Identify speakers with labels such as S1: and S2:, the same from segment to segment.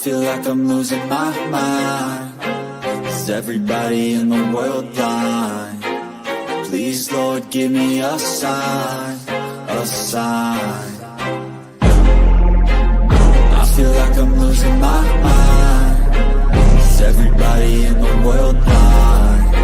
S1: feel like I'm losing my mind. Is everybody in the world blind? Please, Lord, give me a sign, a sign. I feel like I'm losing my mind. Is everybody in the world blind?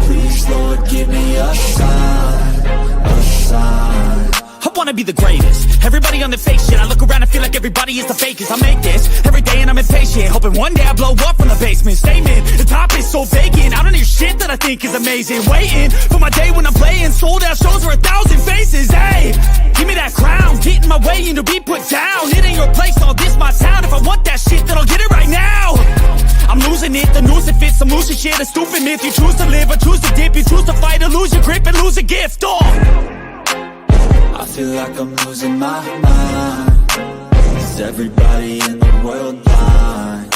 S1: Please, Lord, give me a sign, a sign.
S2: I wanna be the greatest. Everybody on the fake shit. I look around and feel like everybody is the fakest. I make this every day and I'm impatient, hoping one day I blow up from the basement. Statement, the top is so vacant. I don't hear shit that I think is amazing. Waiting for my day when I'm playing sold out shows for 1,000 faces. Hey, give me that crown, get in my way and to be put down. It ain't your place, all this my town. If I want that shit, then I'll get it right now. I'm losing it, the noose it fits, some losing shit, a stupid myth. You choose to live or choose to dip, you choose to fight or lose your grip and lose a gift.
S1: I feel like I'm losing my mind. Is everybody in the world blind?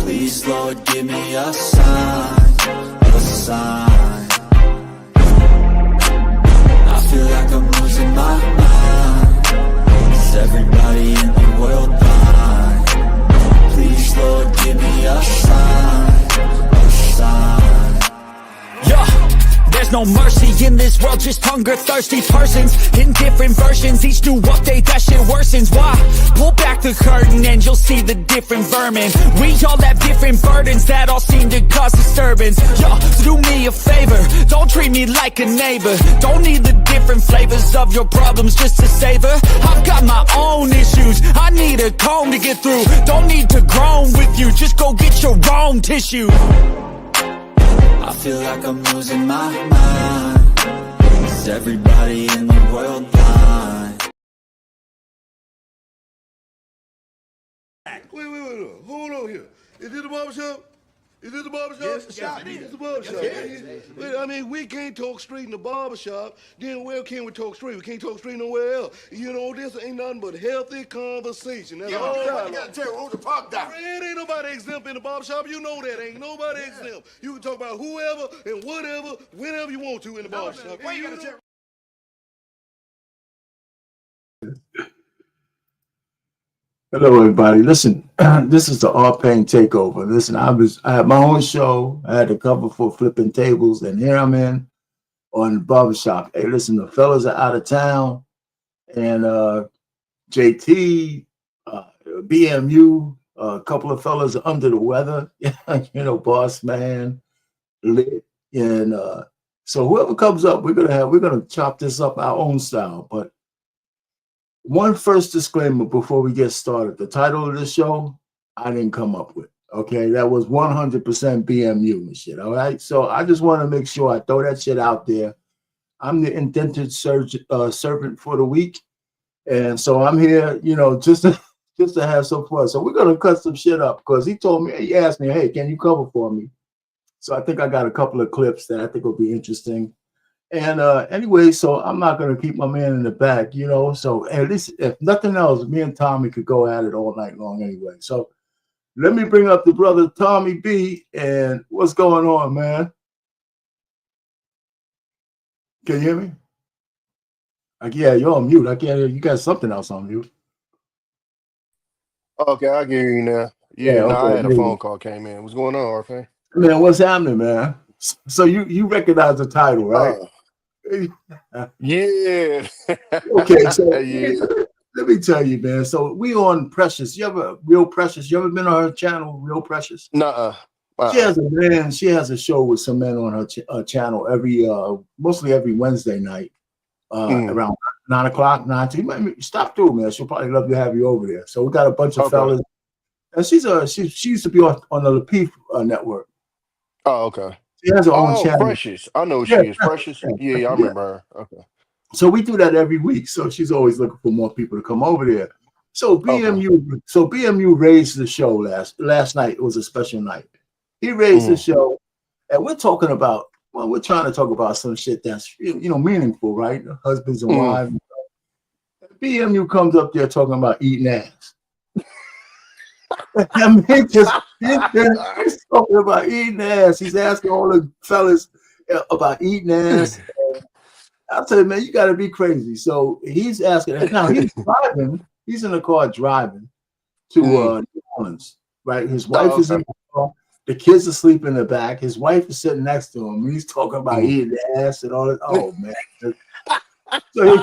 S1: Please, Lord, give me a sign, a sign. I feel like I'm losing my mind. Is everybody in the world blind? Please, Lord, give me a sign, a sign.
S2: Yeah. There's no mercy in this world, just hunger-thirsty persons in different versions. Each new update, that shit worsens. Why? Pull back the curtain and you'll see the different vermin. We all have different burdens that all seem to cause disturbance. Yo, so do me a favor, don't treat me like a neighbor. Don't need the different flavors of your problems just to savor. I've got my own issues, I need a comb to get through. Don't need to groan with you, just go get your own tissue.
S1: I feel like I'm losing my mind. Is everybody in the world blind?
S3: Wait. Hold on here. Is this the barbershop? Is this the barbershop?
S4: Yes, it is.
S3: It's the barbershop.
S4: Yes,
S3: Wait, I mean, we can't talk straight in the barbershop. Then where can we talk straight? We can't talk straight nowhere else. You know, this ain't nothing but healthy conversation. That's all.
S4: You gotta tell who the pop down.
S3: Man, ain't nobody exempt in the barbershop. You know that. Ain't nobody exempt. You can talk about whoever and whatever, whenever you want to in the barbershop.
S4: Why you gotta tell?
S5: Hello, everybody. Listen, this is the All Pain Takeover. Listen, I had my own show. I had to cover for Flipping Tables, and here I'm in on the Barbershop. Hey, listen, the fellas are out of town, and JT, BMU, a couple of fellas are under the weather. Boss man, lit, and so whoever comes up, we're gonna chop this up our own style, but. One first disclaimer before we get started. The title of the show, I didn't come up with. Okay, that was 100% BMU and shit. All right, so I just want to make sure I throw that shit out there. I'm the indentured servant for the week, and so I'm here, just to have some fun. So we're gonna cut some shit up because he asked me, hey, can you cover for me? So I think I got a couple of clips that I think will be interesting. And anyway, so I'm not going to keep my man in the back, so at least if nothing else, me and Tommy could go at it all night long anyway. So let me bring up the brother Tommy B. And what's going on, man? Can you hear me? Yeah, you're on mute. I can't hear you. Got something else on mute.
S4: Okay, I can hear you now.
S5: Yeah, okay,
S4: I had a phone call came in. What's going on, RFA?
S5: Man, what's happening, man? So you recognize the title, right?
S4: Yeah.
S5: Okay, so
S4: Yeah.
S5: let me tell you, man. So we on Precious. You ever Real Precious? You ever been on her channel, Real Precious?
S4: Nuh-uh.
S5: She has a show with some men on her channel mostly every Wednesday night, around 9 o'clock, 9 to. You might stop through, man. She'll probably love to have you over there. So we got a bunch of fellas, and she used to be on the Lapeef network.
S4: Oh, okay.
S5: She has her own channel.
S4: Precious. I know who she is. Precious. Yeah, I remember her. Okay.
S5: So we do that every week. So she's always looking for more people to come over there. So BMU raised the show last night. It was a special night. He raised the show, and we're trying to talk about some shit that's meaningful, right? Husbands and wives. BMU comes up there talking about eating ass. I mean, he's talking about eating ass. He's asking all the fellas about eating ass. I'll tell you, man, you got to be crazy. So he's asking. Now he's driving. He's in the car driving to Orleans, right? His wife
S4: Oh,
S5: is in
S4: okay.
S5: the car. The kids are asleep in the back. His wife is sitting next to him. He's talking about
S4: Mm.
S5: eating ass and all that. Oh man! So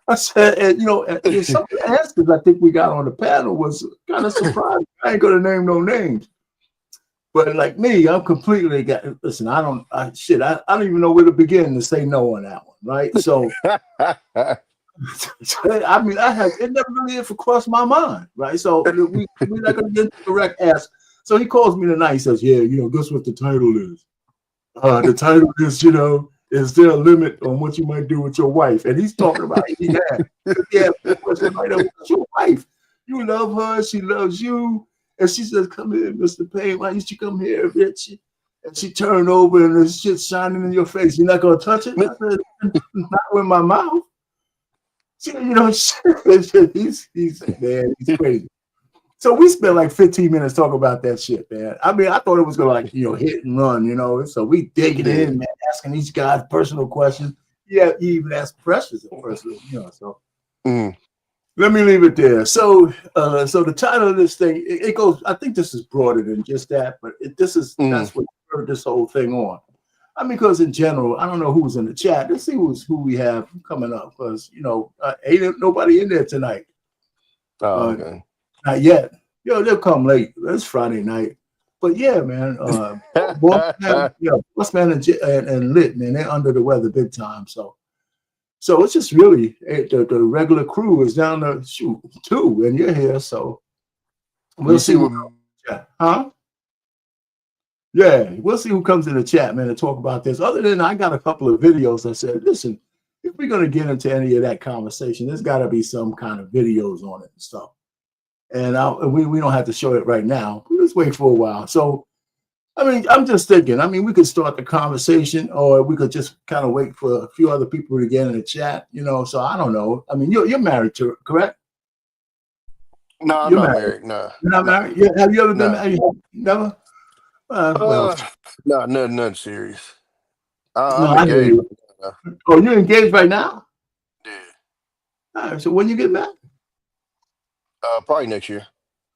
S5: I said, and, and some of the answers I think we got on the panel was kind of surprising. I ain't gonna name no names, but like me, I'm completely got. Listen, I don't even know where to begin to say no on that one, right? So I mean, it never really ever crossed my mind, right? So we're not gonna get into direct ask. So he calls me tonight. He says, "Yeah, guess what the title is? The title is, is there a limit on what you might do with your wife?" And he's talking about eating ass. Yeah, what's your wife? You love her, she loves you, and she says, "Come here, Mr. Payne. Why don't you come here, bitch?" And she turned over and the shit shining in your face. You're not gonna touch it? I said, "Not with my mouth." See, he's crazy. So we spent like 15 minutes talking about that shit, man. I mean, I thought it was gonna like, hit and run. So we digging
S4: Yeah.
S5: in, man, asking each guy personal questions. Yeah, he even asked Precious a personal, so
S4: Mm.
S5: let me leave it there. So so the title of this thing, it goes, I think this is broader than just that, but
S4: Mm.
S5: that's what turned this whole thing on. I mean, because in general, I don't know who's in the chat. Let's see who we have coming up, because ain't nobody in there tonight.
S4: Oh, okay.
S5: Not yet. They'll come late. It's Friday night. But yeah, man. Boss man and Lit, man, they're under the weather big time. So it's just really the regular crew is down to shoot two, and you're here. So we'll
S4: You
S5: see
S4: see
S5: who
S4: what?
S5: comes in the chat. Huh? Yeah, we'll see who comes in the chat, man, to talk about this. Other than I got a couple of videos that said, listen, if we're gonna get into any of that conversation, there's got to be some kind of videos on it and stuff. And we don't have to show it right now. We'll just wait for a while. So, I mean, I'm just thinking, we could start the conversation, or we could just kind of wait for a few other people to get in the chat, So I don't know. I mean, you're married to her, correct?
S4: No, I'm
S5: You're
S4: not
S5: married.
S4: married. No,
S5: You're not
S4: no,
S5: married? Yeah. Have you ever been
S4: no.
S5: married? Never? Well,
S4: Uh, no, nothing serious.
S5: no,
S4: I'm
S5: I hear
S4: engaged.
S5: you. Oh, you're engaged right now?
S4: Yeah.
S5: All right, so when you get married?
S4: Probably next year.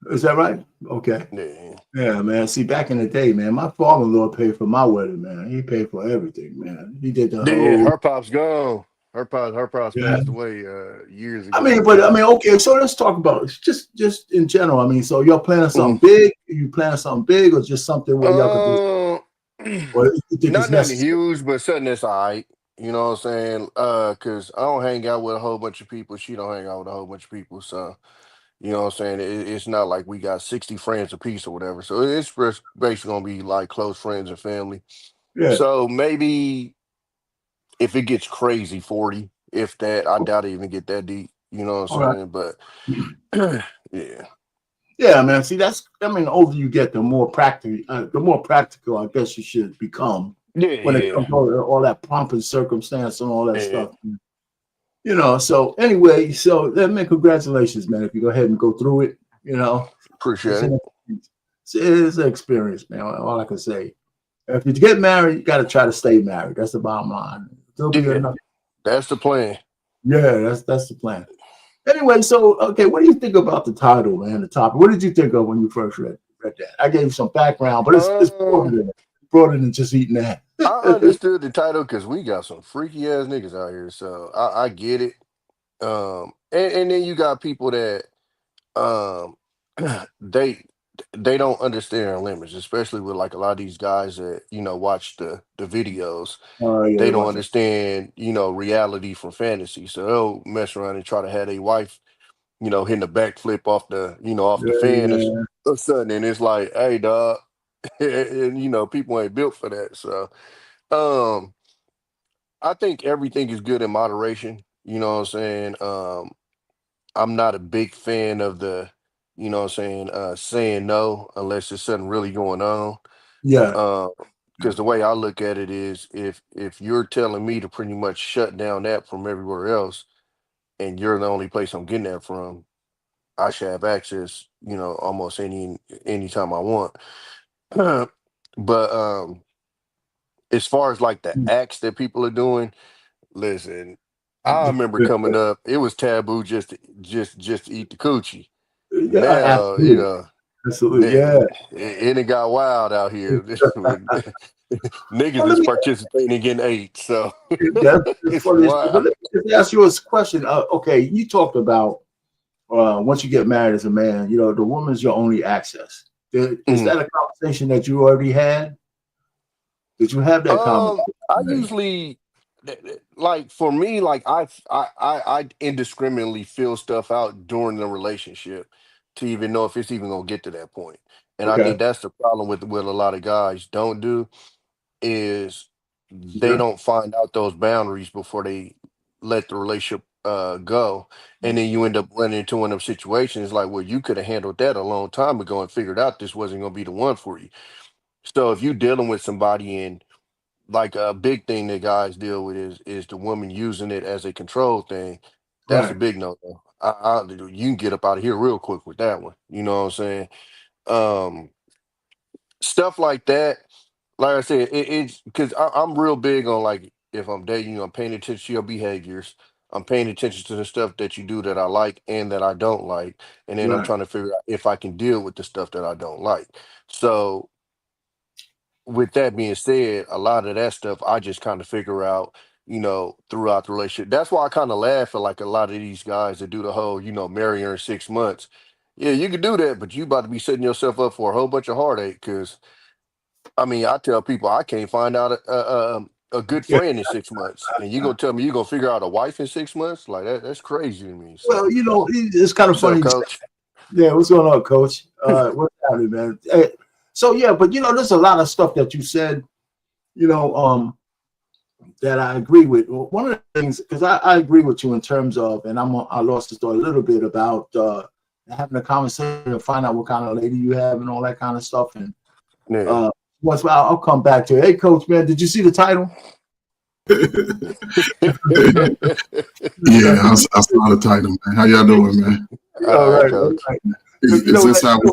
S5: Is that right? Okay.
S4: Yeah.
S5: Yeah, man. See, back in the day, man, my father-in-law paid for my wedding, man. He paid for everything, man. He did the
S4: Yeah,
S5: whole.
S4: her pop's gone. Her pops
S5: Yeah.
S4: passed away years ago.
S5: Okay. So let's talk about it. Just in general. I mean, so you're planning something
S4: Mm.
S5: big? Are you planning something big, or just something where y'all could do?
S4: Uh,
S5: Or you think it's
S4: not nothing
S5: necessary?
S4: huge, but something that's all right. You know what I'm saying? Cause I don't hang out with a whole bunch of people. She don't hang out with a whole bunch of people. So you know what I'm saying? It's not like we got 60 friends apiece or whatever. So it's just basically gonna be like close friends and family.
S5: Yeah.
S4: So maybe if it gets crazy, 40, if that, I doubt it even get that deep. You know what
S5: All
S4: I'm
S5: right.
S4: saying? But yeah.
S5: Yeah, man. See, the older you get, the more practical, I guess you should become
S4: Yeah,
S5: when it
S4: yeah.
S5: comes to all that pomp and circumstance and all that
S4: Yeah.
S5: stuff. So anyway, so then, man, congratulations, man. If you go ahead and go through it, it's
S4: Appreciate it.
S5: an it's an experience, man. All I can say. If you get married, you got to try to stay married. That's the bottom line. There'll be
S4: Yeah,
S5: enough.
S4: that's the plan.
S5: Yeah, that's the plan. Anyway, so okay, what do you think about the title, man? The topic. What did you think of when you first read that? I gave you some background, but it's broader
S4: Um,
S5: than that. Broader than just eating that.
S4: I understood the title because we got some freaky ass niggas out here. So I get it. And then you got people that um they they don't understand their limits, especially with like a lot of these guys that watch the videos.
S5: Oh yeah,
S4: They
S5: they
S4: don't
S5: watch it.
S4: understand reality from fantasy, so they'll mess around and try to have a wife hitting a backflip off the fan
S5: Yeah,
S4: or something, and it's like, hey dog, and people ain't built for that. So um I think everything is good in moderation. You know what I'm saying? I'm not a big fan of saying no unless there's something really going on.
S5: yeah,
S4: Uh, because the way I look at it is, if you're telling me to pretty much shut down that from everywhere else, and you're the only place I'm getting that from, I should have access, almost anytime I want. But as far as like the acts that people are doing, listen, I remember coming up, it was taboo just to eat the coochie.
S5: yeah,
S4: Now,
S5: absolutely. Absolutely, yeah.
S4: And it got wild out here.
S5: Well,
S4: Niggas
S5: let
S4: is
S5: me
S4: participating in getting ate, so
S5: that's the
S4: it's
S5: funniest thing.
S4: wild.
S5: But let me just ask you a question. Okay, you talked about once you get married as a man, the woman's your only access. Is
S4: Mhm.
S5: that a conversation that you already had? Did you have that conversation
S4: I
S5: already?
S4: usually like for me, like I indiscriminately feel stuff out during the relationship to even know if it's even gonna get to that point. And I
S5: Okay.
S4: think that's the problem with what a lot of guys don't do is they
S5: Okay.
S4: don't find out those boundaries before they let the relationship go. And then you end up running into one of them situations like, well, you could have handled that a long time ago and figured out this wasn't gonna be the one for you. So if you're dealing with somebody and like a big thing that guys deal with is the woman using it as a control thing. That's a
S5: Right.
S4: big no no. You can get up out of here real quick with that one. You know what I'm saying? Um, Stuff like that. Like I said, it's because I'm real big on like if I'm dating you, I'm paying attention to your behaviors. I'm paying attention to the stuff that you do that I like and that I don't like, and then I'm
S5: Right.
S4: trying to figure out if I can deal with the stuff that I don't like. So with that being said, a lot of that stuff I just kind of figure out, throughout the relationship. That's why I kind of laugh at like a lot of these guys that do the whole, marry her in 6 months. Yeah, you can do that, but you about to be setting yourself up for a whole bunch of heartache. Because I mean, I tell people I can't find out a good
S5: Yeah.
S4: friend in 6 months, and you gonna tell me you gonna figure out a wife in 6 months? Like that's crazy to me.
S5: Well,
S4: So,
S5: it's kind of
S4: what's up,
S5: funny.
S4: Coach?
S5: Yeah, what's going on, Coach? What's happening, man? So yeah, but there's a lot of stuff that you said, you know, um, that I agree with. Well, one of the things, because I agree with you in terms of, and I lost the thought a little bit about having a conversation and find out what kind of lady you have and all that kind of stuff. And
S4: Yeah.
S5: once I'll come back to it. Hey, Coach, man, did you see the title?
S6: Yeah, I saw the title, man. How y'all doing, man?
S5: All
S4: All right,
S5: right, all
S4: Coach.
S5: right.
S6: Is this how we?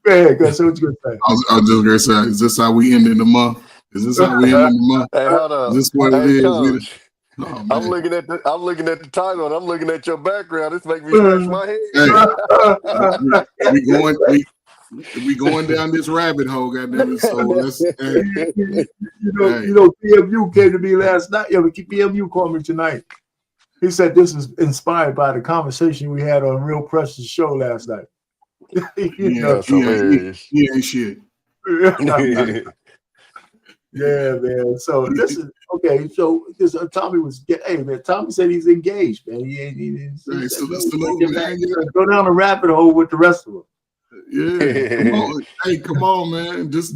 S5: Go ahead, go. So what you gonna
S6: I was just gonna say, is this how we ending the month? Is this how we ending the month?
S4: Hey, hold
S6: Is
S4: up.
S6: this what it
S4: Hey,
S6: is?
S4: Coach.
S6: Oh
S4: I'm
S6: man.
S4: looking at the title and I'm looking at your background. This makes me scratch my
S6: Hey,
S5: say?
S6: we going down this rabbit hole, goddamn it. So let's hey, hey.
S5: PMU came to me last night. Yeah, PMU called me tonight. He said this is inspired by the conversation we had on Real Precious show last night.
S4: That's hilarious.
S6: He ain't shit.
S5: Yeah, man. So listen, okay. So this Tommy hey man. Tommy said he's engaged, man. He
S6: Hey,
S5: said no.
S6: salute, man. Yeah.
S5: Go down the rabbit hole with the rest of them.
S6: Yeah, come on. Hey, come on, man. Just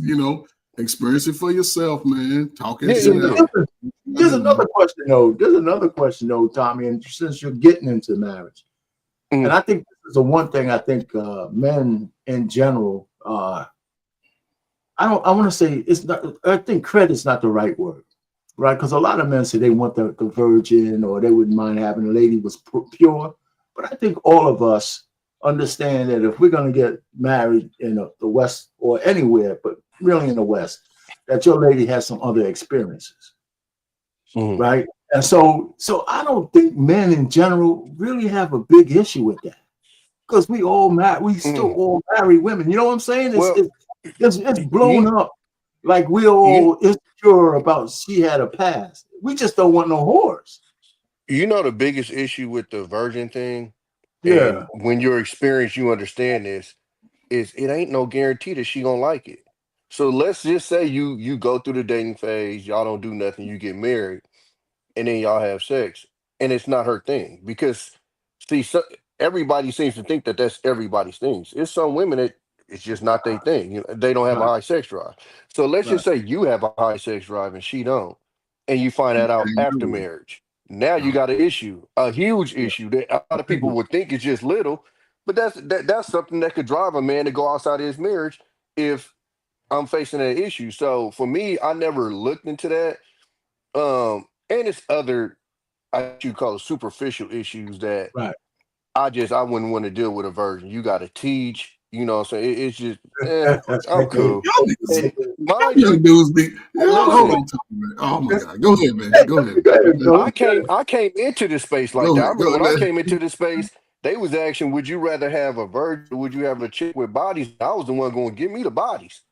S6: experience it for yourself, man. Talk that shit out.
S5: There's another question though, Tommy. And since you're getting into marriage, and I think this is the one thing I think men in general, I want to say it's not. I think credit's not the right word, right? Because a lot of men say they want the virgin, or they wouldn't mind having a lady was pure. But I think all of us understand that if we're going to get married in the West or anywhere, but really in the West, that your lady has some other experiences, right? And so I don't think men in general really have a big issue with that, because we still all marry women. You know what I'm saying? It's blown up like we're all insecure about she had a past. We just don't want no whores.
S4: The biggest issue with the virgin thing, and
S5: Yeah.
S4: when you're experienced, you understand this, is it ain't no guarantee that she gonna like it. So let's just say you go through the dating phase, y'all don't do nothing, you get married, and then y'all have sex, and it's not her thing. Because see, everybody seems to think that that's everybody's things. It's some women that it's just not their thing. They don't have a
S5: Right.
S4: high sex drive. So let's
S5: Right.
S4: just say you have a high sex drive and she don't, and you find that out after marriage. Now you got an issue, a huge issue that a lot of people would think is just little, but that's something that could drive a man to go outside of his marriage if I'm facing that issue. So for me, I never looked into that. And it's other, you call it superficial issues that
S5: Right.
S4: I wouldn't want to deal with a virgin. You got to teach, what I'm saying? It's just, I'm cool.
S6: Y'all niggas,
S4: And mind
S6: y'all
S4: you,
S6: dudes be. Hold
S4: listen,
S6: on, man. Oh my god, go ahead, man. Go ahead.
S5: Go ahead, Coach.
S4: I came into this space like
S6: Go
S4: that. I
S6: ahead. Go
S4: remember when I
S6: ahead.
S4: came into this space, They was asking, would you rather have a virgin or would you have a chick with bodies? I was the one going to give me the bodies.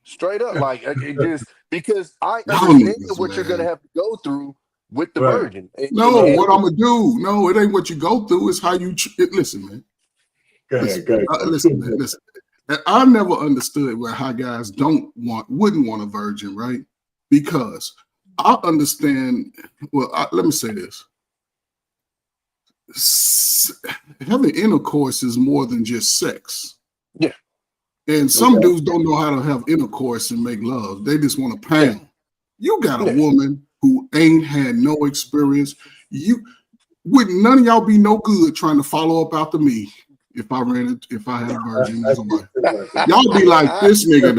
S4: Straight up. Like it just because I
S6: Y'all
S4: understand
S6: niggas,
S4: what you're gonna
S6: man.
S4: have to go through with the
S5: Right.
S4: virgin.
S6: No, what I'm gonna do? No, it ain't what you go through. It's how you listen, man.
S5: Go ahead, go ahead.
S6: Listen, man. Listen. I never understood how guys wouldn't want a virgin, right? Because I understand. Well, let me say this: having intercourse is more than just sex.
S4: Yeah.
S6: And some dudes don't know how to have intercourse and make love. They just want to pound.
S4: Yeah.
S6: You got a
S4: Yeah.
S6: woman who ain't had no experience. Wouldn't none of y'all be no good trying to follow up after me if I had a virgin as a wife. Y'all be like, this nigga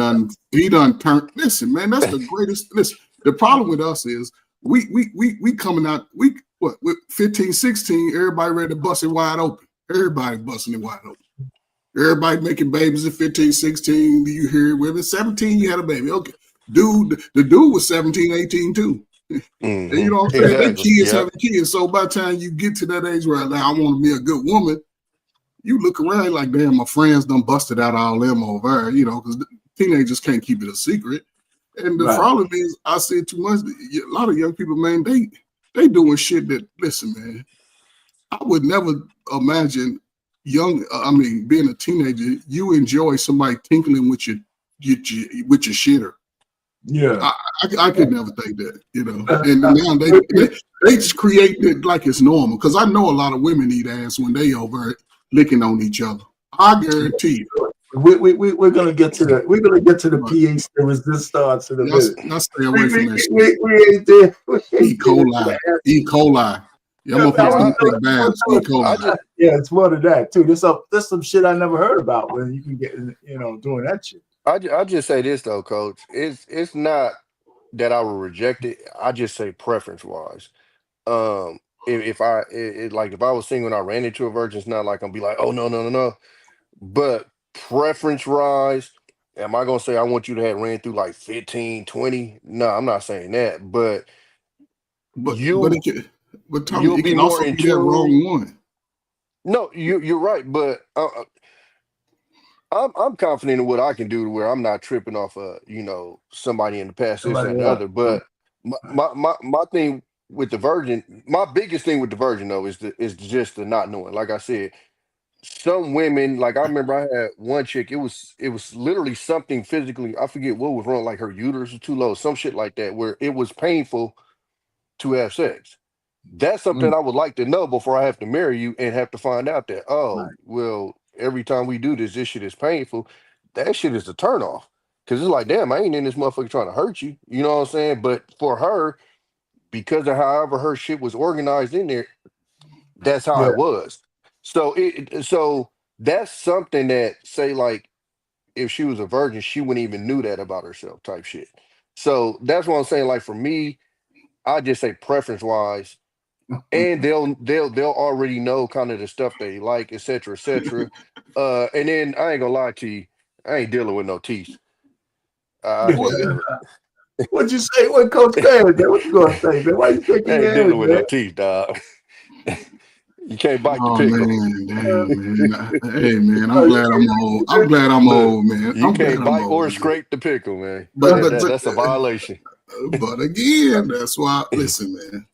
S6: done turned. Listen, man, that's the greatest. Listen, the problem with us is we coming out, with 15, 16, everybody ready to bust it wide open. Everybody busting it wide open. Everybody making babies at 15, 16. Do you hear women? 17, you had a baby. Okay. The dude was 17, 18 too.
S4: Mm-hmm.
S6: You know what I'm saying?
S4: Exactly.
S6: They kids having kids. So by the time you get to that age where I want to be a good woman, you look around like, damn, my friends done busted out all them over, because teenagers can't keep it a secret. And the problem is, I see it too much. A lot of young people, man, they doing shit that, listen, man, I would never imagine being a teenager, you enjoy somebody tinkling with your shitter.
S5: Yeah,
S6: I could never think that, And now they just create it like it's normal. Because I know a lot of women eat ass when they over licking on each other. I guarantee you.
S5: We're gonna get to the pH series. This starts in a minute.
S6: Y'all stay away from that shit.
S5: We ain't there.
S6: E. coli. E. coli. Y'all motherfuckers don't take baths. E. coli.
S5: Yeah, it's more than that too. There's some shit I never heard about when you can get doing that shit.
S4: I just say this though, Coach. It's not that I would reject it. I just say preference wise. If I was single and I ran into a virgin, it's not like I'm be like, oh no. But preference wise, am I gonna say I want you to have ran through like 15, 20? No, I'm not saying that. But
S6: Tommy,
S4: you'll
S6: it
S4: be
S6: can
S4: more
S6: also
S4: in
S6: be that wrong
S4: tune.
S6: one.
S4: No, you're right, but I'm confident in what I can do to where I'm not tripping off somebody in the past, this, that, and
S5: Somebody
S4: the
S5: else.
S4: other. But my thing with the virgin, my biggest thing with the virgin though is just the not knowing. Like I said, some women, like I remember I had one chick, it was literally something physically, I forget what was wrong, like her uterus was too low, some shit like that, where it was painful to have sex. That's something I would like to know before I have to marry you and have to find out that, oh, well, every time we do this shit is painful. That shit is a turn off. Cause it's like, damn, I ain't in this motherfucker trying to hurt you. You know what I'm saying? But for her, because of however her shit was organized in there, that's how
S5: Yeah,
S4: it was. So that's something that, say, like, if she was a virgin, she wouldn't even knew that about herself, type shit. So that's what I'm saying. Like for me, I just say preference wise, and they'll already know kind of the stuff they like, et cetera, et cetera. And then I ain't gonna lie to you, I ain't dealing with no teeth. I can't do it.
S5: What'd you say? What Coach said? What you gonna say, man? Why you shaking
S4: I
S5: your
S4: ain't dealing
S5: head,
S4: with
S5: man?
S4: no teeth, dog. You can't bite the
S6: Oh
S4: pickle.
S6: man, damn man. Hey man, I'm glad I'm old. I'm glad I'm
S4: Look,
S6: old, man.
S4: you
S6: I'm glad
S4: can't
S6: I'm
S4: bite
S6: old,
S4: or
S6: man.
S4: scrape the pickle, man.
S6: But
S4: That's a violation.
S6: but again, that's why. Listen, man.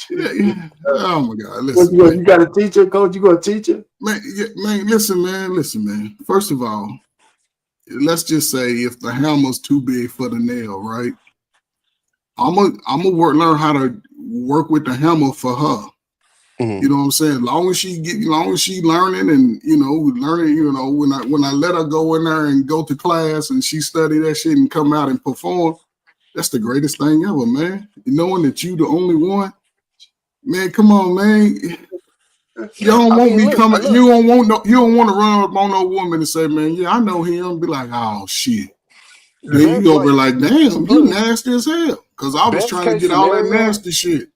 S6: Yeah. Oh my God,
S5: What
S6: listen, man.
S5: you got a teacher, Coach? You gonna teach her?
S6: Man, listen, man. First of all, let's just say if the hammer's too big for the nail, right? I'm gonna learn how to work with the hammer for her.
S4: Mhm.
S6: You know what I'm saying? Long as she learning and when I let her go in there and go to class and she study that shit and come out and perform, that's the greatest thing ever, man. Knowing that you the only one, man. Come on, man. You don't
S4: I
S6: want
S4: mean,
S6: me
S4: look,
S6: coming. You don't want to run up on no woman and say, man, yeah, I know him. Be like, oh shit. Then you
S4: best
S6: go be
S4: like
S6: like, damn, you
S4: look,
S6: nasty as hell. Cause I was
S4: best
S6: trying to
S4: case
S6: get all that
S4: scenario,
S6: nasty shit.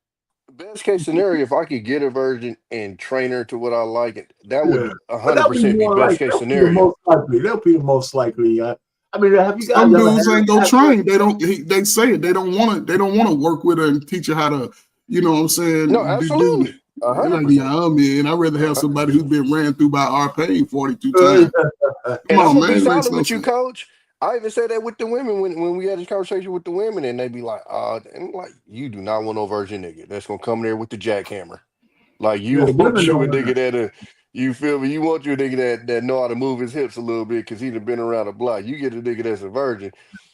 S4: best case scenario, if I could get a virgin and train her to what I like, that would
S5: Yeah, but that'll be
S4: 100% be
S5: more
S4: best
S5: like
S4: case
S5: that'll be the
S4: scenario.
S5: most likely. That'll be the most likely. I mean, have you guys
S6: Some
S5: ever
S6: dudes ain't go
S5: had
S6: train. They don't. They say it. They don't want to. They don't want to work with her and teach her how to. You know what I'm
S4: No,
S6: saying? Do
S4: absolutely.
S6: Yeah, man, I'd rather have somebody who's been ran through by our pain 42 times. Come
S4: And I'm
S6: on,
S4: gonna
S6: man.
S4: be
S6: It makes
S4: solid
S6: no
S4: with you,
S6: sense.
S4: coach. I even said that with the women when we had this conversation with the women, and they be like, and I'm like, you do not want no virgin nigga that's gonna come there with the jackhammer. Like
S5: Yeah,
S4: you
S5: women
S4: want you
S5: don't
S4: a
S5: want
S4: nigga
S5: that.
S4: you feel me? You want you a nigga that know how to move his hips a little bit because he done been around the block. You get a nigga that's a virgin.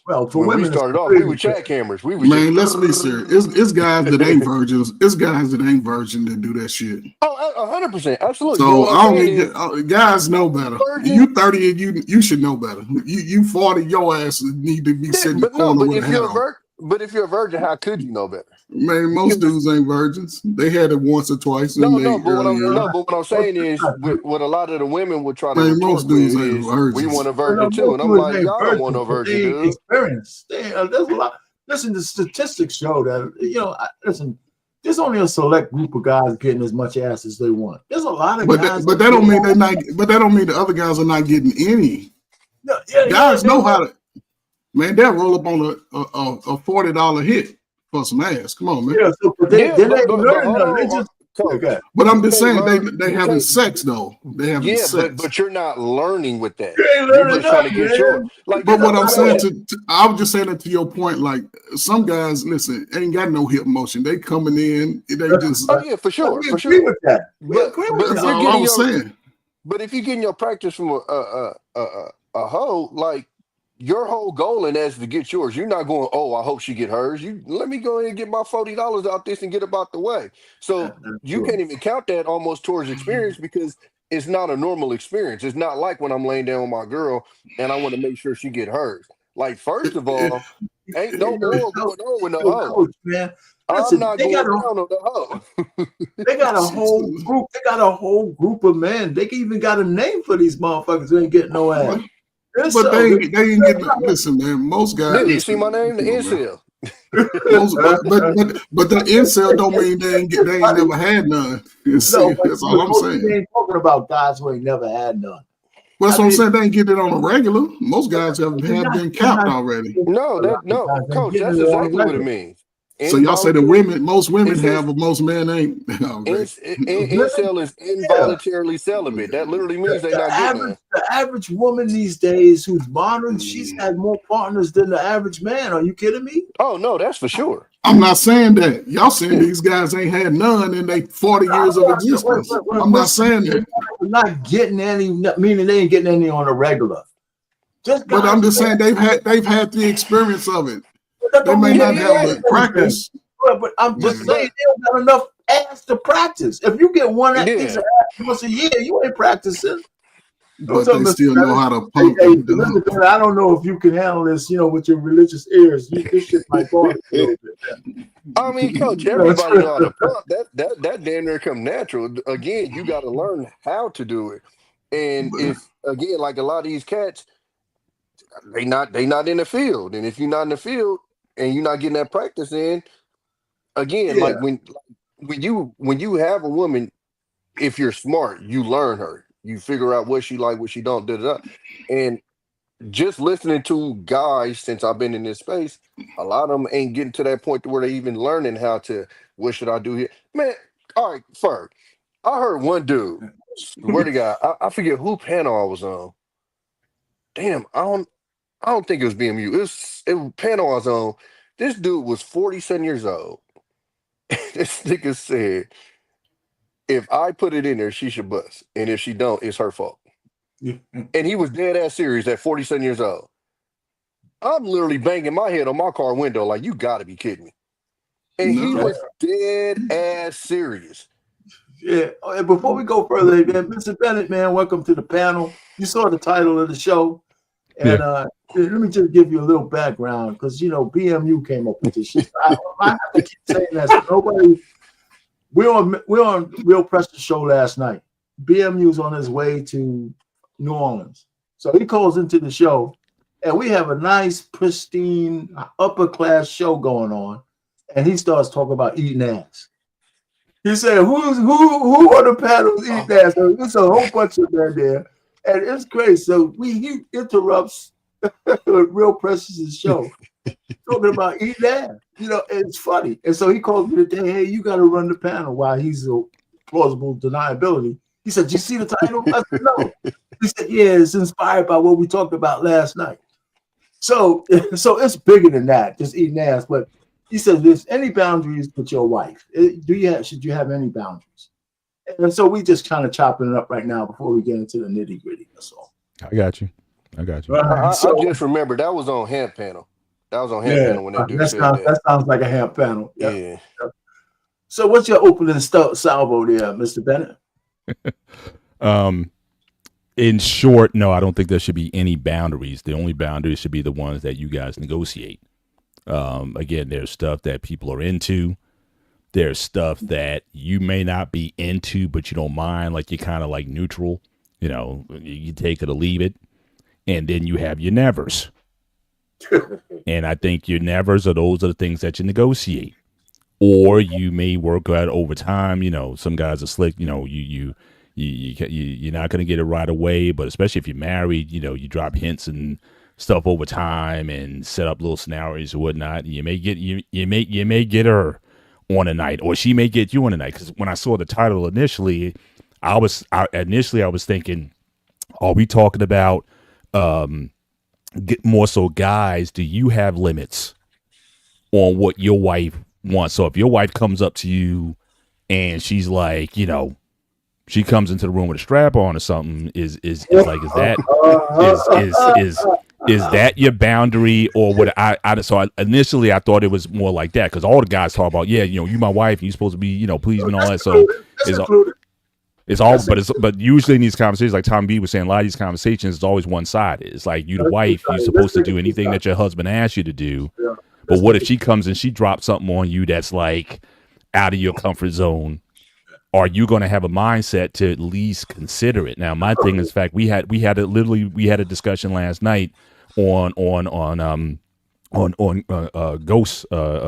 S5: Well, for
S4: When we
S5: women, it's
S4: started off, we were
S5: completely different.
S4: jackhammers. We was just
S6: Man, let's be serious. It's guys that ain't virgins. It's guys that ain't virgin that do that shit.
S4: 100%, absolutely. But
S6: So
S4: what I'm
S6: I don't
S4: saying
S6: need
S4: is,
S6: guys know better.
S4: virgin.
S6: You 30 and you should know better. You 40, your ass need to be
S4: Yeah,
S6: sitting in the
S4: but no,
S6: corner with a hat on.
S4: but if you're a virgin, how could you know better?
S6: Man, most
S4: Because
S6: dudes ain't virgins. They had it once or twice in
S4: no,
S6: their
S4: no, but
S6: early years.
S4: what I'm saying is, what a lot of the women would try to
S6: Man,
S4: retort
S6: most dudes
S4: with
S6: ain't
S4: is, we want
S6: virgins.
S4: a
S5: You
S4: virgin
S5: know,
S4: too,
S5: most
S4: and I'm
S5: dudes
S4: like,
S5: ain't
S4: y'all don't want
S5: virgins,
S4: no
S5: but
S4: virgin,
S5: they
S4: dude.
S5: experience. There's a lot. Listen, the statistics show that listen. There's only a select group of guys getting as much ass as they want. There's a lot of guys,
S6: But that don't mean they not. But that don't mean the other guys are not getting any.
S5: No,
S6: Guys know how to. Man, they'll roll up on a $40 hit for some ass. Come on, man.
S5: Yeah, so but
S4: Yeah,
S5: they ain't
S4: but
S5: learning
S4: hold
S5: nothing. They
S4: on,
S5: just
S4: coach.
S5: okay.
S6: But I'm
S4: You
S6: just
S4: can't
S6: saying
S4: learn.
S6: they
S4: You
S6: having
S4: can't.
S6: sex though. They having
S4: Yeah,
S6: sex.
S4: but you're not learning with that.
S5: You ain't
S4: You're
S5: learning
S4: just trying to
S5: nothing,
S4: get short.
S5: man.
S4: Like
S6: But
S4: this.
S6: what I'm
S5: I
S6: saying
S5: know.
S6: to I was just saying it to your point. Like some guys, listen, ain't got no hip motion. They coming in. They just.
S4: Oh yeah, for
S5: But
S4: sure,
S5: we
S4: for
S5: agree
S4: sure.
S5: with that. We
S4: But
S5: agree with
S4: but if
S6: That's
S4: you're
S5: that.
S6: all I
S4: getting
S6: was
S4: your
S6: saying.
S4: But if you're getting your practice from a hoe, like your whole goal in that is to get yours. You're not going, oh, I hope she get hers. You let me go ahead and get my $40 out this and get about the way. So
S5: That's
S4: you
S5: true.
S4: can't even count that almost towards experience because it's not a normal experience. It's not like when I'm laying down with my girl and I want to make sure she get hers. Like first of
S6: Eh,
S4: all, ain't no
S5: Yo,
S4: oil
S5: yo,
S4: going on with no
S5: yo,
S4: hoe.
S5: coach, man.
S4: I'm
S5: Listen,
S4: not going down on the hoe.
S5: they got a whole group. They got a whole group of men. They even got a name for these motherfuckers who ain't getting no ass.
S6: But
S5: It's
S6: but
S5: so.
S6: they ain't getting. Listen, man. Most
S4: Yeah,
S6: guys.
S4: you see my
S6: Listen,
S4: name, the
S6: come on, man.
S4: incel.
S6: Most, but the incel don't mean they ain't never had none. You
S5: No,
S6: see,
S5: but,
S6: that's all
S5: but
S6: I'm
S5: coach, we
S6: saying.
S5: ain't talking about guys who ain't never had none.
S6: Well,
S5: I
S6: that's what I'm
S5: mean,
S6: saying. They ain't getting it on a regular. Most guys
S5: you're
S6: have
S5: not,
S6: been
S5: you're
S6: capped
S5: not,
S6: already.
S4: No,
S5: a lot
S4: that
S5: of
S4: no,
S5: guys ain't
S4: coach.
S5: getting
S4: That's
S5: it on a
S4: exactly what it
S5: regular.
S4: means.
S6: So y'all say
S4: Involuntary.
S6: most women
S4: It
S6: have,
S4: says
S6: but most men ain't. Okay.
S4: incel is
S5: Yeah.
S4: involuntarily celibate. That literally means they
S5: The
S4: not getting
S5: average,
S4: none.
S5: the average woman these days who's modern, she's had more partners than the average man. Are you kidding me?
S4: Oh no, that's for sure.
S6: I'm not saying that. Y'all saying
S4: Yeah,
S6: these guys ain't had none in their 40 years of existence. I'm not saying that.
S5: We're not getting any, meaning they ain't getting any on a regular. Just
S6: But
S5: guys,
S6: I'm just saying they've had the experience of it.
S5: that
S6: They
S5: don't
S6: may
S5: mean
S4: yeah,
S6: not
S5: they
S4: yeah,
S6: have
S4: yeah.
S6: the
S5: practice anything.
S6: practice.
S5: But I'm
S4: But
S5: just
S6: Yeah.
S5: saying they don't got enough ass to practice. If you get one piece
S4: yeah,
S5: of ass once a year, you ain't practicing. What's
S6: But
S5: up,
S6: they
S5: Mr.
S6: still know
S5: Bennett?
S6: how to
S5: Hey,
S6: pump
S5: hey,
S6: the
S5: Mr. Bennett, I don't know if you can handle this, with your religious ears. This shit might bother you a little
S4: I mean, coach, everybody know how to
S5: bit.
S4: pump. That damn near come natural. Again, you got to learn how to do it. And if again, like a lot of these cats, they not in the field. And if you're not in the field and you're not getting that practice in, again,
S5: Yeah,
S4: like when you have a woman, if you're smart, you learn her. You figure out what she like, what she don't, da da da. And just listening to guys since I've been in this space, a lot of them ain't getting to that point to where they even learning how to. What should I do here, man? All right, Ferg. I heard one dude. Swear to God, I forget who panel I was on. Damn, I don't think it was BMU. It was panel I was on. This dude was 47 years old. This nigga said, if I put it in there, she should bust. And if she don't, it's her fault. And he was dead ass serious at 47 years old. I'm literally banging my head on my car window like, you gotta be kidding me. And he
S6: no.
S4: was dead ass serious.
S5: yeah. Oh, and before we go further, man, Mr. Bennett, man, welcome to the panel. You saw the title of the show. And let me just give you a little background because BMU came up with this shit. I have to keep saying that. So nobody, we're on Real Pressure show last night. BMU's on his way to New Orleans, so he calls into the show, and we have a nice, pristine, upper class show going on, and he starts talking about eating ass. He said, "Who on the panels eating ass?" So there's a whole bunch of men there, and it's crazy. So he interrupts Real Precious' show talking about eating ass. And it's funny. And so he calls me today, hey, you got to run the panel while he's plausible deniability. He said, "You see the title?" I said, "No." He said, "Yeah, it's inspired by what we talked about last night." So it's bigger than that, just eating ass. But he said, "There's any boundaries with your wife? Should you have any boundaries?" And so we just kind of chopping it up right now before we get into the nitty gritty. That's all.
S7: I got you.
S4: I just remember that was on Hemp Panel. That was on Hemp Panel when that dude said that.
S5: That sounds like a Hemp Panel. Yep.
S4: Yeah.
S5: Yep. So what's your opening salvo there, Mr. Bennett?
S7: In short, no, I don't think there should be any boundaries. The only boundaries should be the ones that you guys negotiate. Again, there's stuff that people are into. There's stuff that you may not be into, but you don't mind, like you're kind of like neutral. You know, you take it or leave it. And then you have your nevers. And I think your nevers are the things that you negotiate. Or you may work out over time. You know, some guys are slick. You know, you're not going to get it right away. But especially if you're married, you know, you drop hints and stuff over time and set up little scenarios or whatnot. You may get her on a night, or she may get you on a night. Because when I saw the title initially, I was thinking, are we talking about get more so guys? Do you have limits on what your wife wants? So if your wife comes up to you and she's like, you know, she comes into the room with a strap on or something, is that your boundary? Or what initially I thought it was more like that, because all the guys talk about, yeah, you know, you my wife and you're supposed to be, you know, please and all that. So but usually in these conversations, like Tom B was saying, a lot of these conversations is always one sided. It's like, you the wife, you're supposed to do anything that your husband asks you to do. But what if she comes and she drops something on you that's like out of your comfort zone? Are you going to have a mindset to at least consider it? Now, my thing is, in fact, we had a discussion last night on Ghost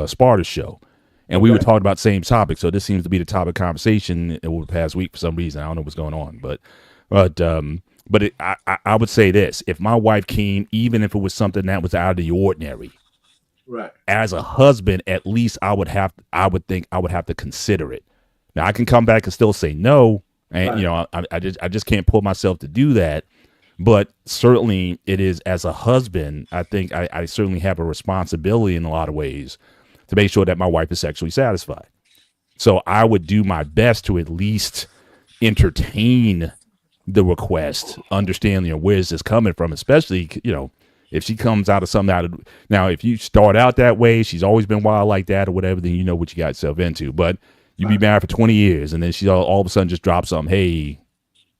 S7: Sparta's show. And we were talking about the same topic. So this seems to be the topic of conversation over the past week for some reason. I don't know what's going on, but I would say this: if my wife came, even if it was something that was out of the ordinary,
S5: right, as
S7: a husband, at least I would think I would have to consider it. Now I can come back and still say no, and right, you know, I just can't pull myself to do that. But certainly, it is, as a husband, I think I certainly have a responsibility in a lot of ways to make sure that my wife is sexually satisfied. So I would do my best to at least entertain the request, understand, you know, where is this coming from, especially, you know, if she comes out of something now, if you start out that way, she's always been wild like that or whatever, then you know what you got yourself into. But you be married for 20 years and then she all of a sudden just drops something, hey,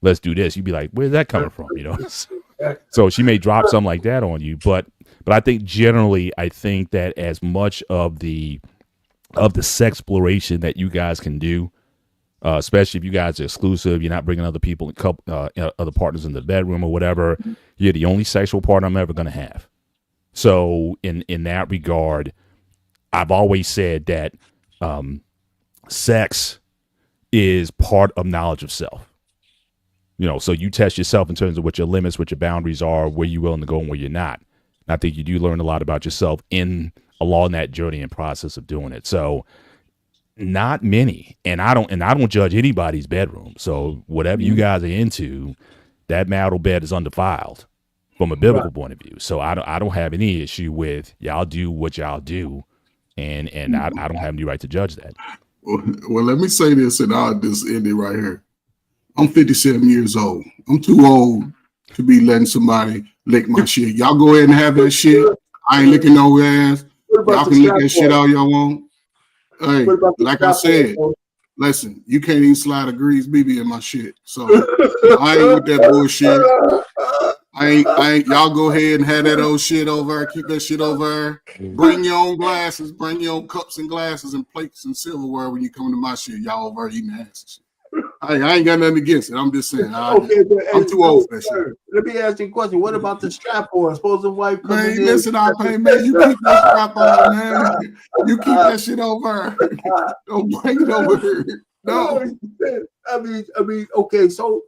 S7: let's do this. You'd be like, where's that coming from? You know? So she may drop something like that on you, but I think generally, I think that as much of the sex exploration that you guys can do, especially if you guys are exclusive, you're not bringing other people, other partners in the bedroom or whatever, you're the only sexual partner I'm ever going to have. So in that regard, I've always said that sex is part of knowledge of self. You know, so you test yourself in terms of what your limits, what your boundaries are, where you're willing to go and where you're not. And I think you do learn a lot about yourself along that journey and process of doing it. So not many, and I don't judge anybody's bedroom. So whatever you guys are into, that marital bed is undefiled from a biblical point of view. So I don't have any issue with y'all do what y'all do, and I don't have any right to judge that.
S6: Well, let me say this, and I'll just end it right here. I'm 57 years old. I'm too old to be letting somebody lick my shit. Y'all go ahead and have that shit. I ain't licking no ass. Y'all can lick that shit all y'all want. Hey, like I said, listen, you can't even slide a grease BB in my shit. So I ain't with that bullshit. I ain't. Y'all go ahead and have that old shit over there. Keep that shit over there. Bring your own glasses. Bring your own cups and glasses and plates and silverware when you come to my shit. Y'all over there eating ass. I ain't got nothing against it. I'm just saying. I'm too old for that shit.
S5: Let me ask you a question. What about the strap on? Suppose the wife comes in.
S6: Listen, man, you keep that strap on, man. You keep that shit over. Don't bring it over here. No.
S5: I mean, okay, so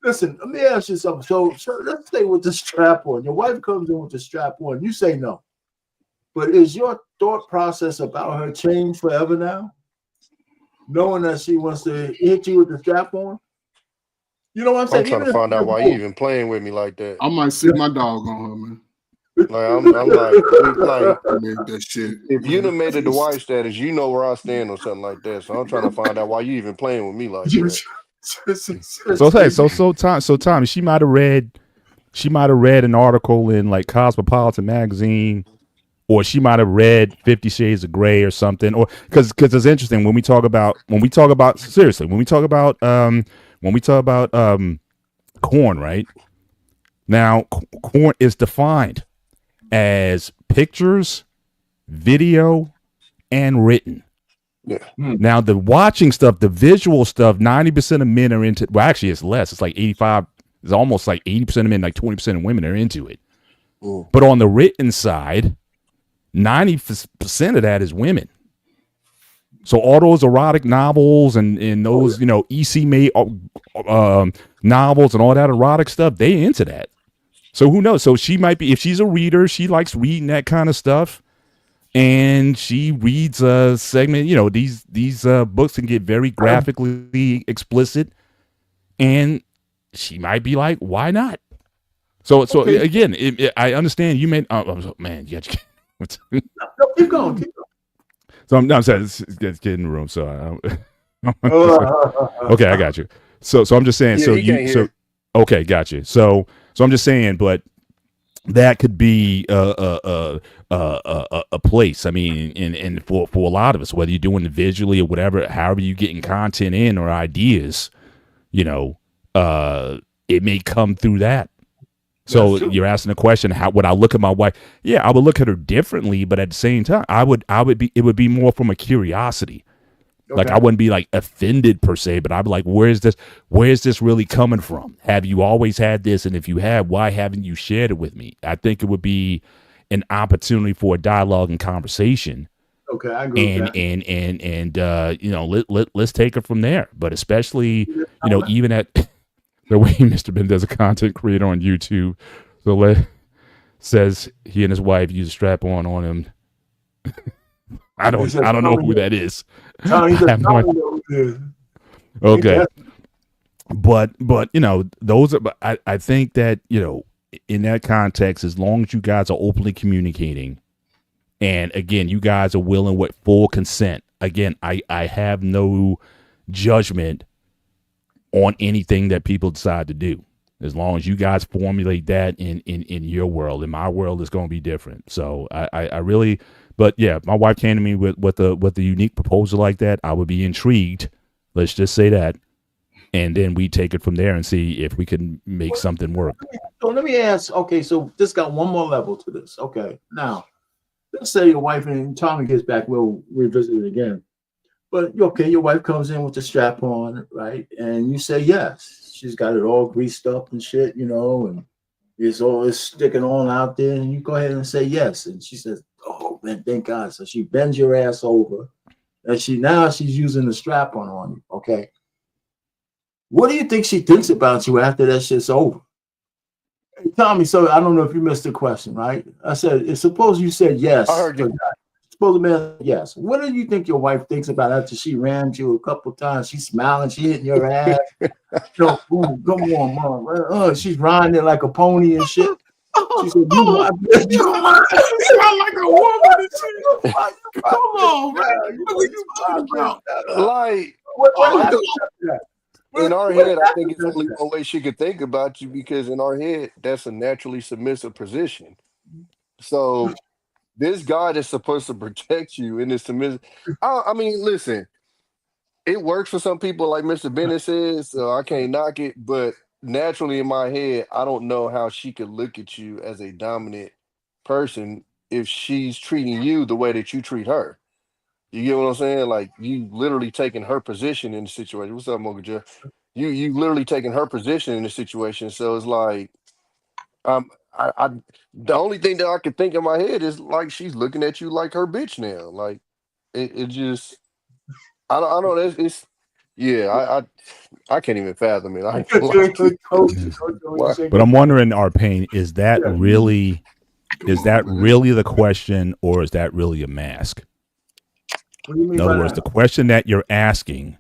S5: listen, let me ask you something. So let's stay with the strap on. Your wife comes in with the strap on. You say no. But is your thought process about her changed forever now? knowing that she wants to hit you with the strap on? You know what I'm
S4: I'm
S5: saying?
S4: trying
S5: Even
S4: to
S5: if
S4: find out why you even playing with me like that.
S6: I might sit my dog on her, man.
S4: Like I'm like
S6: Man, that shit.
S4: if you
S6: Man.
S4: done made it the wife status, you know where I stand or something like that. So I'm trying to find out why you even playing with me like that.
S7: Tommy, she might have read an article in like Cosmopolitan magazine, or she might have read 50 Shades of Grey or something, or because it's interesting when we talk about corn, right? Now corn is defined as pictures, video, and written.
S4: Yeah.
S7: Now the watching stuff, the visual stuff, 90% of men are into. Well, actually, it's less. It's like 85. It's almost like 80% of men, like 20% of women are into it. But on the written side, 90% of that is women. So all those erotic novels and those EC made novels and all that erotic stuff, they into that. So who knows? So she might be, if she's a reader, she likes reading that kind of stuff. And she reads a segment, these books can get very graphically explicit, and she might be like, why not? So again, I understand you may. Man, you got
S5: no, keep going.
S7: So I'm saying, get in the room. So okay, I got you. So I'm just saying. Okay, got you. So I'm just saying, but that could be a place. I mean, and for a lot of us, whether you're doing it visually or whatever, however you getting content in or ideas, it may come through that. So you're asking a question: how would I look at my wife? Yeah, I would look at her differently, but at the same time, it would be more from a curiosity. Okay. Like I wouldn't be like offended per se, but I'd be like, where's this really coming from? Have you always had this? And if you have, why haven't you shared it with me? I think it would be an opportunity for a dialogue and conversation.
S5: Okay, I agree with that.
S7: Let's take it from there. But especially, even at the way Mr. Ben does a content creator on YouTube, says he and his wife use a strap on him. I don't know who that is. Okay, but those are. I think that in that context, as long as you guys are openly communicating, and again, you guys are willing with full consent. Again, I have no judgment on anything that people decide to do, as long as you guys formulate that in your world. In my world, it's going to be different. So I really. But yeah, if my wife came to me with a unique proposal like that, I would be intrigued. Let's just say that, and then we take it from there and see if we can make something work.
S5: So let me ask. Okay, so this got one more level to this. Okay, now let's say your wife and Tommy gets back. We'll revisit it again. But your wife comes in with the strap on, right? And you say yes. She's got it all greased up and shit, and it's sticking on out there. And you go ahead and say yes. And she says, "Oh man, thank God." So she bends your ass over, and she's using the strap on you. Okay. What do you think she thinks about you after that shit's over? Hey, Tommy, so I don't know if you missed the question, right? I said, suppose you said yes.
S4: I heard you.
S5: Suppose the man, yes. What do you think your wife thinks about after she rammed you a couple times? She's smiling, she hitting your ass. Boom, come on, mom. She's riding it like a pony and shit. She said, "You sound like a woman and shit." Come on, man. What are you talking about?
S4: Like, in our head, I think it's only one way she could think about you, because in our head, that's a naturally submissive position. So this guy that's supposed to protect you in this submissive. I mean, listen, it works for some people, like Mr. Bennett says, so I can't knock it. But naturally in my head, I don't know how she could look at you as a dominant person if she's treating you the way that you treat her. You get what I'm saying? Like, you literally taking her position in the situation. What's up, Mocha Jeff? You literally taking her position in the situation. So it's like, I the only thing that I could think in my head is like she's looking at you like her bitch now. Like it just I don't it's yeah, I can't even fathom it. I
S7: But I'm wondering, our pain, is that really the question, or is that really a mask?
S5: What do you mean
S7: In
S5: by
S7: other words,
S5: that?
S7: the question that you're asking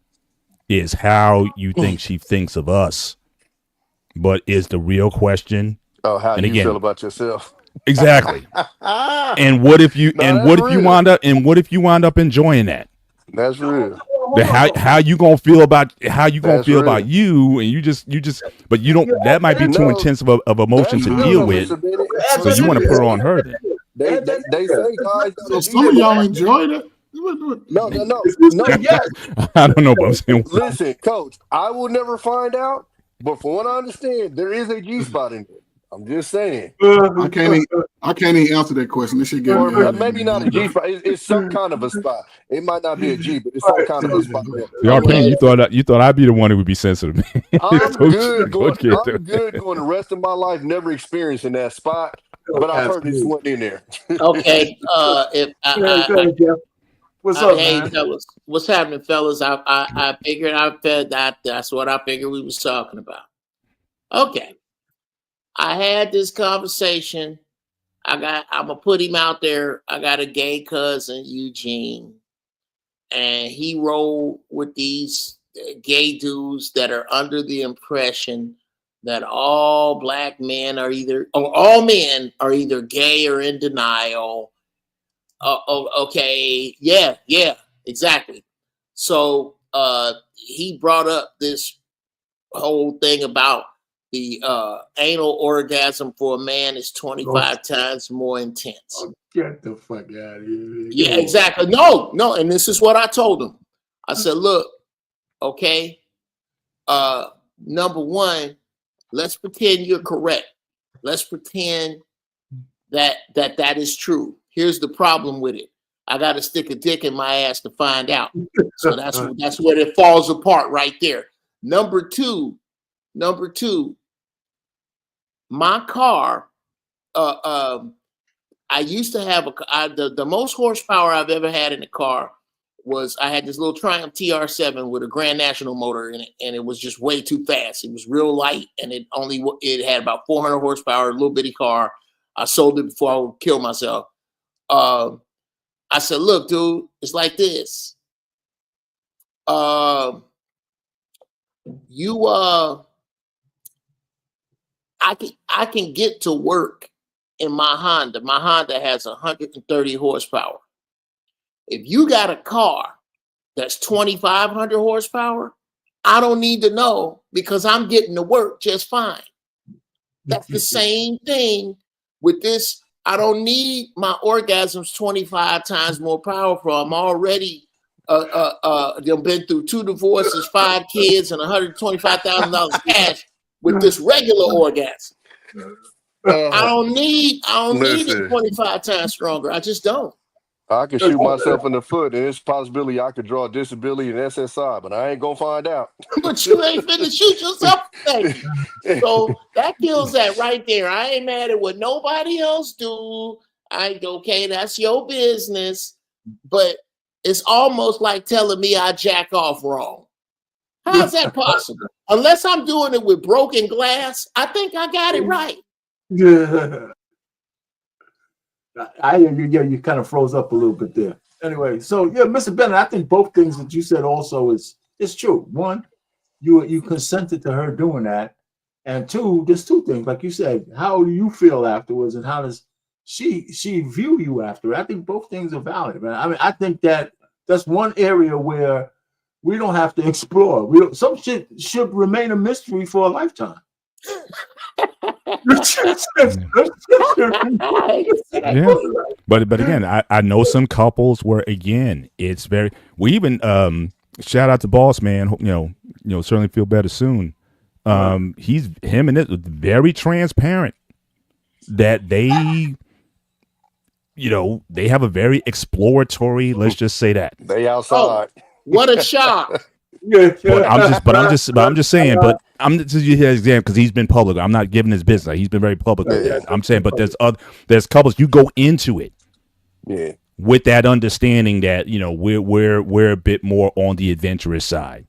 S7: is how you think she thinks of us, but is the real question.
S4: Oh, how
S7: And
S4: you feel
S7: again,
S4: about yourself?
S7: exactly.
S4: No,
S7: And what if you
S4: that's real.
S7: wind up enjoying that?
S4: That's real.
S7: The how you gonna feel about
S4: That's real.
S7: you, and you just but you don't, that might be too
S4: No,
S7: intense of emotion
S4: that's
S7: to
S4: real
S7: deal
S4: though,
S7: with,
S4: Mr. Bennett.
S5: Add
S7: so
S5: that
S7: you
S5: in
S7: want to put
S5: there.
S7: her on her then.
S5: Add that in
S4: They
S5: there.
S4: say guys
S6: So
S4: don't do
S6: some of
S4: that.
S6: y'all enjoyed it.
S4: No, no, no,
S5: If you
S4: no.
S5: say yes,
S7: I don't know, but I'm saying
S4: Listen, coach, I will never find out, but from what I understand, there is a G spot in there. I'm just saying.
S6: I can't even answer that question. This shit getting
S4: Or
S6: early in
S4: maybe
S6: the
S4: not a G
S6: morning.
S4: spot. It's some kind of a spot. It might not be a G, but it's some kind of a spot there.
S7: the
S4: I'm
S7: opinion
S4: like,
S7: you thought I'd be the one who would be sensitive. Coach can't do
S4: I'm good
S7: it.
S4: going the rest of my life never experiencing that spot, but I've heard this
S5: absolutely.
S4: one in there.
S8: Okay. If
S5: Go ahead, Jeff. What's up,
S8: hey
S5: man?
S8: fellas, what's happening, fellas? I figured I fed that. That's what I figured we was talking about. Okay. I had this conversation. I'm gonna put him out there. I got a gay cousin, Eugene, and he rolled with these gay dudes that are under the impression that all black men are all men are either gay or in denial. Okay, yeah, exactly. So he brought up this whole thing about the anal orgasm for a man is 25 times more intense.
S5: Get the fuck out of here.
S8: Yeah, exactly. No, and this is what I told him. I said, look, okay, number one, let's pretend you're correct. Let's pretend that is true. Here's the problem with it. I got to stick a dick in my ass to find out. So that's where it falls apart right there. Number two, my car. I used to have the most horsepower I've ever had in a car was I had this little Triumph TR7 with a Grand National motor in it, and it was just way too fast. It was real light, and it had about 400 horsepower, a little bitty car. I sold it before I would kill myself. I said, look, dude, it's like this. I can get to work in my Honda. My Honda has 130 horsepower. If you got a car that's 2,500 horsepower, I don't need to know because I'm getting to work just fine. That's the same thing with this. I don't need my orgasms 25 times more powerful. I'm already been through 2 divorces, 5 kids, and $125,000 cash with this regular orgasm. I don't need it 25 times stronger. I just don't.
S4: I could shoot myself in the foot, and it's a possibility I could draw a disability and SSI, but I ain't gonna find out.
S8: But you ain't finna shoot yourself. So that kills that right there. I ain't mad at what nobody else do. Okay, that's your business. But it's almost like telling me I jack off wrong. How's that possible? Unless I'm doing it with broken glass, I think I got it right.
S5: Yeah. You kind of froze up a little bit there. Anyway, so yeah, Mr. Bennett, I think both things that you said also is true. One, you consented to her doing that, and two, there's two things. Like you said, how do you feel afterwards, and how does she view you after? I think both things are valid, man. I mean, I think that's one area where we don't have to explore. Some shit should remain a mystery for a lifetime.
S7: Yeah, but again, I know some couples where again it's very. We even shout out to Boss Man. You know, certainly feel better soon. Him and it very transparent that they have a very exploratory. Let's just say that
S4: they outside.
S8: Oh, what a shock!
S7: But I'm just saying. But I'm just using his example because he's been public. I'm not giving his business. He's been very public with that. I'm saying, but there's couples you go into it, with that understanding that we're a bit more on the adventurous side.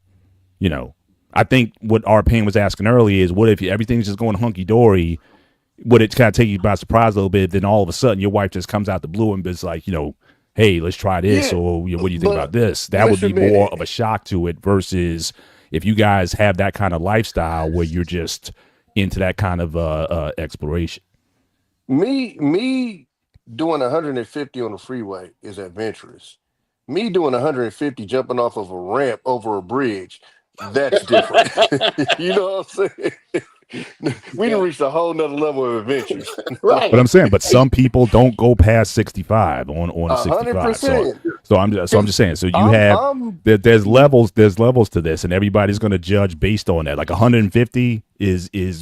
S7: I think what our pain was asking earlier is, what if everything's just going hunky dory? Would it kind of take you by surprise a little bit? Then all of a sudden, your wife just comes out the blue and is like, hey, let's try this,
S4: Yeah,
S7: or what do you think
S4: but
S7: about this? That would
S4: wait a
S7: be more
S4: minute.
S7: of a shock to it versus if you guys have that kind of lifestyle where you're just into that kind of exploration.
S4: Me doing 150 on the freeway is adventurous. Me doing 150 jumping off of a ramp over a bridge, that's different. You know what I'm saying? We done reached a whole nother level of adventures.
S7: But
S8: Right.
S7: I'm saying, but some people don't go past 65 on a
S4: A hundred
S7: 65. So
S4: percent.
S7: I'm just saying. So you
S4: I'm
S7: have
S4: I'm
S7: there's levels to this, and everybody's going to judge based on that. Like 150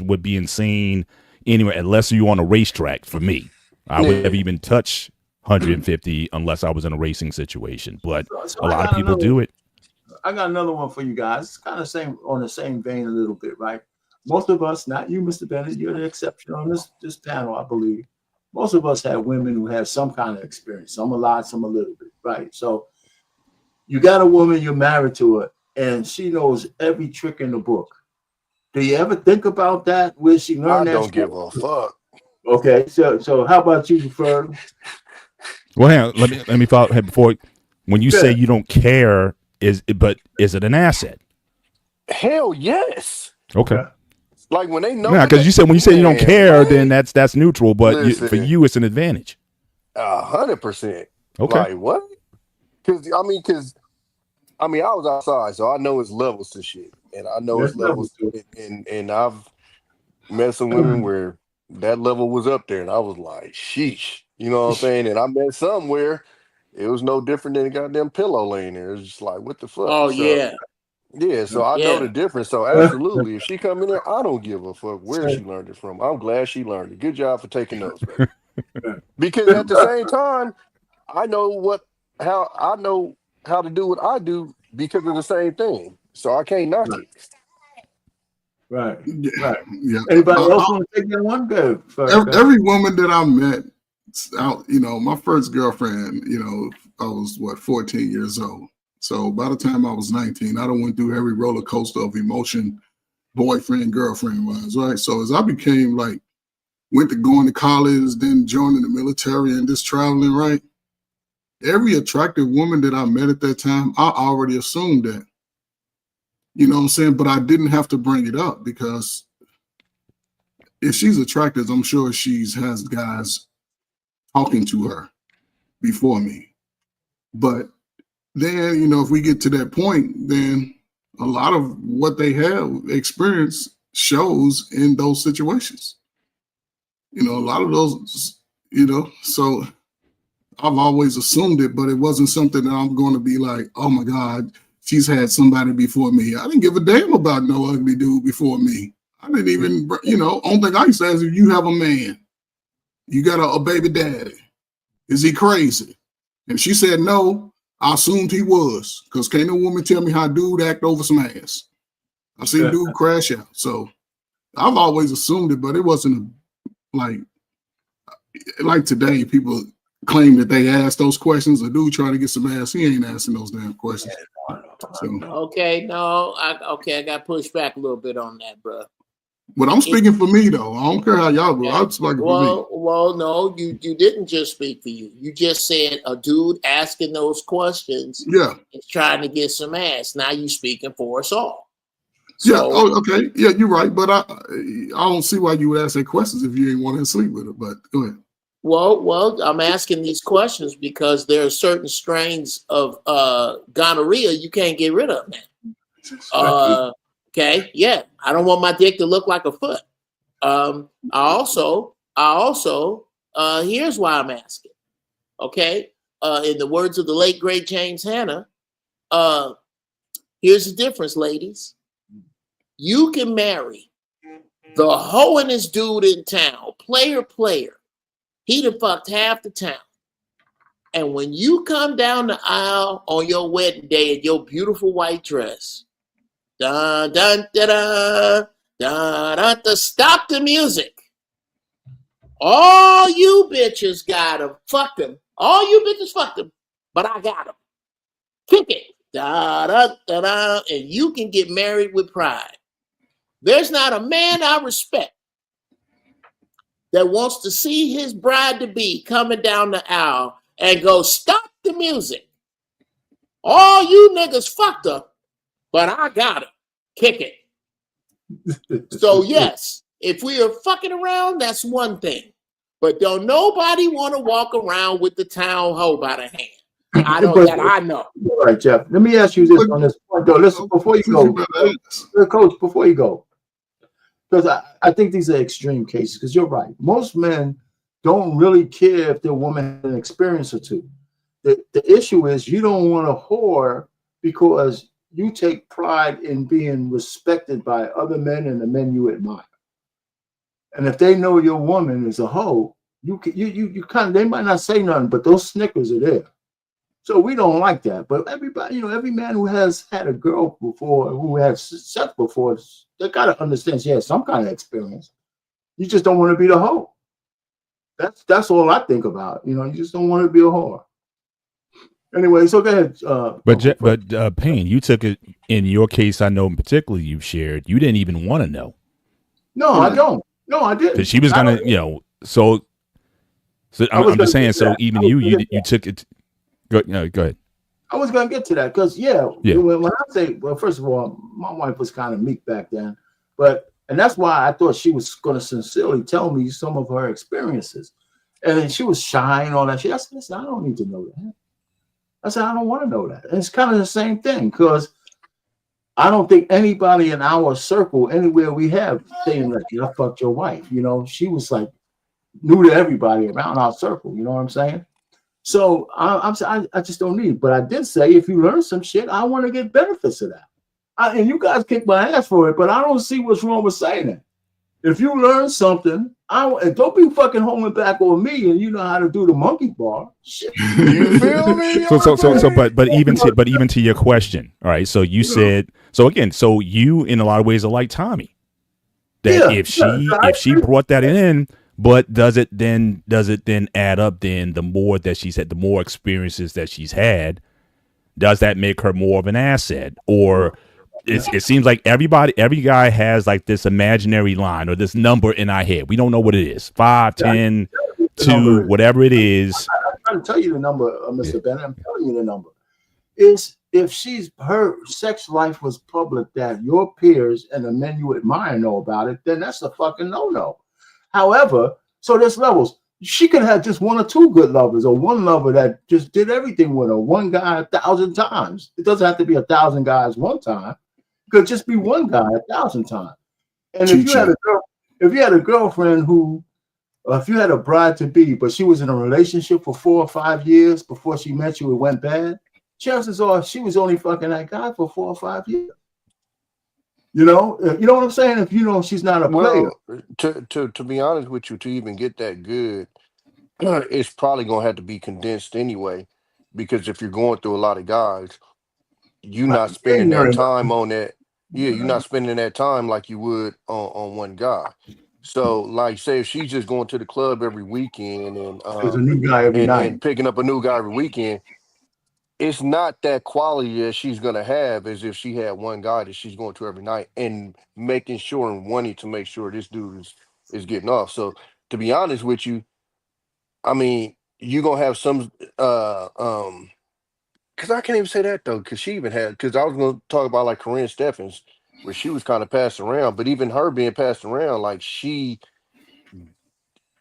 S7: would be insane anyway, unless you're on a racetrack. For me, I would
S4: yeah.
S7: never even touch 150 unless I was in a racing situation. But
S5: So
S7: a
S5: I
S7: lot of
S5: got
S7: people
S5: another.
S7: do it.
S5: I got another one for you guys. It's kind of same on the same vein a little bit, right? Most of us, not you, Mr. Bennett, you're the exception on this panel, I believe. Most of us have women who have some kind of experience, some a lot, some a little bit, right? So you got a woman, you're married to her, and she knows every trick in the book. Do you ever think about that? Where she
S4: I
S5: learned that
S4: don't
S5: stuff?
S4: give a fuck.
S5: Okay, so how about you, Ferg?
S7: Well, hang on, let me follow before. When you say
S5: Yeah.
S7: you don't care, is it an asset?
S4: Hell yes.
S7: Okay.
S5: Okay.
S4: Like when they know
S7: Yeah,
S4: what
S7: because
S4: they,
S7: you said when you say you don't
S4: man,
S7: care, then
S4: what?
S7: that's neutral. But for
S4: Listen,
S7: you, it's an advantage.
S4: 100%.
S7: Okay.
S4: Like what? Because I was outside, so I know it's levels to shit, and I know
S5: Yes,
S4: it's
S5: level
S4: levels,
S5: two.
S4: and I've met some women where that level was up there, and I was like, sheesh, you know what I'm saying? And I met some where it was no different than a goddamn pillow laying there. It's just like, what the fuck?
S8: Oh
S4: So
S8: yeah.
S4: yeah, so I know the
S8: Yeah.
S4: difference. So absolutely, if she come in there, I don't give a fuck where she learned it from. I'm glad she learned it. Good job for taking notes, baby. Because at the same time, I know how to do what I do because of the same thing. So I can't knock it.
S5: Right,
S6: Yeah,
S5: right.
S6: yeah.
S5: Anybody else want to take that one? Good.
S6: Every woman that I met, out, my first girlfriend, I was what 14 years old. So by the time I was 19, I done went through every roller coaster of emotion, boyfriend, girlfriend wise, right? So as I became like went to going to college, then joining the military and just traveling, right? Every attractive woman that I met at that time, I already assumed that. You know what I'm saying? But I didn't have to bring it up because if she's attractive, I'm sure she's has guys talking to her before me. But then, if we get to that point, then a lot of what they have experienced shows in those situations. A lot of those, so I've always assumed it, but it wasn't something that I'm going to be like, oh my God, she's had somebody before me. I didn't give a damn about no ugly dude before me. I didn't even, only thing I say is if you have a man, you got a baby daddy, is he crazy? And she said no. I assumed he was, because can't no woman tell me how dude act over some ass. I seen dude crash out. So I've always assumed it, but it wasn't like today, people claim that they ask those questions. A dude trying to get some ass, he ain't asking those damn questions. So,
S8: Okay. No. I got pushed back a little bit on that, bro.
S6: but I'm speaking for me though. I don't care how y'all go. I'm speaking for me.
S8: Well, no, you didn't just speak for you. You just said a dude asking those questions
S6: Yeah.
S8: is trying to get some ass. Now you speaking for us all.
S6: Yeah.
S8: So,
S6: Oh, okay. Yeah, you're right. But I don't see why you would ask that questions if you ain't want to sleep with her. But go ahead.
S8: well, I'm asking these questions because there are certain strains of gonorrhea you can't get rid of now. Okay, yeah, I don't want my dick to look like a foot. I also, here's why I'm asking. Okay, in the words of the late great James Hanna, here's the difference, ladies. You can marry the hoeingest dude in town, player. He done fucked half the town. And when you come down the aisle on your wedding day in your beautiful white dress, dun dun da da da da da, stop the music. All you bitches got him. Fuck him. All you bitches fucked him. But I got him. Kick it. Da da da da. And you can get married with pride. There's not a man I respect that wants to see his bride to be coming down the aisle and go, stop the music. All you niggas fucked her, but I got it. Kick it. So yes, if we are fucking around, that's one thing. But don't nobody want to walk around with the town hoe by the hand. I know that I know.
S5: All right, Jeff. Let me ask you this on this point, though. Listen, before you go, Coach, before you go, because I think these are extreme cases, because you're right. Most men don't really care if their woman has an experience or two. The issue is you don't want a whore because you take pride in being respected by other men and the men you admire. And if they know your woman is a hoe, you kind of, they might not say nothing, but those snickers are there. So we don't like that. But everybody, you know, every man who has had a girl before, who has sex before, they gotta understand she has some kind of experience. You just don't want to be the hoe. That's all I think about. You know, you just don't want to be a whore. Anyway, so go ahead.
S7: But Payne, you took it in your case. I know in particular you've shared. You didn't even want to know.
S5: No, I don't. No, I didn't.
S7: Because she was gonna, you know. So I'm just saying. So even you took it. Go ahead.
S5: I was gonna get to that because when I say, well, first of all, my wife was kind of meek back then, and that's why I thought she was gonna sincerely tell me some of her experiences, and then she was shy and all that shit. I said, listen, I don't need to know that. I said, I don't want to know that. And it's kind of the same thing because I don't think anybody in our circle, anywhere we have, saying like, I fucked your wife. You know, she was like new to everybody around our circle. You know what I'm saying? So I just don't need it. But I did say, if you learn some shit, I want to get benefits of that. And you guys kick my ass for it, but I don't see what's wrong with saying it. If you learn something, don't be fucking homing back on me, and you know how to do the monkey bar. Shit.
S4: You feel me?
S7: But even to your question, all right. So you said so you in a lot of ways are like Tommy. That if she brought that in. But does it then add up? Then the more that she's had, the more experiences that she's had, does that make her more of an asset? Or it seems like every guy has like this imaginary line or this number in our head. We don't know what it is. 5, 10, 2, whatever it is.
S5: I'm trying to tell you the number, Mr. Bennett. I'm telling you the number. Is if her sex life was public that your peers and the men you admire know about it, then that's a fucking no-no. However, so there's levels. She could have just 1 or 2 good lovers, or one lover that just did everything with her. One guy 1,000 times. It doesn't have to be 1,000 guys one time. It could just be one guy 1,000 times. And if you had a girlfriend who, if you had a bride to be, but she was in a relationship for 4 or 5 years before she met you, it went bad. Chances are she was only fucking that guy for 4 or 5 years. You know what I'm saying? If you know she's not a player.
S4: To be honest with you, to even get that good, it's probably gonna have to be condensed anyway. Because if you're going through a lot of guys, you're not spending that time on that. Yeah, you're not spending that time like you would on one guy. So, like, say if she's just going to the club every weekend and
S5: there's a new guy every night
S4: and picking up a new guy every weekend. It's not that quality that she's going to have as if she had one guy that she's going to every night and making sure and wanting to make sure this dude is getting off. So to be honest with you, I mean, you're going to have some, because I can't even say that though, because she even had, because I was going to talk about like Corinne Steffens, where she was kind of passed around, but even her being passed around, like she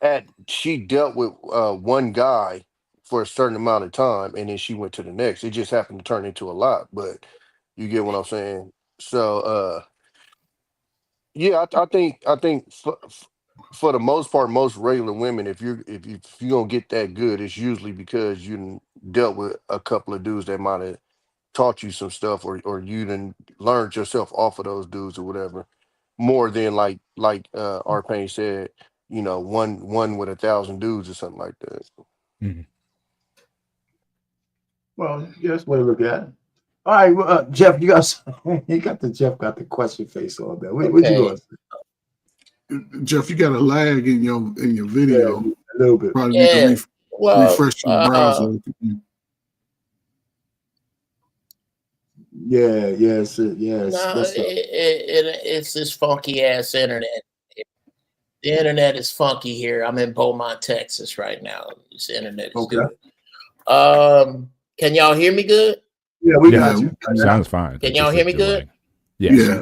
S4: dealt with one guy for a certain amount of time, and then she went to the next. It just happened to turn into a lot, but you get what I'm saying. So, yeah, I think for the most part, most regular women, if you gonna get that good, it's usually because you dealt with a couple of dudes that might have taught you some stuff, or you done learned yourself off of those dudes or whatever, more than like Arpain said, you know, one with 1,000 dudes or something like that.
S7: Mm-hmm.
S5: Well, yeah, that's the way to look at it. All right, well, Jeff, you got the question face on there. What you going to say?
S6: Jeff, you got a lag in your video.
S5: Yeah, a little bit.
S6: Probably need to refresh your browser.
S5: Yes.
S8: No, it's this funky ass internet. The internet is funky here. I'm in Beaumont, Texas right now. This internet is good. Can y'all hear me good?
S5: Yeah, we
S7: Yeah,
S5: got you.
S7: sounds fine.
S8: Can
S7: It's
S8: y'all
S7: just
S8: hear
S7: a
S8: me
S7: delay.
S8: good?
S7: Yes.
S6: Yeah.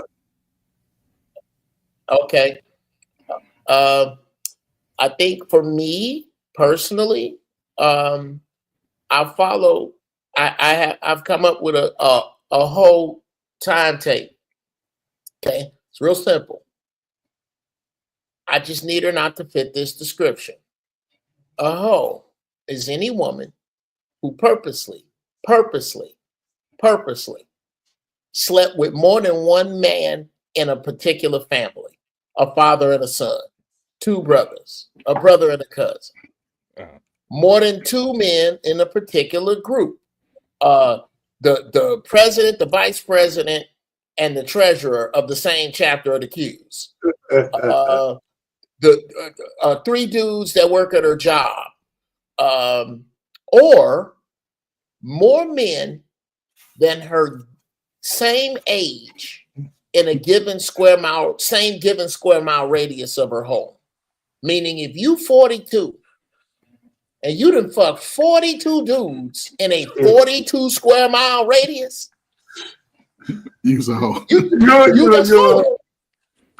S8: Okay. I think for me personally, I've come up with a whole timetable. Okay, it's real simple. I just need her not to fit this description. A hoe is any woman who purposely slept with more than one man in a particular family, a father and a son, two brothers, a brother and a cousin, more than two men in a particular group, the president, the vice president, and the treasurer of the same chapter of the Qs. The three dudes that work at her job, or more men than her same age in a given square mile radius of her home. Meaning, if you 42 and you done fuck 42 dudes in a 42 square mile radius,
S6: Use a hoe.
S8: you just fool.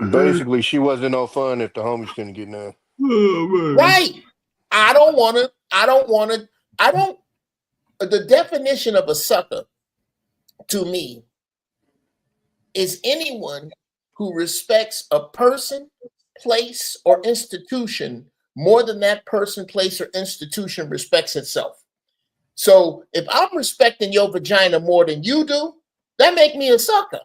S4: Basically, she wasn't no fun if the homies couldn't get none.
S6: Oh, man.
S8: Right. The definition of a sucker to me is anyone who respects a person, place, or institution more than that person, place, or institution respects itself. So if I'm respecting your vagina more than you do, that make me a sucker.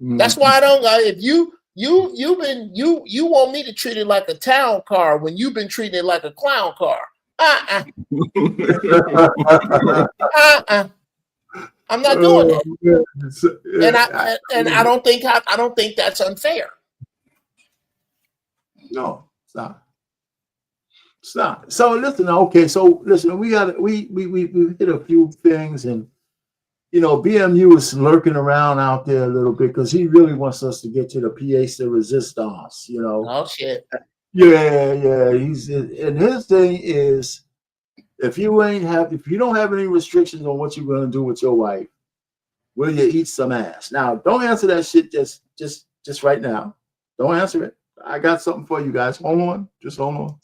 S8: That's why I don't. If you want me to treat it like a town car when you've been treating it like a clown car. I'm not doing that. And I don't think that's unfair.
S5: No, stop. So listen, okay. So listen, we hit a few things, and BMU is lurking around out there a little bit because he really wants us to get to the pièce de résistance.
S8: Oh shit.
S5: Yeah. And his thing is, if you don't have any restrictions on what you're going to do with your wife, will you eat some ass? Now, don't answer that shit just right now. Don't answer it. I got something for you guys. Hold on. Just hold on.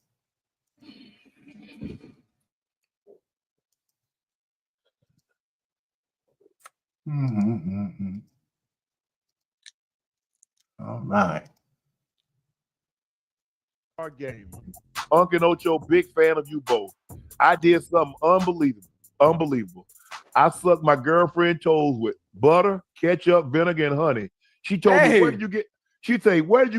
S5: All right.
S9: Our game. Uncle Ocho, big fan of you both. I did something unbelievable. I sucked my girlfriend toes with butter, ketchup, vinegar, and honey. She told me, where did you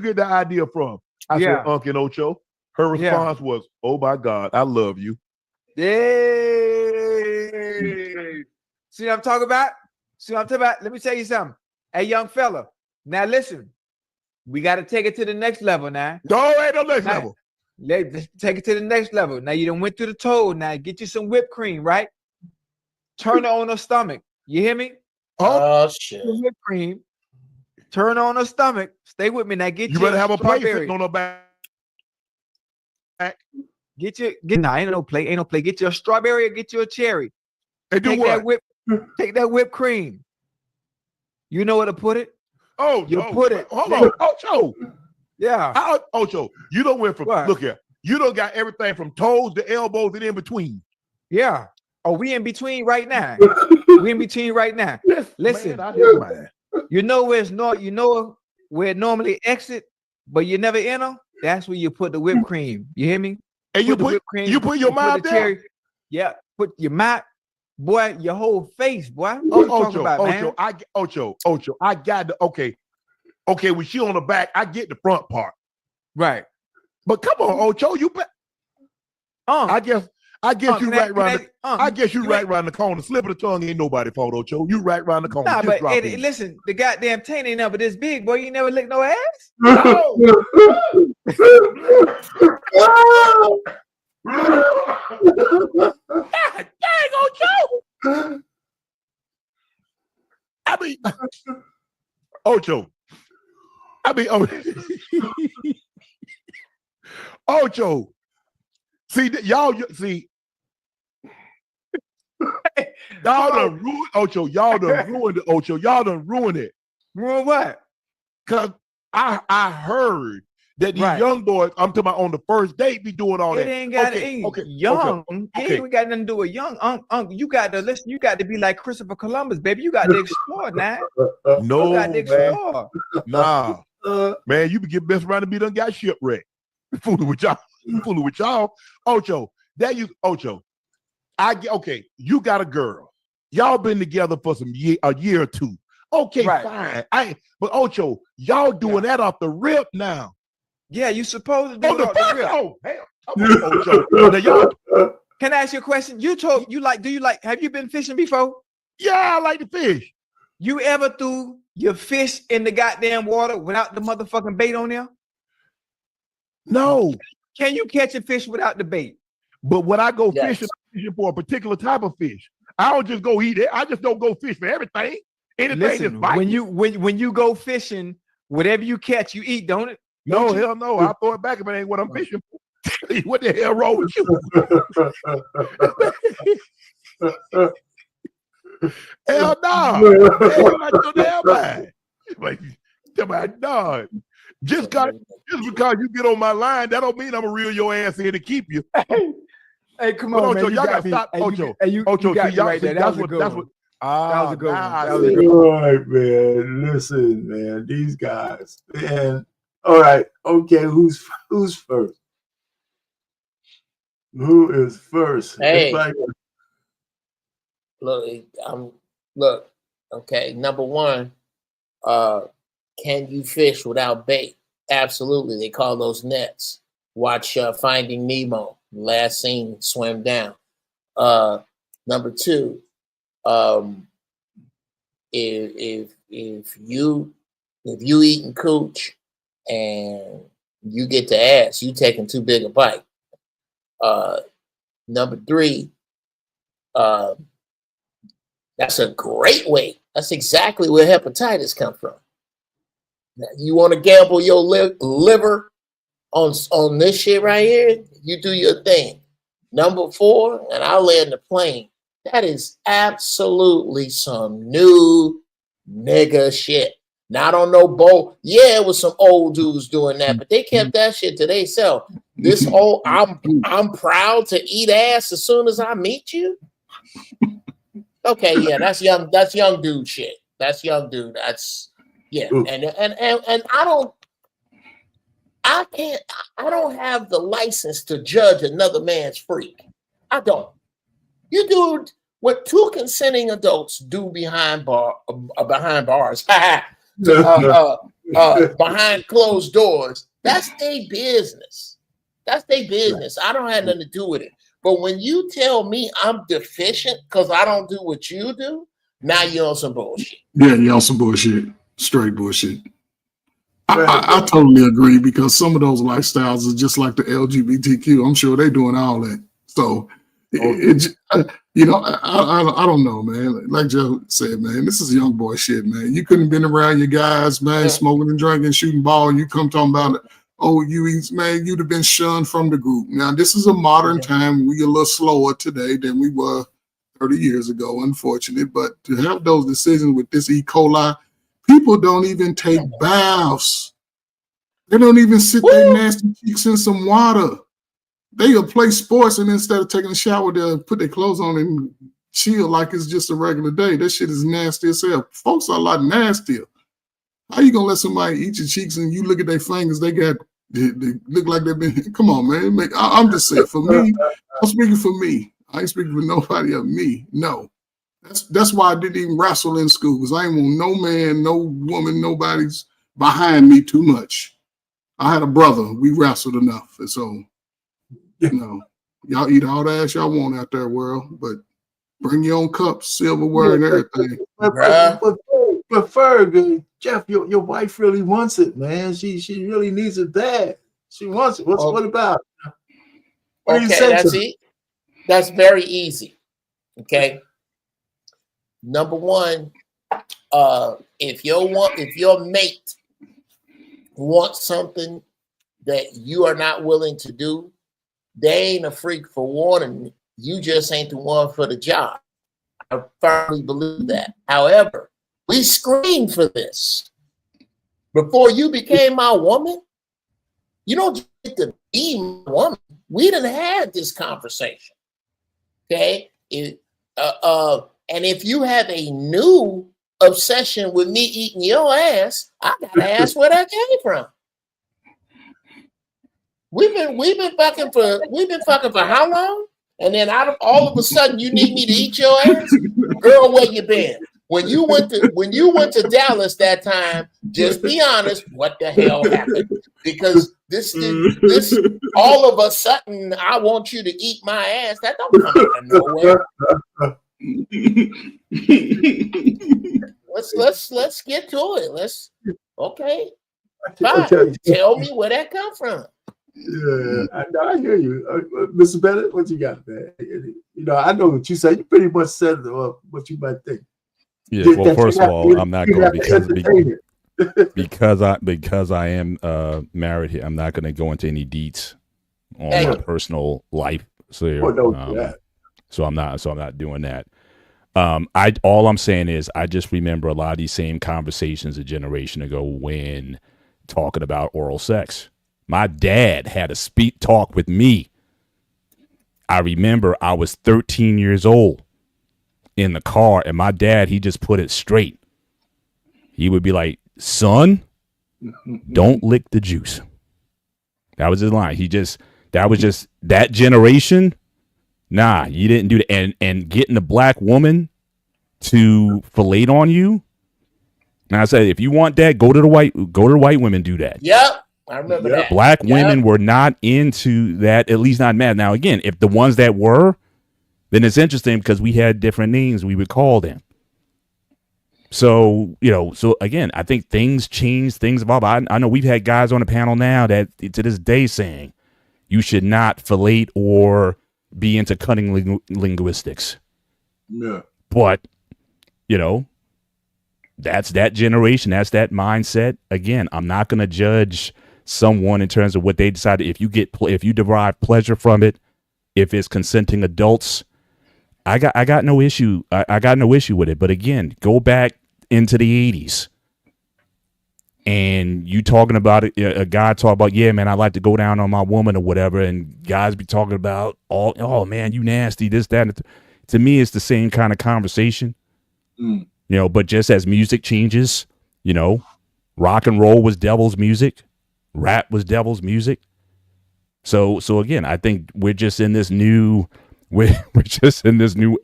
S9: get the idea from? I said, Uncle Ocho. Her response was, oh my God, I love you.
S10: Yay! See what I'm talking about? Let me tell you something. Hey, young fella. Now listen, we got to take it to the next level now.
S9: No, ain't no next level.
S10: Let's take it to the next level. Now you done went through the toe. Now get you some whipped cream, right? Turn her on her stomach. You hear me?
S8: Oh shit.
S10: Whipped cream. Turn on her stomach. Stay with me now. Get you
S9: better have a plate
S10: strawberry.
S9: sitting on her back.
S10: Ain't no plate. Get you a strawberry or get you a cherry.
S9: And do what?
S10: Take that whipped cream. You know where to put it?
S9: Oh,
S10: you put it.
S9: Hold on, Ocho.
S10: Yeah.
S9: Ocho, you don't went from look here. You don't got everything from toes to elbows and in between.
S10: Yeah. Oh, we in between right now. Listen,
S9: man,
S10: you know where it normally exit, but you never enter. That's where you put the whipped cream. You hear me?
S9: And you put your mouth there.
S10: Cherry. Yeah, put your mouth, boy. Your whole face, boy. What you talking about, man?
S9: Ocho, I got the okay. When she on the back, I get the front part.
S10: Right.
S9: But come on, Ocho, you bet. I guess you right around the corner. Slip of the tongue ain't nobody fault, Ocho. You right around the corner.
S10: Nah, but listen, the goddamn taint ain't never this big, boy. You never licked no ass.
S9: No. God dang, Ocho. Ocho. Ocho. See, y'all, see. Y'all done ruined Ocho. Y'all done ruined it, Ocho. Y'all done ruined it.
S10: Ruin what?
S9: Cause I heard that these young boys, I'm talking about on the first date, be doing all that.
S10: It ain't got young. It ain't got nothing to do with young. You got to listen. You got to be like Christopher Columbus, baby. You got to explore now.
S9: No,
S10: you got to explore.
S9: Nah, man, you be getting best around to be done got shipwrecked. Fooling with y'all. Ocho, Ocho. You got a girl. Y'all been together for a year or two. Okay, fine. But Ocho, y'all doing that off the rip now.
S10: Yeah, you supposed to do it off the rip.
S9: Oh, hell. Ocho. Now, y'all,
S10: can I ask you a question? Do you like, have you been fishing before?
S9: Yeah, I like to fish.
S10: You ever threw your fish in the goddamn water without the motherfucking bait on there?
S9: No.
S10: Can you catch a fish without the bait?
S9: But when I go fishing, I'm fishing for a particular type of fish. I don't just go eat it. I just don't go fish for everything.
S10: Listen, when you go fishing, whatever you catch, you eat, don't it?
S9: No, hell no. I'll throw it back if it ain't what I'm fishing for. What the hell wrong with you? Hell no. Hell not your damn mind. Like, no. Just because you get on my line, that don't mean I'm gonna reel your ass in to keep you.
S10: Hey, come on,
S9: Ocho,
S10: man.
S9: y'all gotta stop. Ocho,
S10: Ocho,
S9: see, y'all,
S10: right there. That was a good one.
S9: That
S10: was a good one.
S5: All right, man. Listen, man. These guys, man. All right. Okay. Who's first? Who is first?
S8: Hey.
S5: Everybody...
S8: Look. Okay. Number one, can you fish without bait? Absolutely. They call those nets. Watch Finding Nemo. Last scene, swim down. Number two, if you eating cooch and you get to ass, you taking too big a bite. Number three, that's a great way. That's exactly where hepatitis come from. Now, you want to gamble your liver on this shit right here? You do your thing. Number four, and I'll land the plane. That is absolutely some new nigga shit. Now I don't know, Bo. Yeah, it was some old dudes doing that, but they kept that shit to themselves. This old, I'm proud to eat ass as soon as I meet you. Okay, yeah, that's young dude shit. That's young dude. That's and I don't have the license to judge another man's freak. I don't. You do what two consenting adults do behind bars, behind closed doors. That's their business. That's their business. I don't have nothing to do with it. But when you tell me I'm deficient because I don't do what you do, now you're on some bullshit.
S6: Yeah, you're on some bullshit. Straight bullshit. I totally agree, because some of those lifestyles are just like the LGBTQ. I'm sure they're doing all that. So, I don't know, man. Like Joe said, man, this is young boy shit, man. You couldn't have been around your guys, man, smoking and drinking, shooting ball. You come talking about, man, you'd have been shunned from the group. Now, this is a modern time. We're a little slower today than we were 30 years ago, unfortunately. But to have those decisions with this E. coli, people don't even take baths. They don't even sit their nasty cheeks in some water. They'll play sports, and instead of taking a shower, they'll put their clothes on and chill like it's just a regular day. That shit is nasty as hell. Folks are a lot nastier. How you gonna let somebody eat your cheeks and you look at their fingers? They look like they've been. Come on, man. I'm just saying. For me, I'm speaking for me. I ain't speaking for nobody of me. No. That's why I didn't even wrestle in school, because I ain't want no man, no woman, nobody's behind me too much. I had a brother. We wrestled enough. And so, y'all eat all the ass y'all want out there, world, but bring your own cups, silverware, and everything.
S5: But Ferg, Jeff, your wife really wants it, man. She really needs it bad. She wants it. What about it? What do you say
S8: that's it. That's very easy. Okay. Number one, if your mate wants something that you are not willing to do, they ain't a freak for warning. You just ain't the one for the job. I firmly believe that. However, we screened for this. Before you became my woman, you don't get to be my woman. We done had this conversation. Okay? And if you have a new obsession with me eating your ass, I gotta ask where that came from. We've been fucking for how long? And then all of a sudden you need me to eat your ass? Girl, where you been? When you went to Dallas that time, just be honest, what the hell happened? Because this all of a sudden I want you to eat my ass. That don't come out of nowhere. Let's get to it. Okay. Fine. Tell me where that come from.
S5: Yeah, I hear you, Mr. Bennett. What you got, man? I know what you said. You pretty much said what you might think.
S7: Yeah. Well, first of all, I'm not going because I am married here. I'm not going to go into any deets on my personal life. So I'm not doing that. All I'm saying is I just remember a lot of these same conversations a generation ago when talking about oral sex. My dad had a talk with me. I remember I was 13 years old in the car, and my dad, he just put it straight. He would be like, son, don't lick the juice. That was his line. That was just that generation. Nah, you didn't do that. And getting a black woman to fillet on you. And I said, if you want that, go to the white women, do that.
S8: Yep. I remember that.
S7: Black women were not into that, at least not mad. Now, again, if the ones that were, then it's interesting because we had different names we would call them. So, again, I think things change, things evolve. I know we've had guys on the panel now that to this day saying you should not fillet or be into cutting linguistics.
S5: Yeah.
S7: But, that's that generation. That's that mindset. Again, I'm not going to judge someone in terms of what they decide. If you derive pleasure from it, if it's consenting adults, I got no issue. I got no issue with it. But again, go back into the 80s and you talking about it. A guy talk about, yeah, man, I like to go down on my woman or whatever. And guys be talking about oh man, you nasty, this, that. To me, it's the same kind of conversation, but just as music changes, rock and roll was devil's music. Rap was devil's music. So again, I think we're just in this new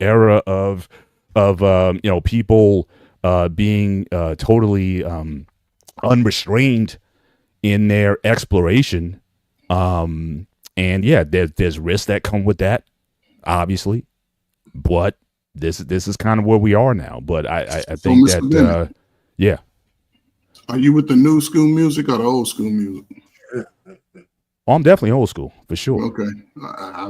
S7: era of people being totally unrestrained in their exploration. And yeah, there's risks that come with that, obviously. But this is kind of where we are now. But I think that yeah.
S6: Are you with the new school music or the old school music?
S7: Oh, I'm definitely old school for sure.
S6: Okay,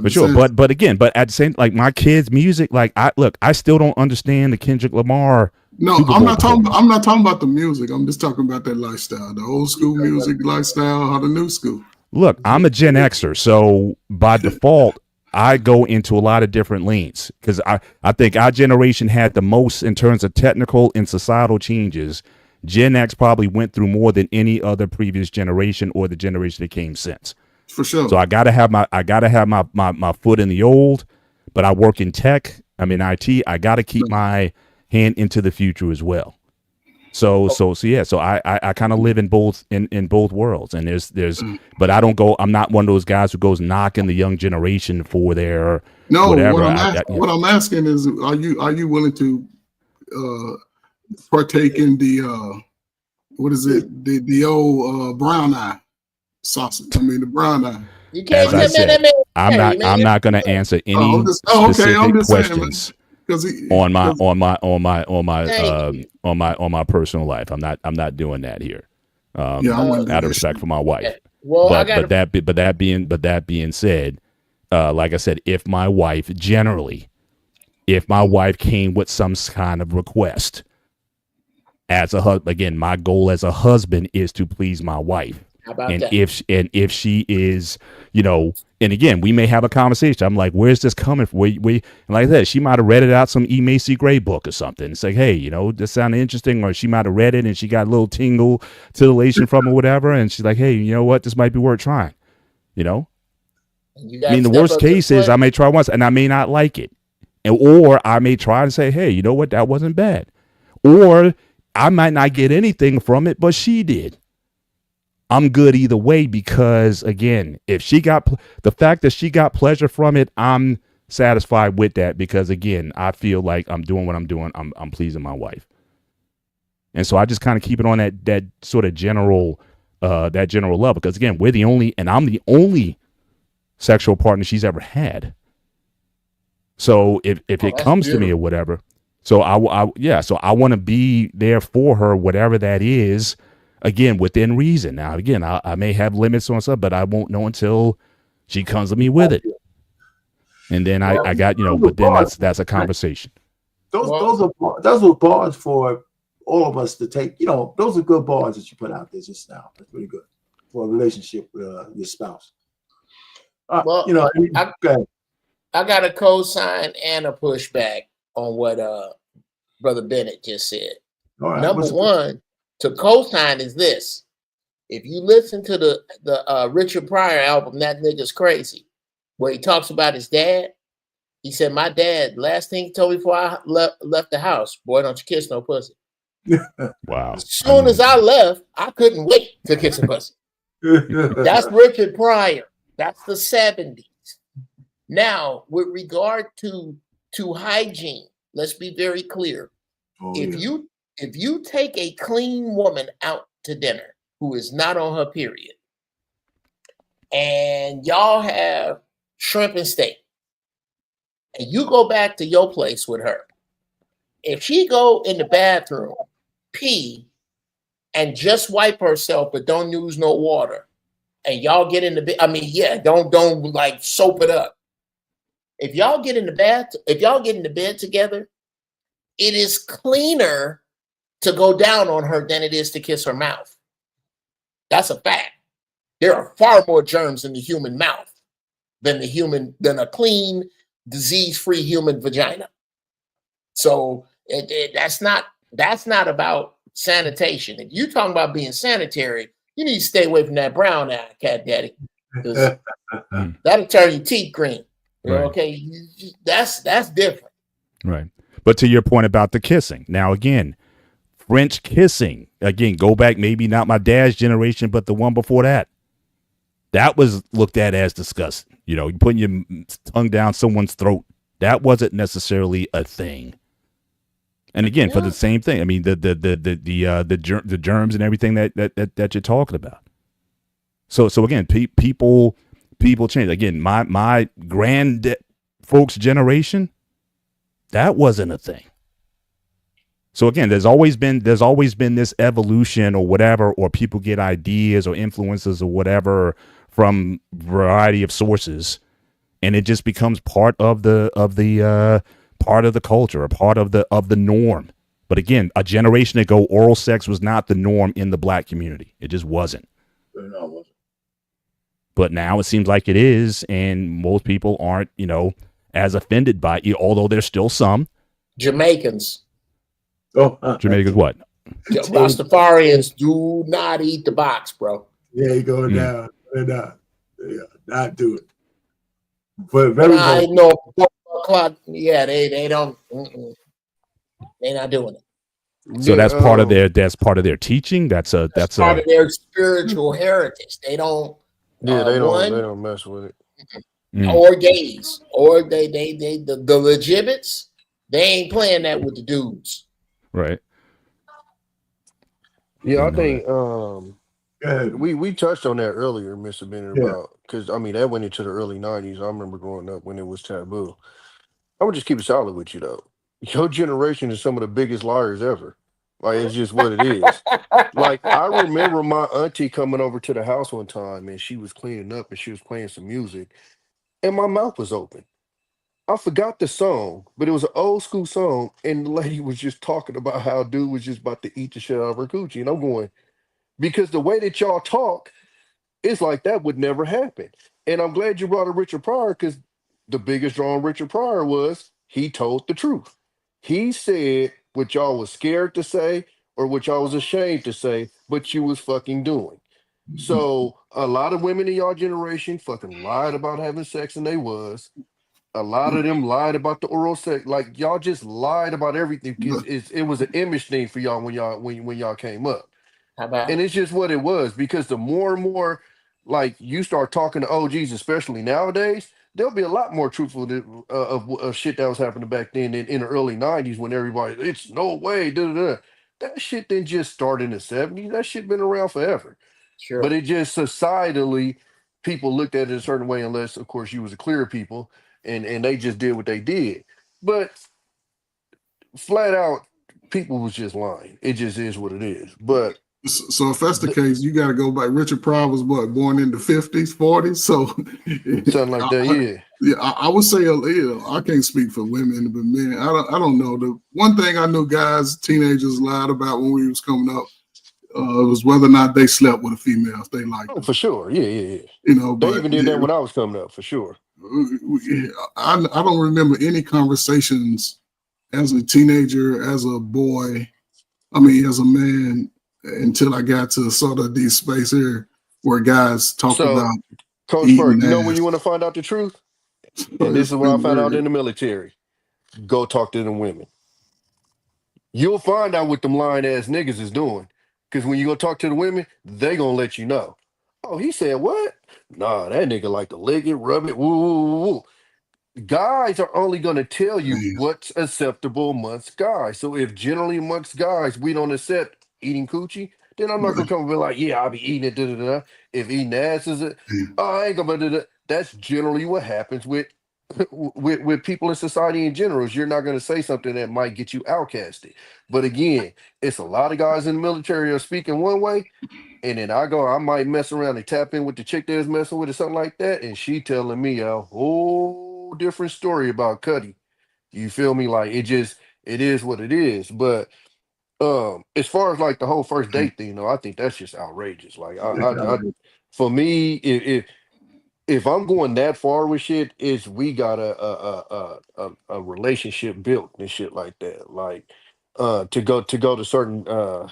S7: for sure. But again, at the same, like my kids' music, like I still don't understand the Kendrick Lamar.
S6: No, I'm not talking about the music. I'm just talking about that lifestyle, the old school music lifestyle, or the new school.
S7: Look, I'm a Gen Xer, so by default, I go into a lot of different lanes because I think our generation had the most in terms of technical and societal changes. Gen X probably went through more than any other previous generation or the generation that came since.
S6: For sure.
S7: So I gotta have my foot in the old, but I work in tech. I'm in IT. I gotta keep my hand into the future as well. So yeah. So I kind of live in both worlds, and there's but I'm not one of those guys who goes knocking the young generation for their whatever.
S6: What I'm asking is, are you willing to partake in the what is it, the old brown eye sausage? I mean the brown eye.
S8: You can't.
S7: As I said, I'm not going to answer any specific questions on my personal life. I'm not doing that here. Out of respect for my wife.
S8: Well,
S7: but that being said, like I said, if my wife came with some kind of request, again, my goal as a husband is to please my wife.
S8: How about
S7: and
S8: that?
S7: if she is, And again, we may have a conversation. I'm like, where's this coming from? And like I said, she might have read it out some E. Macy Gray book or something. It's like, hey, this sounded interesting. Or she might have read it and she got a little titillation from it or whatever. And she's like, hey, you know what? This might be worth trying. I mean, the worst case is I may try once and I may not like it. Or I may try and say, hey, you know what? That wasn't bad. Or I might not get anything from it, but she did. I'm good either way because, again, if she got the fact that she got pleasure from it, I'm satisfied with that because, again, I feel like I'm doing what I'm doing. I'm pleasing my wife. And so I just kind of keep it on that sort of general level because, again, I'm the only sexual partner she's ever had. So if it comes to me or whatever, so I want to be there for her, whatever that is. Again, within reason. Now, again, I may have limits on stuff, but I won't know until she comes to me with it. And then I got, but then that's a conversation.
S5: Those are bars for all of us to take. Those are good bars that you put out there just now. That's really good for a relationship with your spouse.
S8: I got a co-sign and a pushback on what Brother Bennett just said. Right, number one, to co-sign is this. If you listen to the Richard Pryor album, That Nigga's Crazy, where he talks about his dad, he said, my dad, last thing he told me before I left the house, boy, don't you kiss no pussy.
S7: Wow.
S8: As soon as I left, I couldn't wait to kiss a pussy. That's Richard Pryor. That's the 70s. Now, with regard to hygiene, let's be very clear. If you take a clean woman out to dinner who is not on her period, and y'all have shrimp and steak, and you go back to your place with her, if she go in the bathroom, pee, and just wipe herself, but don't use no water, and y'all get in the bed, don't like soap it up. If y'all get in the bed together, it is cleaner to go down on her than it is to kiss her mouth. That's a fact. There are far more germs in the human mouth than a clean, disease-free human vagina. So that's not about sanitation. If you're talking about being sanitary, you need to stay away from that brown eye, cat daddy, because that'll turn your teeth green.
S7: Right.
S8: Okay, that's different.
S7: Right. But to your point about the kissing, now again, French kissing, again, go back, maybe not my dad's generation, but the one before that. That was looked at as disgusting. You putting your tongue down someone's throat. That wasn't necessarily a thing. And again, for the same thing, I mean, the germs and everything that you're talking about. So again, people change. Again, my grand folks' generation, that wasn't a thing. So again, there's always been this evolution or whatever, or people get ideas or influences or whatever from a variety of sources, and it just becomes part of the culture, a part of the norm. But again, a generation ago, oral sex was not the norm in the black community. It just wasn't.
S5: No, it wasn't.
S7: But now it seems like it is, and most people aren't, as offended by it, although there's still some.
S8: Jamaicans.
S7: Jamaicans what?
S8: Rastafarians do not eat the box, bro.
S5: Yeah, you go down. Not do it.
S8: But I know. Yeah, they don't. They're not doing it.
S7: So that's part of their teaching. That's
S8: part of their spiritual heritage. They don't.
S4: Yeah, they don't mess with it.
S8: Or gays, or they the legitimate. They ain't playing that with the dudes.
S7: Right.
S4: Yeah, I think we touched on that earlier, Mr. Bennett, about because that went into the early 90s. I remember growing up when it was taboo. I would just keep it solid with you though. Your generation is some of the biggest liars ever. Like it's just what it is. Like I remember my auntie coming over to the house one time and she was cleaning up and she was playing some music and my mouth was open. I forgot the song, but it was an old school song, and the lady was just talking about how dude was just about to eat the shit out of her coochie. And I'm going, because the way that y'all talk, It's like that would never happen. And I'm glad you brought up Richard Pryor because the biggest draw on Richard Pryor was he told the truth. He said what y'all was scared to say or what y'all was ashamed to say, but you was fucking doing. So a lot of women in y'all generation fucking lied about having sex and they was. A lot of them lied about the oral sex. Like y'all just lied about everything because it was an image thing for y'all when y'all came up.
S8: How about
S4: And it's just what it was because the more and more like you start talking to OGs, especially nowadays, there'll be a lot more truthful of shit that was happening back then in the early 90s when everybody, it's no way, da da da. That shit didn't just start in the 70s. That shit been around forever. But
S8: sure?
S4: it just societally, people looked at it a certain way, unless, of course, you was a clear people and they just did what they did. But flat out, people was just lying. It just is what it is. But
S6: So if that's the case, you got to go back. Richard Pryor was what, born in the 50s, 40s. So
S4: something like that, yeah.
S6: yeah, I would say, I can't speak for women, but men, I don't know. The one thing I know, guys, teenagers lied about when we was coming up was whether or not they slept with a female if they liked
S4: Oh,
S6: them.
S4: for sure. Yeah, yeah, yeah.
S6: You know,
S4: They
S6: but
S4: even did that when I was coming up, for sure.
S6: I don't remember any conversations as a teenager, as a boy, as a man, until I got to sort of these space here where guys talked
S4: So,
S6: about
S4: Coach
S6: eating
S4: Ferg, you know when you
S6: ass.
S4: want to find out the truth? And this
S6: It's
S4: is what I
S6: been
S4: found out in
S6: weird.
S4: the military. Go talk to them women. You'll find out what them lying ass niggas is doing. Because when you go talk to the women, they gonna let you know. Oh, he said what? Nah, that nigga like to lick it, rub it, woo, woo, woo, woo. Guys are only going to tell you
S6: Man,
S4: what's acceptable amongst guys. So if generally amongst guys we don't accept eating coochie, then I'm not gonna come and be like, yeah, I'll be eating it. Da, da, da. If eating ass is it,
S6: man,
S4: oh, I ain't gonna. Da, da. That's generally what happens with with people in society in general. Is you're not gonna say something that might get you outcasted. But again, it's a lot of guys in the military are speaking one way, and then I might mess around and tap in with the chick that's messing with or something like that, and she telling me a whole different story about Cuddy. You feel me? Like it is what it is. But as far as like the whole first date thing, I think that's just outrageous. Like for me, if I'm going that far with shit, is we got a relationship built and shit like that. Like to go to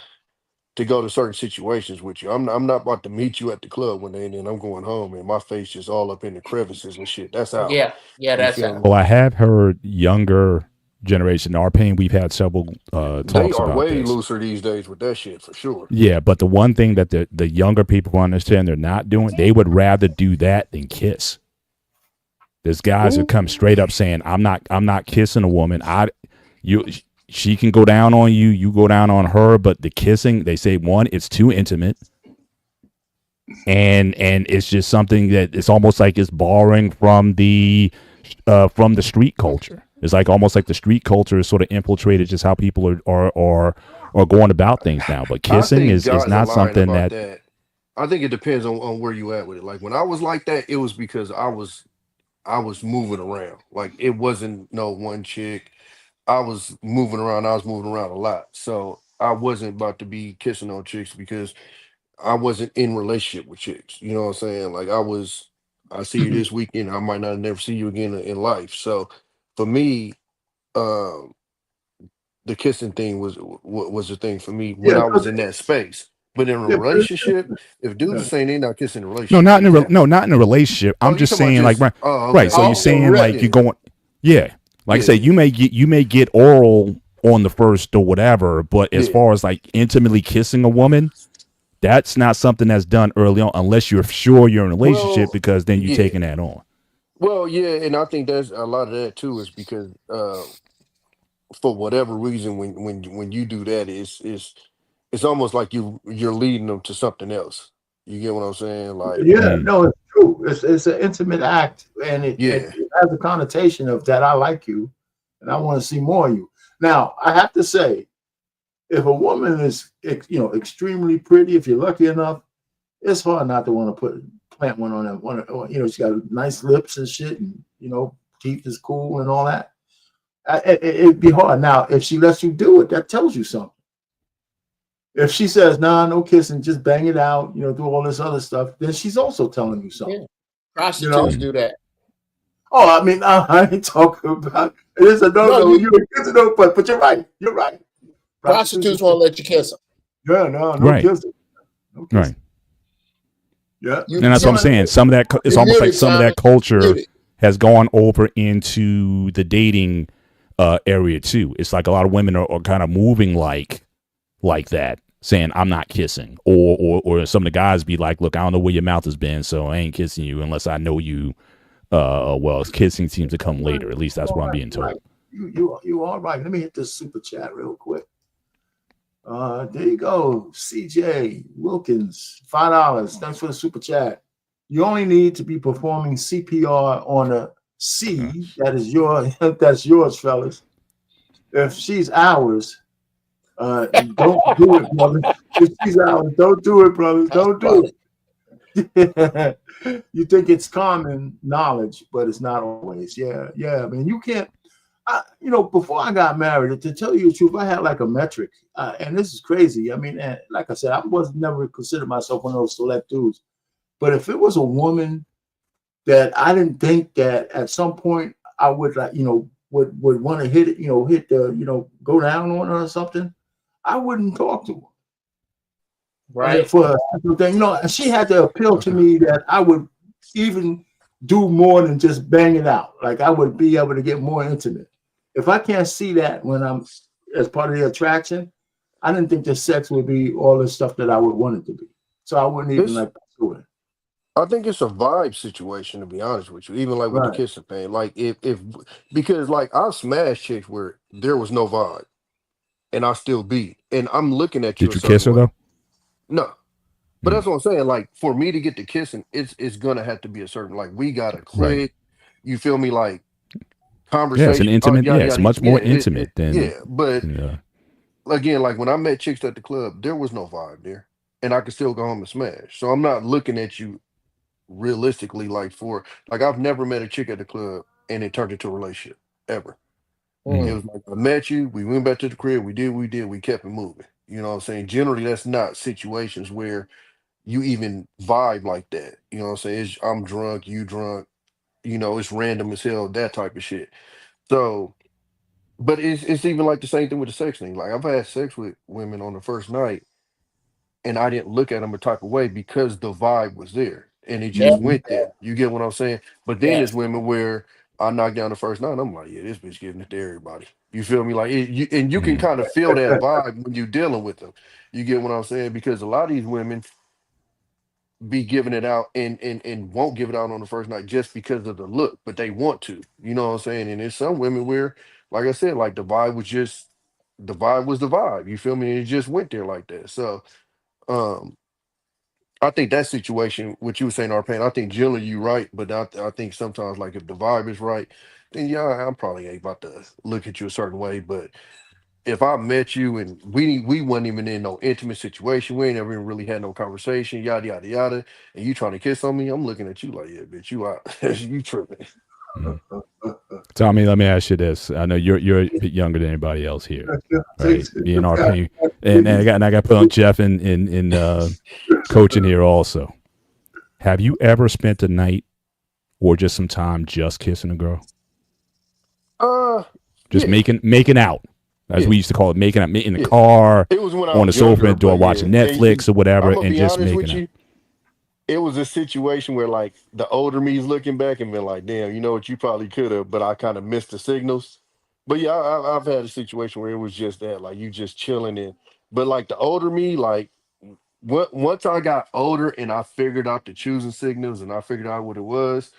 S4: certain situations with you. I'm not about to meet you at the club one day and then I'm going home and my face just all up in the crevices and shit. That's out.
S8: Yeah, yeah,
S4: You
S8: that's
S4: feel
S8: a
S4: me?
S7: Well, I have heard younger generation, our pain, we've had several
S4: They
S7: talks
S4: are
S7: about
S4: way
S7: this.
S4: looser these days with that shit for sure.
S7: Yeah, but the one thing that the younger people understand they're not doing, they would rather do that than kiss. There's guys who come straight up saying, I'm not kissing a woman. She can go down on you, you go down on her, but the kissing, they say, one, it's too intimate. And it's just something that it's almost like it's borrowing from the street culture. It's like almost like the street culture is sort of infiltrated just how people are going about things now. But
S4: I
S7: kissing
S4: think
S7: is
S4: guys are
S7: not
S4: lying
S7: something
S4: about
S7: that
S4: that. I think it depends on where you at with it. Like when I was like that, it was because I was moving around. Like it wasn't no one chick. I was moving around. I was moving around a lot. So I wasn't about to be kissing on chicks because I wasn't in relationship with chicks. You know what I'm saying? Like I see you this weekend. I might not never see you again in life. So for me, um, the kissing thing was the thing for me when
S5: Yeah,
S4: I was in that space. But in a
S5: yeah,
S4: relationship, if dudes
S5: yeah.
S4: are saying they're not kissing in a
S7: no,
S4: relationship,
S7: not
S4: they
S7: in a
S4: capping.
S7: not in a relationship.
S4: Oh,
S7: I'm
S4: you
S7: just
S4: talking about
S7: saying like
S4: just
S7: right,
S4: oh
S7: right.
S4: okay,
S7: So you're
S5: Off
S4: yeah,
S5: the
S7: saying
S5: rip.
S7: like you're
S4: yeah,
S7: going, yeah. Like I say,
S4: yeah,
S7: you may get oral on the first or whatever, but as
S4: yeah.
S7: far as like intimately kissing a woman, that's not something that's done early on unless you're sure you're in a relationship,
S4: Well,
S7: because then you're
S4: yeah.
S7: taking that on.
S4: Well, yeah, and I think that's a lot of that too is because for whatever reason when you do that it's almost like you're leading them to something else. You get what I'm saying? Like,
S5: Yeah,
S7: Mm.
S5: no, it's true. It's an intimate act, and
S4: yeah.
S5: it has a connotation of that I like you, and I want to see more of you. Now, I have to say, if a woman is extremely pretty, if you're lucky enough, it's hard not to want to plant one on them. She got nice lips and shit, and teeth is cool and all that. It'd be hard. Now, if she lets you do it, that tells you something. If she says, nah, no kissing, just bang it out, do all this other stuff, then she's also telling you something.
S8: Yeah.
S5: You know?
S8: Prostitutes do that.
S5: Oh, I mean, I ain't talking about it is a
S8: No,
S5: no. You ain't kissing no, but you're right. You're right.
S8: prostitutes won't let you kiss them.
S5: Yeah, no
S7: Right.
S5: kissing. No kissing.
S7: Right.
S5: Yeah.
S8: You
S7: And that's what I'm saying. Some of that, it's
S8: You're
S7: almost like
S8: muted,
S7: some of
S8: Simon.
S7: that culture
S8: Muted.
S7: has gone over into the dating area too. It's like a lot of women are kind of moving like that, saying I'm not kissing, or some of the guys be like, look, I don't know where your mouth has been, so I ain't kissing you unless I know you. Well, kissing seems to come later. At least that's what I'm being told.
S5: You all right? Let me hit this super chat real quick. There you go, CJ Wilkins, $5. Thanks for the super chat. You only need to be performing CPR on a C. That is that's yours, fellas. If she's ours, don't do it, brother. If she's ours, don't do it, brothers. Don't do it. You think it's common knowledge, but it's not always. Yeah. I mean, you can't. Before I got married, to tell you the truth, I had like a metric, and this is crazy. I mean, like I said, I was never considered myself one of those select dudes. But if it was a woman that I didn't think that at some point I would would want to hit it, hit the, go down on her or something, I wouldn't talk to her.
S8: Right.
S5: For she had to appeal to me that I would even do more than just bang it out. Like I would be able to get more intimate. If I can't see that when I'm as part of the attraction, I didn't think the sex would be all the stuff that I would want it to be. So I wouldn't even pursue it.
S4: I think it's a vibe situation, to be honest with you. Even like with the
S5: Right.
S4: kissing thing, like if because like I've smashed chicks where there was no vibe, and I still beat, and I'm looking at you.
S7: Did you kiss her though?
S4: No, but that's what I'm saying. Like for me to get to kissing, it's gonna have to be a certain, like we gotta click.
S7: Right.
S4: You feel me? Like conversation.
S7: Yeah, it's an intimate.
S4: yada,
S7: It's
S4: yada.
S7: much more intimate than.
S4: Yeah, but
S7: Yeah.
S4: again, like when I met chicks at the club, there was no vibe there, and I could still go home and smash. So I'm not looking at you realistically like I've never met a chick at the club and it turned into a relationship ever. It was like I met you, we went back to the crib, we did, we kept it moving. You know what I'm saying? Generally, that's not situations where you even vibe like that. You know what I'm saying? I'm drunk, you drunk, it's random as hell, that type of shit. So, but it's even like the same thing with the sex thing. Like I've had sex with women on the first night and I didn't look at them a type of way because the vibe was there and it just went there. You get what I'm saying? But then there's women where I knock down the first night and I'm like, yeah, this bitch giving it to everybody. You feel me? Like you can kind of feel that vibe when you're dealing with them. You get what I'm saying? Because a lot of these women be giving it out and won't give it out on the first night just because of the look, but they want to. You know what I'm saying? And there's some women where, like I said, like the vibe was the vibe. You feel me? And it just went there like that. So um I think that situation, what you were saying, Arpan, I think generally you're right, but I think sometimes, like, if the vibe is right, then yeah, I'm probably ain't about to look at you a certain way. But if I met you and we wasn't even in no intimate situation, we ain't ever even really had no conversation, yada yada yada, and you trying to kiss on me, I'm looking at you like, yeah, bitch, you out, you tripping.
S7: Tommy, let me ask you this. I know you're a bit younger than anybody else here, right? Being RP, and I got put on Jeff in coaching here also. Have you ever spent a night or just some time just kissing a girl? Just making out, as we used to call it, making out in the car,
S4: It was when I
S7: on the
S4: was
S7: sofa,
S4: younger,
S7: or
S4: but
S7: watching
S4: yeah.
S7: Netflix or whatever,
S4: I'ma
S7: and
S4: be
S7: just
S4: honest with
S7: making
S4: you.
S7: out.
S4: It was a situation where, like, the older me's looking back and been like, damn, you know what, you probably could have, but I kind of missed the signals. But yeah, I've had a situation where it was just that, like, you just chilling in. But like the older me, like, once I got older and I figured out the choosing signals and I figured out what it was,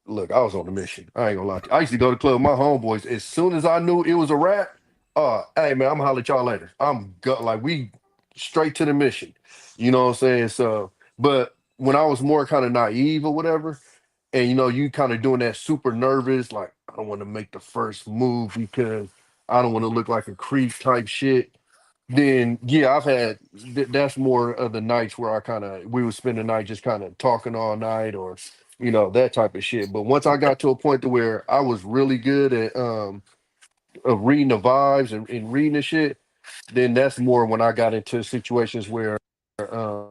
S4: look, I was on the mission. I ain't gonna lie to you. I used to go to the club with my homeboys. As soon as I knew it was a wrap, hey man, I'm gonna holler at y'all later. Like, we straight to the mission. You know what I'm saying? So, but when I was more kind of naive or whatever, and you kind of doing that super nervous, like I don't want to make the first move because I don't want to look like a creep type shit. Then yeah, I've had that's more of the nights where we would spend the night just kind of talking all night or that type of shit. But once I got to a point to where I was really good at of reading the vibes and reading the shit, Then that's more when I got into situations where uh,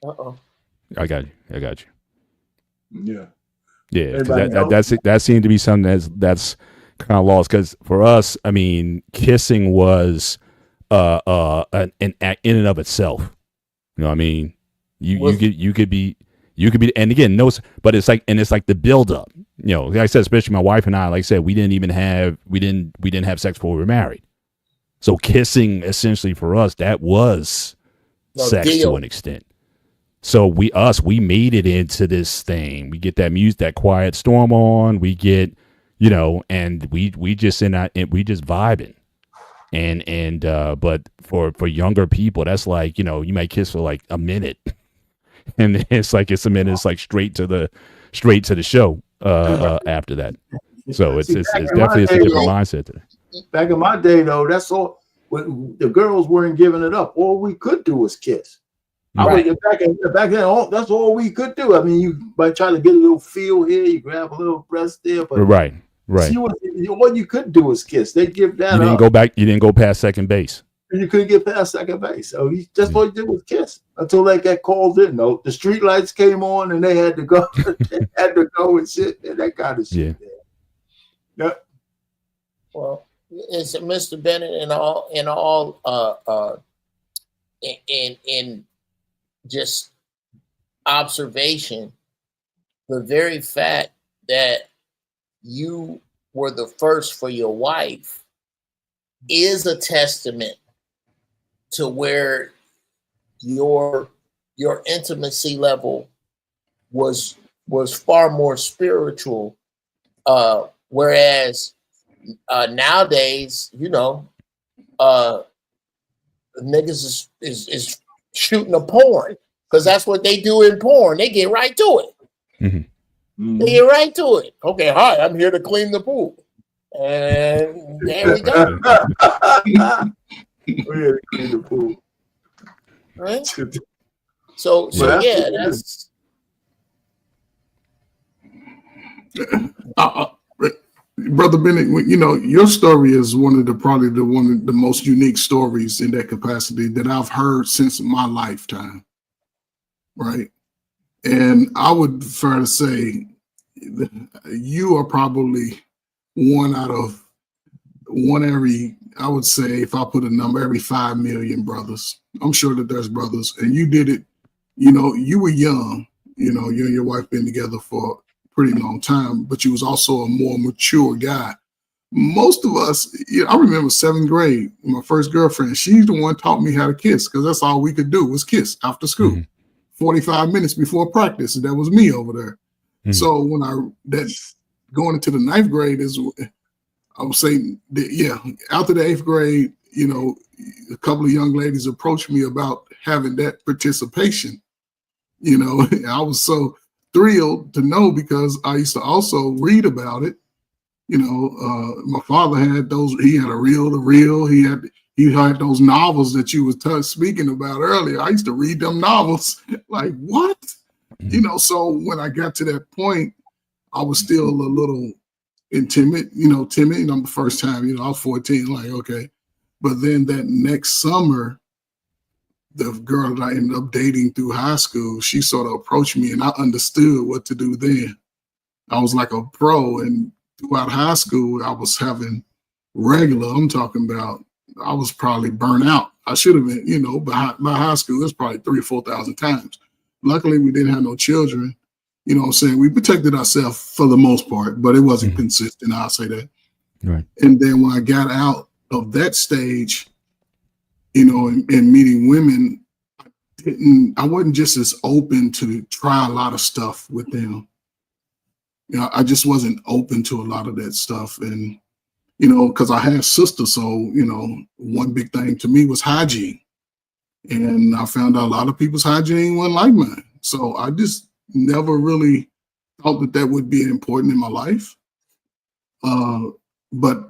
S8: Uh-oh.
S7: I got you. I got you.
S5: Yeah.
S7: Yeah, because
S5: Anybody else?
S7: that seemed to be something that's kind of lost. Because for us, I mean, kissing was an act in and of itself. You know what I mean? You could be, and again, no, but it's like, and it's like the buildup. You know, like I said, especially my wife and I, like I said, we didn't have sex before we were married. So kissing, essentially for us, that was sex to an extent. So we made it into this thing. We get that music, that quiet storm on. We get, you know, and we just we just vibing. And but for younger people, that's like, you know, you might kiss for like a minute, and it's like a minute. It's like straight to the show after that. So it's definitely a different mindset today.
S5: Back in my day, though, that's all. When the girls weren't giving it up, all we could do was kiss.
S7: Right.
S5: Back then, that's all we could do. I mean, you might try to get a little feel here, you grab a little breast there, but
S7: Right.
S5: What you could do was kiss. They give that.
S7: You didn't
S5: up.
S7: go back. You didn't go past second base.
S5: You couldn't get past second base. So that's all you did was kiss until they got called in. No, the street lights came on and they had to go. They had to go and shit and that kind of shit. Yeah. Yep.
S8: Well, it's Mr. Bennett in just observation, the very fact that you were the first for your wife is a testament to where your intimacy level was far more spiritual, whereas nowadays, you know, niggas is shooting a porn because that's what they do in porn. They get right to it.
S7: Mm-hmm.
S8: They get right to it. Okay, hi, I'm here to clean the pool. And there we go.
S5: We're here to clean the pool.
S8: Right? So yeah, that's
S6: Brother Bennett, you know, your story is one of the most unique stories in that capacity that I've heard since my lifetime. Right. And I would prefer to say you are probably one out of I would say, if I put a number, every 5 million brothers. I'm sure that there's brothers, and you did it, you know, you were young, you know, you and your wife been together for a pretty long time, but you was also a more mature guy. Most of us, you know, I remember 7th grade, my first girlfriend, she's the one taught me how to kiss because that's all we could do was kiss after school. Mm-hmm. 45 minutes before practice, and that was me over there. Mm-hmm. So when going into the 9th grade is, I would say, yeah, after the 8th grade, you know, a couple of young ladies approached me about having that participation. You know, I was so thrilled to know because I used to also read about it. You know, my father had those. He had a reel to reel. He had those novels that you was speaking about earlier. I used to read them novels. Like, what? Mm-hmm. You know, so when I got to that point, I was still a little timid. You know, the first time, you know, I was 14, like, okay. But then that next summer, the girl that I ended up dating through high school, she sort of approached me and I understood what to do then. I was like a pro, and throughout high school, I was having regular, I'm talking about, I was probably burnt out. I should have been, you know, by high school, it was probably 3,000 or 4,000 times. Luckily, we didn't have no children. You know what I'm saying? We protected ourselves for the most part, but it wasn't consistent. I'll say that.
S7: Right.
S6: And then when I got out of that stage, you know, and meeting women, I wasn't just as open to try a lot of stuff with them. You know, I just wasn't open to a lot of that stuff. And, you know, because I had sisters, so, you know, one big thing to me was hygiene. And I found out a lot of people's hygiene wasn't like mine. So I just never really thought that would be important in my life. But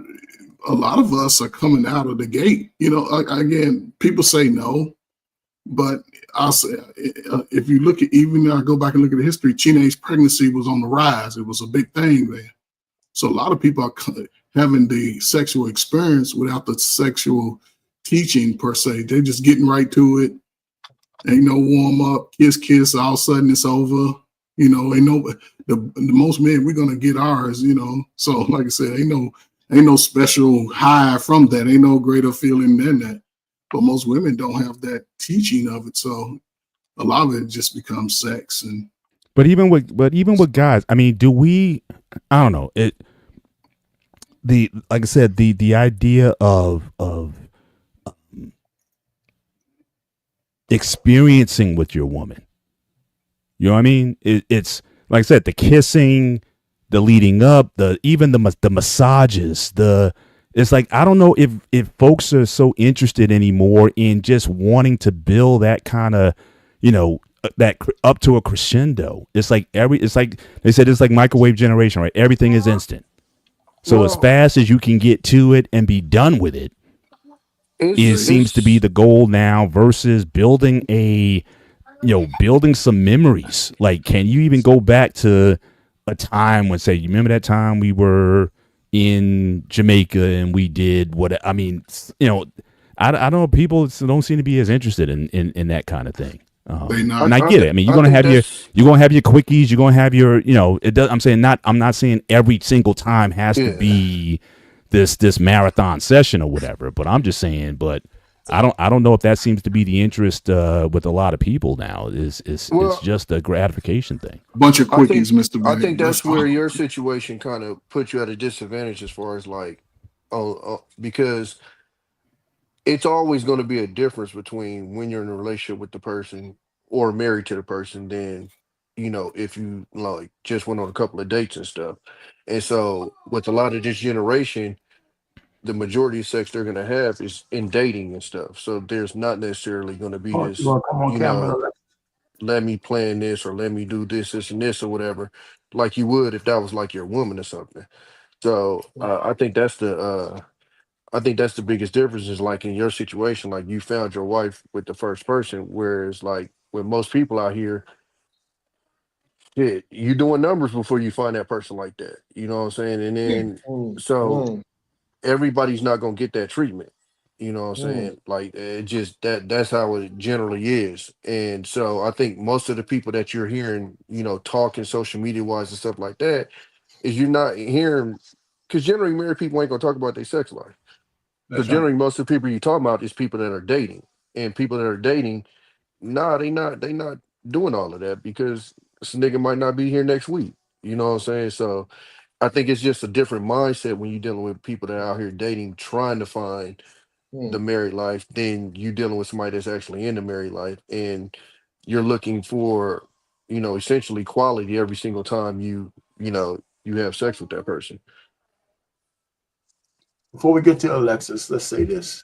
S6: a lot of us are coming out of the gate. You know, again, people say no, but I'll say, if you look at, even I go back and look at the history, teenage pregnancy was on the rise. It was a big thing there. So a lot of people having the sexual experience without the sexual teaching per se. They're just getting right to it. Ain't no warm up, kiss, all of a sudden it's over. You know, ain't no the most men we're gonna get ours, you know. So like I said, ain't no special high from that. Ain't no greater feeling than that. But most women don't have that teaching of it. So a lot of it just becomes sex. And
S7: But even with guys, I mean, I don't know. Like I said, the idea of experiencing with your woman. You know what I mean? It's like I said, the kissing, the leading up, even the massages, it's like I don't know if folks are so interested anymore in just wanting to build that kind of, that up to a crescendo. It's like they said, it's like microwave generation, right? Everything is instant. So as fast as you can get to it and be done with it, it seems to be the goal now versus building building some memories. Like, can you even go back to a time when, say, you remember that time we were in Jamaica and we did what, I mean, I don't know, people don't seem to be as interested in that kind of thing. And I get it. I mean, you're gonna have your quickies. You're gonna have your, I'm not saying every single time has to be this marathon session or whatever. But I'm just saying. But I don't know if that seems to be the interest with a lot of people now. It's just a gratification thing.
S6: Bunch of quickies, Mr.
S4: I think that's where your situation kind of puts you at a disadvantage as far as like, because it's always going to be a difference between when you're in a relationship with the person or married to the person than, if you like just went on a couple of dates and stuff. And so with a lot of this generation, the majority of sex they're going to have is in dating and stuff. So there's not necessarily going to be this, let me plan this or let me do this, and this or whatever, like you would if that was like your woman or something. So I think that's the biggest difference is like in your situation, like you found your wife with the first person, whereas like with most people out here, shit, you doing numbers before you find that person like that. You know what I'm saying? And then so everybody's not gonna get that treatment. You know what I'm saying? Like it just that's how it generally is. And so I think most of the people that you're hearing, talking social media wise and stuff like that, is you're not hearing, because generally married people ain't gonna talk about their sex life. Because generally, most of the people you talk about is people that are dating, and people that are dating, they not doing all of that because this nigga might not be here next week. You know what I'm saying? So I think it's just a different mindset when you're dealing with people that are out here dating, trying to find the married life, than you dealing with somebody that's actually in the married life, and you're looking for, essentially quality every single time you have sex with that person.
S5: Before we get to Alexis, let's say this.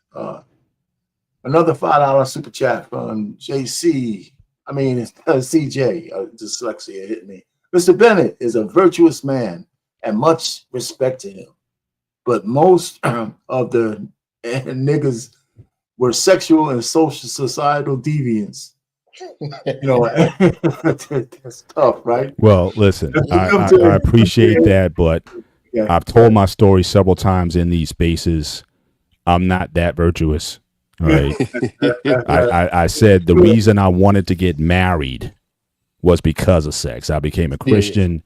S5: Another $5 super chat from JC. I mean, it's CJ. Dyslexia hit me. Mr. Bennett is a virtuous man and much respect to him. But most of the niggas were sexual and social societal deviants. That's tough, right?
S7: Well, listen, I appreciate that, but I've told my story several times in these spaces. I'm not that virtuous. All right. I said the reason I wanted to get married was because of sex. I became a Christian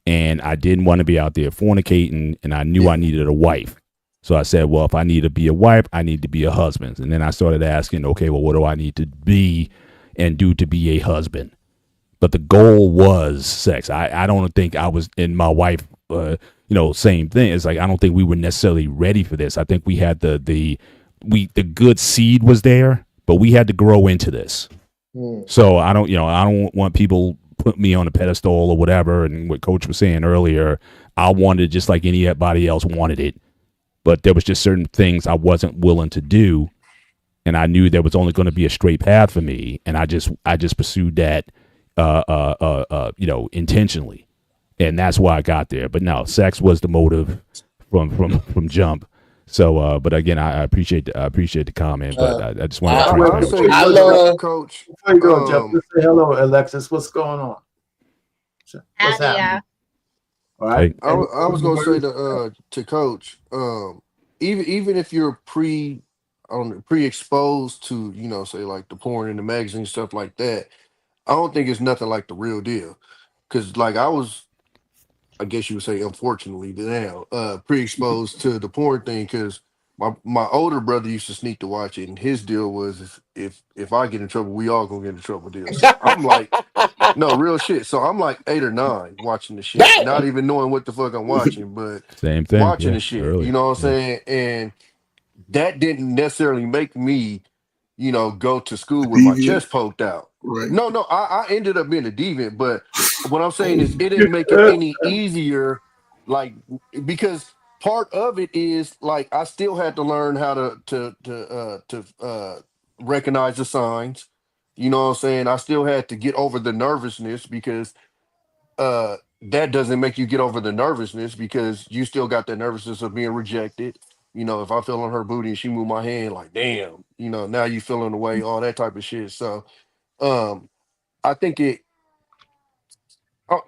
S7: and I didn't want to be out there fornicating, and I knew I needed a wife. So I said, well, if I need to be a wife, I need to be a husband. And then I started asking, okay, well, what do I need to be and do to be a husband? But the goal was sex. I don't think I was, in my wife, same thing. It's like, I don't think we were necessarily ready for this. I think we had the good seed was there, but we had to grow into this. So I don't want people put me on a pedestal or whatever. And what Coach was saying earlier, I wanted it just like anybody else wanted it, but there was just certain things I wasn't willing to do, and I knew there was only going to be a straight path for me, and I just pursued that, intentionally, and that's why I got there. But no, sex was the motive from jump. So, but again, I appreciate the comment, but I just want to
S4: say, I love Coach.
S5: Before you go, Jeff, let's say hello, Alexis. What's going on? What's happening? All right.
S7: Hey,
S4: I was gonna say to Coach, even if you're pre-exposed to, say like the porn and the magazine stuff like that, I don't think it's nothing like the real deal. Cause like I guess you would say, unfortunately, now pre-exposed to the porn thing. Because my older brother used to sneak to watch it, and his deal was if I get in trouble, we all gonna get in trouble. Deal. So I'm like, no real shit. So I'm like 8 or 9 watching the shit, not
S8: Damn.
S4: even knowing what the fuck I'm watching, but
S7: same thing.
S4: watching
S7: Yeah,
S4: the shit. You
S7: early.
S4: know what I'm
S7: Yeah,
S4: saying? And that didn't necessarily make me, go to school with my
S6: Deviant,
S4: chest poked out.
S6: right?
S4: No, I ended up being a deviant, but what I'm saying
S6: Oh,
S4: is it didn't make it any easier, like because part of it is like I still had to learn how to recognize the signs. You know what I'm saying? I still had to get over the nervousness because that doesn't make you get over the nervousness because you still got that nervousness of being rejected. If I feel on her booty and she move my hand, like damn, now you feeling the way, all that type of shit. So um I think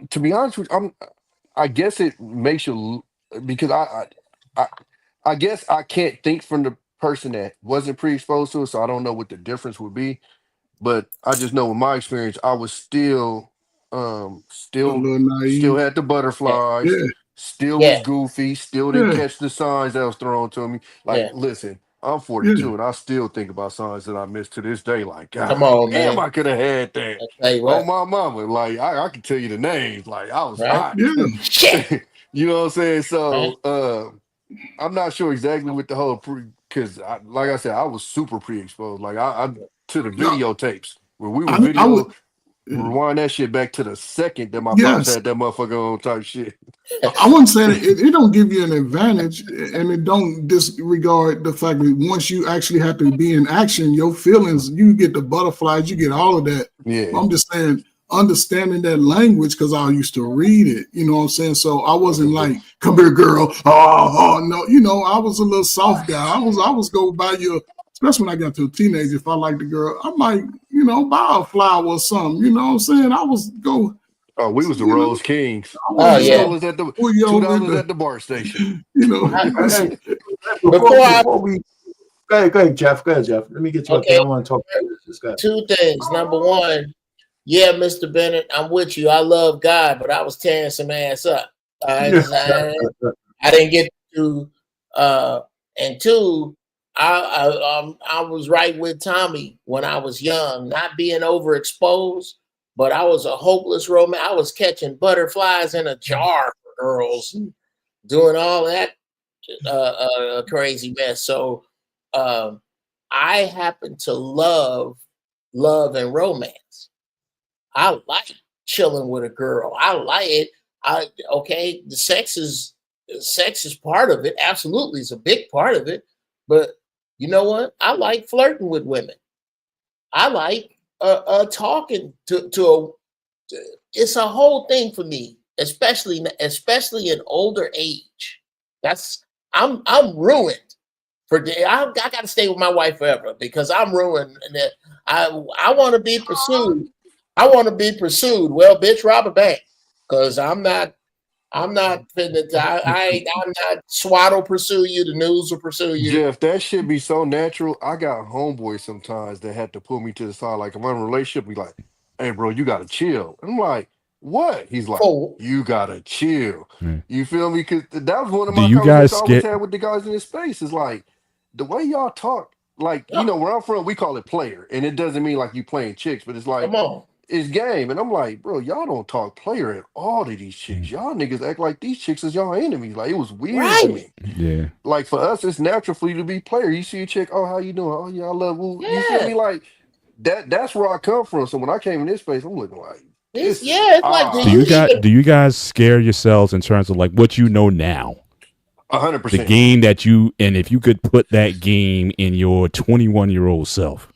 S4: to be honest with you, I guess it makes you because I I guess I can't think from the person that wasn't pre-exposed to it, so I don't know what the difference would be. But I just know in my experience, I was still,
S6: a
S4: still,
S6: little
S4: still
S6: naive.
S4: had the
S8: Yeah.
S4: butterflies,
S6: Yeah,
S4: still was
S8: Yeah.
S4: goofy, still didn't
S6: yeah,
S4: catch the signs that was thrown to me. Like,
S8: Yeah.
S4: listen, I'm
S6: yeah.
S4: 42 and I still think about signs that I missed to this day. Like,
S8: Come
S4: God
S8: on,
S4: damn,
S8: man.
S4: I could have had that.
S8: I tell you
S4: Oh
S8: what.
S4: my mama, like I can tell you the names. Like I was
S8: Right.
S4: hot.
S6: Yeah,
S8: Shit.
S4: You know what I'm saying?
S8: Right.
S4: So I'm not sure exactly what the whole because like I said, I was super pre-exposed. Like I to the
S6: no,
S4: videotapes where we were
S6: I would.
S4: video rewind that shit back to the second that my pops
S6: Yes,
S4: had that motherfucker on type shit.
S6: I wouldn't say that it don't give you an advantage, and it don't disregard the fact that once you actually have to be in action, your feelings, you get the butterflies, you get all of that. But
S4: Yeah.
S6: I'm just saying, understanding that language because I used to read it, you know what I'm saying? So I wasn't
S4: Okay, but
S6: like, come here, girl. Oh, no, I was a little soft guy. I was go buy you, especially when I got to a teenager, if I liked the girl, I might, buy a flower or something, you know what I'm saying? I was go,
S4: oh, we was the
S6: you know.
S4: Rose Kings.
S6: I
S8: Oh
S6: wasn't
S8: yeah.
S6: so
S4: $2 at the
S6: pull you over
S4: $2
S6: the,
S4: at the bar station.
S6: you know.
S8: I,
S5: Hey,
S8: before I
S5: before we go ahead, Jeff. Go ahead, Jeff. Let me get you up there.
S8: okay,
S5: I want to talk about this guy.
S8: two things. Number one, yeah, Mr. Bennett, I'm with you. I love God, but I was tearing some ass up. I didn't get to. And two, I was right with Tommy when I was young, not being overexposed, but I was a hopeless romance. I was catching butterflies in a jar for girls, and doing all that crazy mess. So I happen to love and romance. I like chilling with a girl. I like it. Okay, the sex is part of it. Absolutely, it's a big part of it. But you know what? I like flirting with women. I like talking to a. It's a whole thing for me, especially in older age. That's I'm ruined for I got to stay with my wife forever because I'm ruined. And I want to be pursued. I want to be pursued. Well, bitch, rob a bank because I'm not finna. I'm not. SWAT will pursue you. The news will pursue you.
S4: Jeff, that should be so natural. I got homeboys sometimes that had to pull me to the side. Like if I'm in a relationship, be like, hey bro, you gotta chill. And I'm like, what? He's like,
S8: For
S4: you gotta chill.
S7: Mm.
S4: You feel me? Cause that was one of
S7: Do
S4: my
S7: you
S4: conversations
S7: guys
S4: I always
S7: skip?
S4: had with the guys in this space. Is like the way y'all talk, like,
S8: yeah,
S4: where I'm from, we call it player. And it doesn't mean like you playing chicks, but it's like
S8: come on,
S4: it's game. And I'm like, bro, y'all don't talk player at all to these chicks.
S7: Mm.
S4: Y'all niggas act like these chicks is y'all enemies. Like it was weird to
S8: right?
S4: me.
S7: Yeah.
S4: Like for us, it's natural for you to be player. You see a chick, oh, how you doing? Oh yeah, I love woo. You feel
S8: Yeah,
S4: me? Like that's where I come from. So when I came in this space, I'm looking like,
S8: it's
S4: this is
S8: yeah. It's like, do
S7: Do
S8: you
S7: you
S4: odd.
S7: guys
S8: even?
S7: scare yourselves in terms of like what you know now?
S4: hundred
S7: The
S4: percent.
S7: game that you and if you could put that game in your 21-year-old self,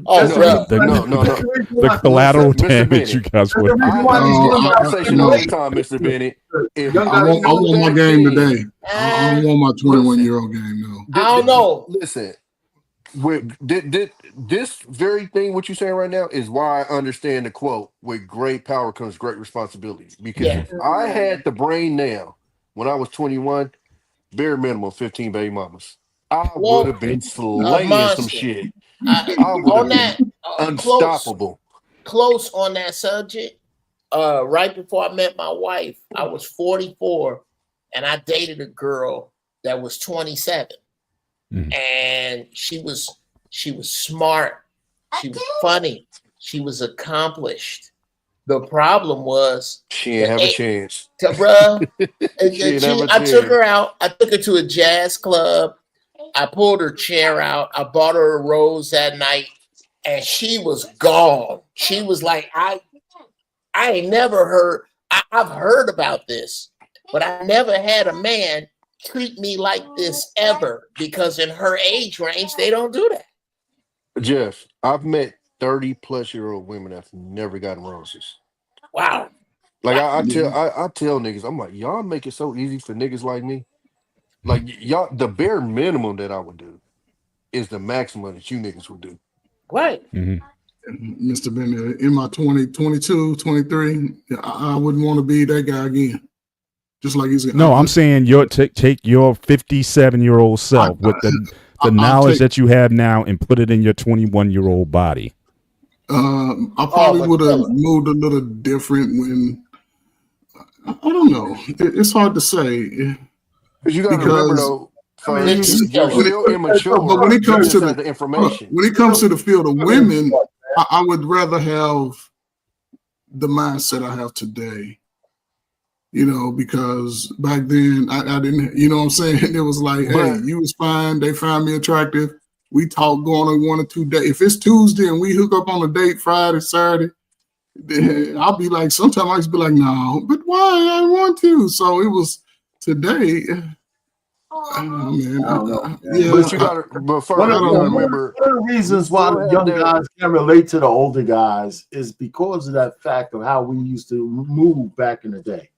S8: Oh,
S5: That's the
S4: No,
S8: bro.
S5: reason why.
S4: no, no,
S5: That's
S4: no.
S5: the reason
S7: the
S5: why.
S7: collateral
S4: Mr.
S7: damage you
S4: Bennett,
S7: guys
S5: That's
S7: would.
S5: the reason
S4: I
S5: why
S4: have
S5: these
S4: this
S6: No,
S5: young guys
S4: conversation
S5: today,
S4: all the
S6: no.
S4: time, Mr. Bennett. If
S5: young
S6: I
S5: guys
S6: want I
S5: today,
S6: want my
S4: that
S6: game
S4: thing,
S6: today. I don't want my 21
S4: listen,
S6: year old game. No.
S8: I don't know.
S4: listen. This very thing, what you're saying right now, is why I understand the quote: "With great power comes great responsibility." Because
S8: Yeah.
S4: if I had the brain now, when I was 21, bare minimum 15 baby mamas, I would
S8: Well,
S4: have been
S8: a
S4: slaying some
S8: monster.
S4: shit. I would
S8: On
S4: have
S8: that,
S4: been unstoppable.
S8: close on that subject. Right before I met my wife, I was 44, and I dated a girl that was 27, and she was smart, she was funny, she was accomplished. The problem was
S4: She ain't
S8: the
S4: have a
S8: eight,
S4: chance.
S8: bruh.
S4: She ain't have a
S8: I took
S4: chance.
S8: her out. I took her to a jazz club. I pulled her chair out. I bought her a rose that night, and she was gone. She was like, I ain't never heard. I've heard about this, but I never had a man treat me like this ever, because in her age range, they don't do that.
S4: Jeff, I've met 30-plus-year-old women that's never gotten roses.
S8: Wow.
S4: Like
S8: Wow.
S4: I tell niggas, I'm like, y'all make it so easy for niggas like me. Like y'all, the bare minimum that I would do is the maximum that you niggas would do.
S8: Right.
S6: Mr. Bennett, in my 22, 23, I wouldn't want to be that guy again. Just like he's
S7: No, I'm saying take your 57-year-old self with the knowledge that you have now and put it in your 21-year-old body.
S6: I probably would have moved a little different when, I don't know. It's hard to say.
S4: Because you got to remember though, you're still immature.
S6: But when it
S4: You
S6: comes
S4: just
S6: to
S4: have the information.
S6: when it comes to the field of women, I would rather have the mindset I have today. You know, because back then I didn't, you know what I'm saying? It was like, hey, you was fine. They found me attractive. We talk going on 1 or 2 days. If it's Tuesday and we hook up on a date Friday, Saturday, then I'll be like, sometimes I used to be like, no, but why? I want to. So it was today. Oh, man.
S4: But you got to, but first,
S5: One of
S4: you got to remember.
S5: the reasons why the young guys can't relate to the older guys is because of that fact of how we used to move back in the day.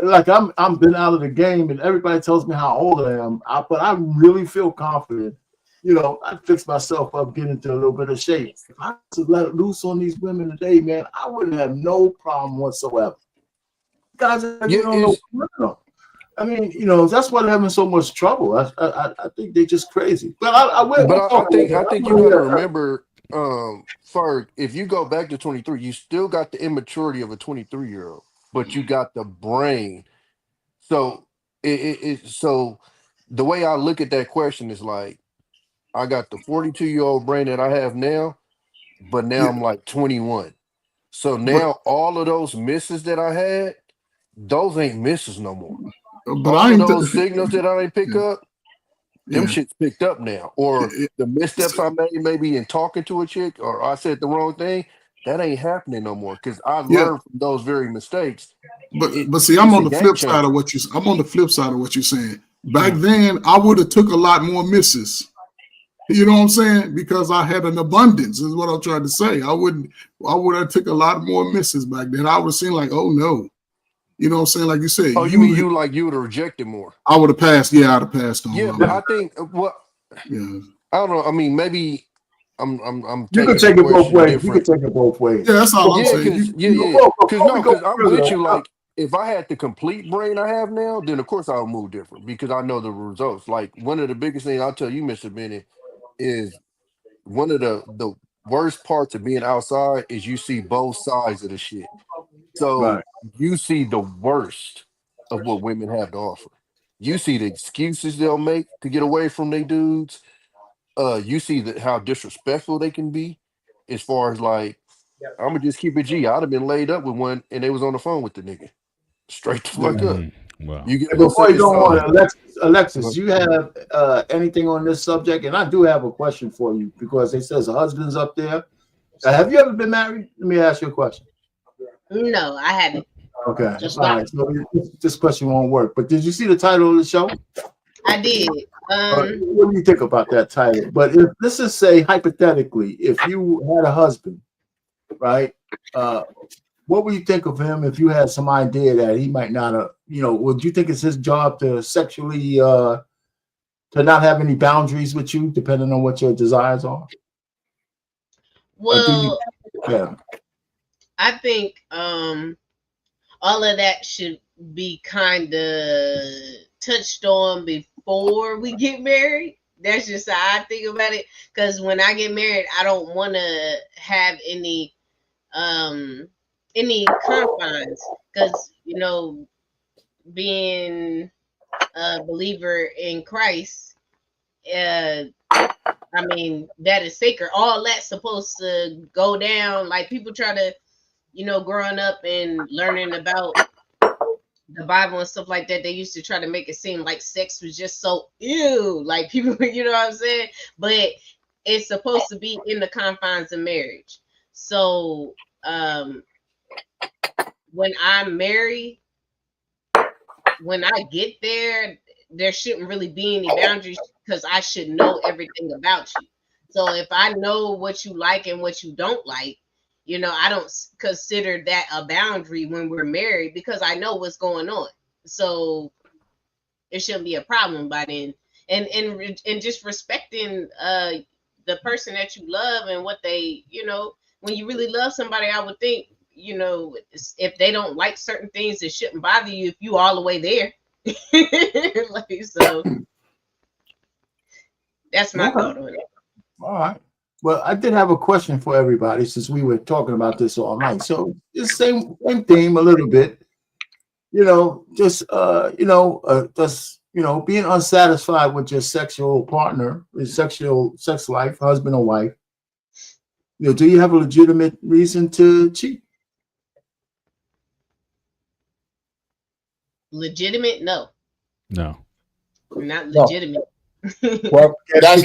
S5: Like I'm been out of the game, and everybody tells me how old I am, but I really feel confident. You know, I fix myself up, get into a little bit of shape. If I was to let loose on these women today, man, I wouldn't have no problem whatsoever. Guys, you don't know. I mean, you know, that's why they're having so much trouble. I think they're just crazy. But
S4: I think you got to remember, Ferg, if you go back to 23, you still got the immaturity of a 23-year-old, but you got the brain. So so the way I look at that question is like, I got the 42-year-old brain that I have now, but now I'm like 21. So now all of those misses that I had, those ain't misses no more.
S6: But
S4: all of those signals that I didn't pick up, them
S6: Yeah.
S4: shit's picked up now. Or the missteps I made maybe in talking to a chick, or I said the wrong thing, that ain't happening no more because I learned from those very mistakes.
S6: But see, I'm on the flip side of what you're saying. Back then, I would have took a lot more misses. You know what I'm saying? Because I had an abundance, is what I'm trying to say. I would have took a lot more misses back then. I would have seen like, oh no. You know what I'm saying? Like you said.
S4: Oh, you mean you would have rejected more?
S6: I would have passed. Yeah, I'd have passed on.
S4: Yeah, but I think
S6: yeah.
S4: I don't know. I mean, maybe I'm
S5: you could take it both ways. You could take it both ways.
S6: Yeah, that's all I'm saying.
S4: Because I'm with you. Like, if I had the complete brain I have now, then of course I would move different because I know the results. Like, one of the biggest things I'll tell you, Mr. Bennett, is one of the worst parts of being outside is you see both sides of the shit. So you see the worst of what women have to offer. You see the excuses they'll make to get away from their dudes. You see how disrespectful they can be, as far as like, I'm gonna just keep it G. I'd have been laid up with one, and they was on the phone with the nigga, straight the fuck up.
S7: Wow.
S5: You get before you go on, Alexis, you have anything on this subject? And I do have a question for you because it says husband's up there. Have you ever been married? Let me ask you a question.
S11: No, I haven't.
S5: Okay. All right. So this question won't work. But did you see the title of the show?
S11: I did.
S5: What do you think about that title? But if let's just say hypothetically, if you had a husband, right? What would you think of him if you had some idea that he might not have, would you think it's his job to sexually to not have any boundaries with you, depending on what your desires are? Or do you?
S11: Well,
S5: Yeah.
S11: I think all of that should be kind of touched on before we get married. That's just how I think about it. Because when I get married, I don't want to have any confines. Because being a believer in Christ, I mean, that is sacred. All that's supposed to go down. Like people try to, growing up and learning about the Bible and stuff like that, they used to try to make it seem like sex was just so ew. Like people, you know what I'm saying? But it's supposed to be in the confines of marriage. So when I'm married, when I get there, there shouldn't really be any boundaries because I should know everything about you. So if I know what you like and what you don't like, I don't consider that a boundary when we're married because I know what's going on. So it shouldn't be a problem by then. And just respecting the person that you love and what they, when you really love somebody, I would think, if they don't like certain things, it shouldn't bother you if you all the way there. Like, so that's my thought on it.
S5: All right. Well, I did have a question for everybody since we were talking about this all night. So it's same theme a little bit. Just being unsatisfied with your sexual partner, your sex life, husband or wife. Do you have a legitimate reason to cheat?
S11: Legitimate? No.
S7: No.
S11: Not legitimate.
S8: Well, that's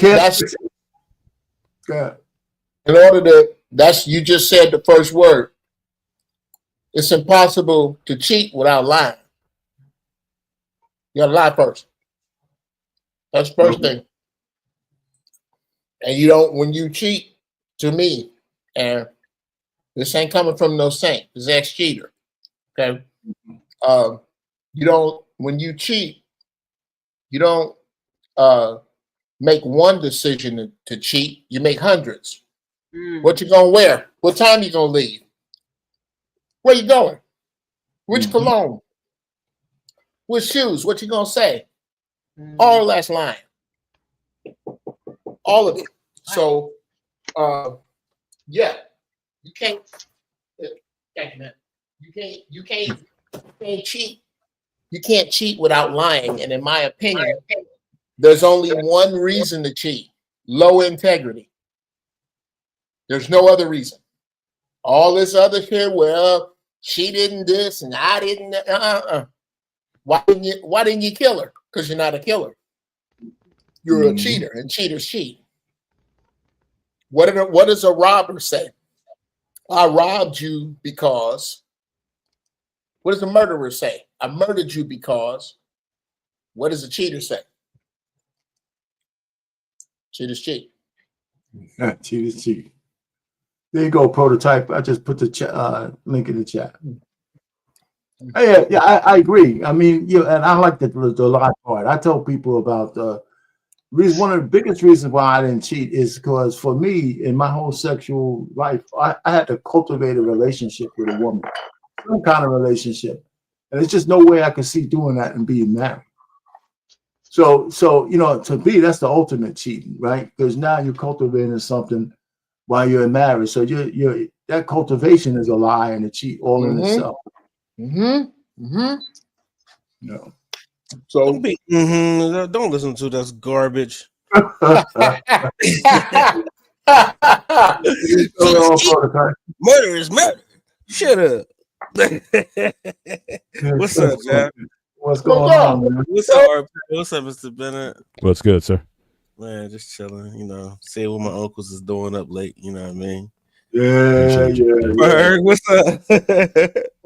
S5: Good.
S8: in order to. You just said the first word. It's impossible to cheat without lying. You gotta lie first. That's the first thing. And you don't, when you cheat, to me, and this ain't coming from no saint, this ex-cheater. Okay. You don't, when you cheat, you don't make one decision to cheat, you make hundreds. What you gonna wear? What time you gonna leave? Where you going? Which cologne? Which shoes? What you gonna say? All that's lying. All of it. So, yeah, you can't. Thank you, man. You can't cheat. You can't cheat without lying. And in my opinion, there's only one reason to cheat: low integrity. There's no other reason. All this other shit, well, she didn't this and I didn't. Why didn't you kill her? Because you're not a killer. You're a cheater, and cheaters cheat. What does a robber say? I robbed you because. What does a murderer say? I murdered you because. What does a cheater say? Cheaters cheat.
S5: Cheaters cheat. There you go, prototype. I just put the link in the chat. Yeah, I agree. I mean, and I like the lie part. I tell people about one of the biggest reasons why I didn't cheat is because for me, in my whole sexual life, I had to cultivate a relationship with a woman, some kind of relationship, and there's just no way I could see doing that and being married. So to me, that's the ultimate cheating, right? Because now you're cultivating something while you're in marriage. So that cultivation is a lie and a cheat all in itself.
S12: So don't listen to that's garbage. Murder is murder. Shut up. What's up, Jack?
S5: What's going on, man?
S12: What's up, Mr. Bennett?
S7: What's good, sir?
S12: Man, just chilling, seeing what my uncles is doing up late, you know what I mean?
S5: Yeah.
S12: What's up?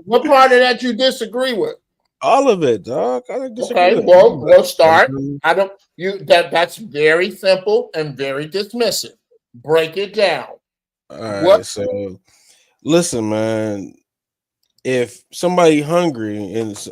S8: What part of that you disagree with?
S12: All of it, dog. I disagree.
S8: Okay, well, we'll start. That's very simple and very dismissive. Break it down.
S12: All right, so listen, man. If somebody hungry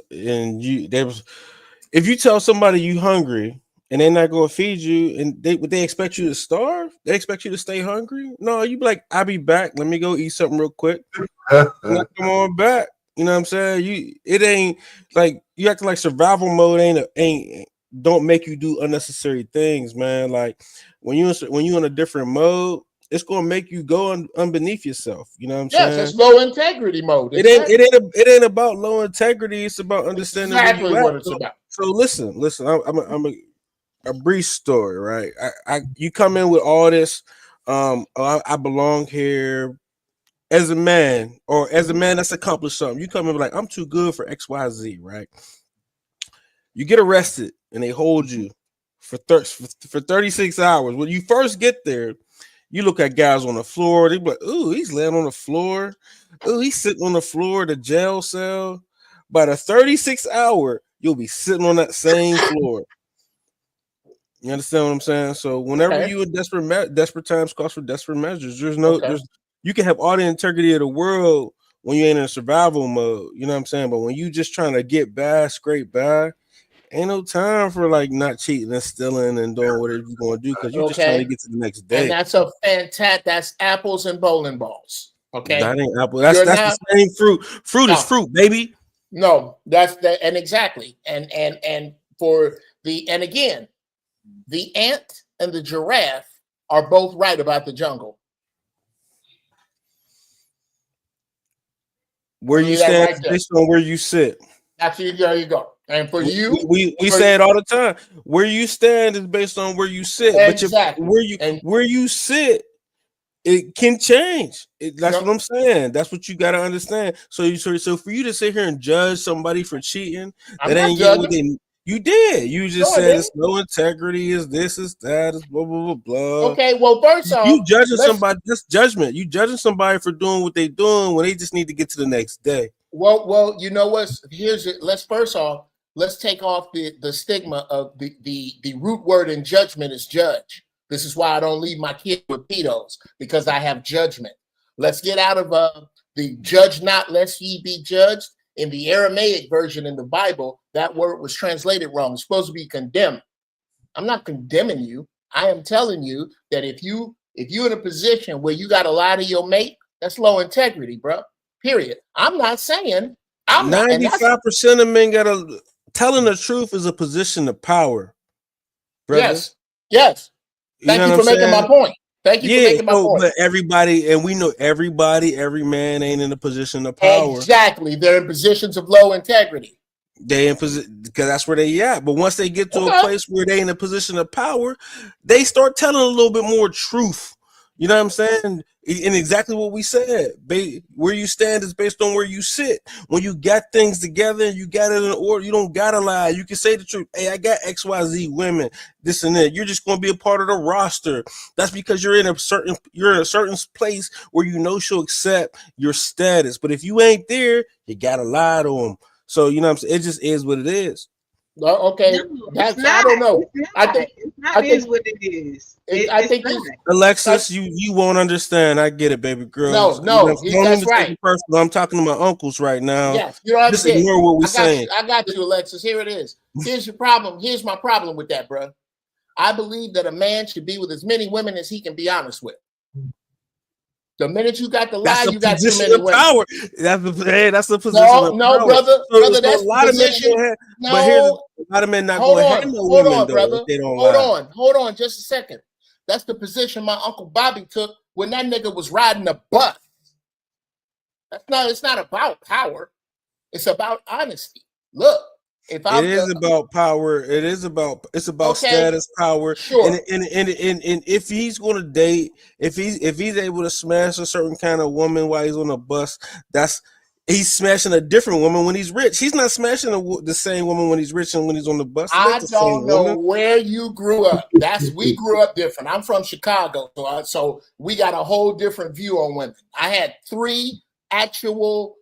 S12: if you tell somebody you hungry and they're not gonna feed you, and they expect you to starve. They expect you to stay hungry. No, you be like, I'll be back. Let me go eat something real quick. And I come on back. You know what I'm saying? It ain't like you acting like survival mode ain't don't make you do unnecessary things, man. Like when you in a different mode, it's gonna make you go underneath yourself. You know what I'm
S8: Yes,
S12: saying?
S8: it's low integrity mode.
S12: It ain't about low integrity. It's about understanding
S8: Exactly
S12: where you
S8: what
S12: at.
S8: it's about.
S12: So listen. I'm a brief story, right? You come in with all this. I belong here as a man, or as a man that's accomplished something. You come in like, I'm too good for XYZ, right? You get arrested and they hold you for 36 hours. When you first get there, you look at guys on the floor. They be like, "Ooh, he's laying on the floor. Ooh, he's sitting on the floor of the jail cell." By the 36 hour, you'll be sitting on that same floor. You understand what I'm saying? So whenever you in desperate times calls for desperate measures. You can have all the integrity of the world when you ain't in survival mode. You know what I'm saying? But when you just trying to get by, scrape by, ain't no time for like not cheating and stealing and doing whatever you're gonna do because you're just trying to get to the next day.
S8: And that's a fantastic. That's apples and bowling balls. Okay,
S12: that ain't apple. That's the same fruit. Fruit is fruit, baby.
S8: No, that's that, and exactly, and again, the ant and the giraffe are both right about the jungle.
S12: Where you stand right based on where you sit.
S8: Actually, there you go. And for you,
S12: we say it all the time. Where you stand is based on where you sit.
S8: Exactly.
S12: But where you sit, it can change. That's what I'm saying. That's what you got to understand. So for you to sit here and judge somebody for cheating, that ain't what they. You did. You just said it's no integrity. Is this? Is that? Is blah blah blah blah.
S8: Okay. Well, first off,
S12: you judging somebody. That's judgment. You judging somebody for doing what they doing when they just need to get to the next day.
S8: Well, you know what? Let's first off, let's take off the stigma of the root word in judgment is judge. This is why I don't leave my kid with pedos, because I have judgment. Let's get out of the judge not lest ye be judged. In the Aramaic version in the Bible, that word was translated wrong. It's supposed to be condemned. I'm not condemning you. I am telling you that if you're in a position where you got to lie to your mate, that's low integrity, bro. Period. I'm not saying
S12: 95% of men telling the truth is a position of power. Brother.
S8: Yes. Thank you for making my point. Thank you for making my point.
S12: But everybody, and we know every man ain't in a position of power.
S8: Exactly. They're in positions of low integrity.
S12: They in position because that's where they at. But once they get to a place where they in a position of power, they start telling a little bit more truth. You know what I'm saying? And exactly what we said. Where you stand is based on where you sit. When you got things together and you got it in order, you don't gotta lie. You can say the truth. Hey, I got XYZ women, this and that. You're just gonna be a part of the roster. That's because you're in a certain place where you know she'll accept your status. But if you ain't there, you gotta lie to them. So you know what I'm saying? It just is what it is.
S8: Okay, I don't know. I think
S11: what it is.
S8: I think
S12: Alexis, you won't understand. I get it, baby girl.
S8: No, that's right.
S12: Personal. I'm talking to my uncles right now.
S8: Yes, you know
S12: just ignore what we're saying.
S8: I got you, Alexis. Here it is. Here's your problem. Here's my problem with that, bro. I believe that a man should be with as many women as he can be honest with. The minute you got the lie, you got too many women.
S12: Power. That's the position of power.
S8: No, brother, that's
S12: a lot of
S8: position.
S12: But here's a lot of men not going to handle women. Hold on, brother.
S8: Hold on, just a second. That's the position my Uncle Bobby took when that nigga was riding a bus. It's not about power. It's about honesty. Look,
S12: it is about power. It's about status, power.
S8: Sure.
S12: And if he's going to date, if he's able to smash a certain kind of woman while he's on a bus, he's smashing a different woman when he's rich. He's not smashing the same woman when he's rich and when he's on the bus.
S8: I don't know where you grew up. We grew up different. I'm from Chicago, so we got a whole different view on women. I had 3 actual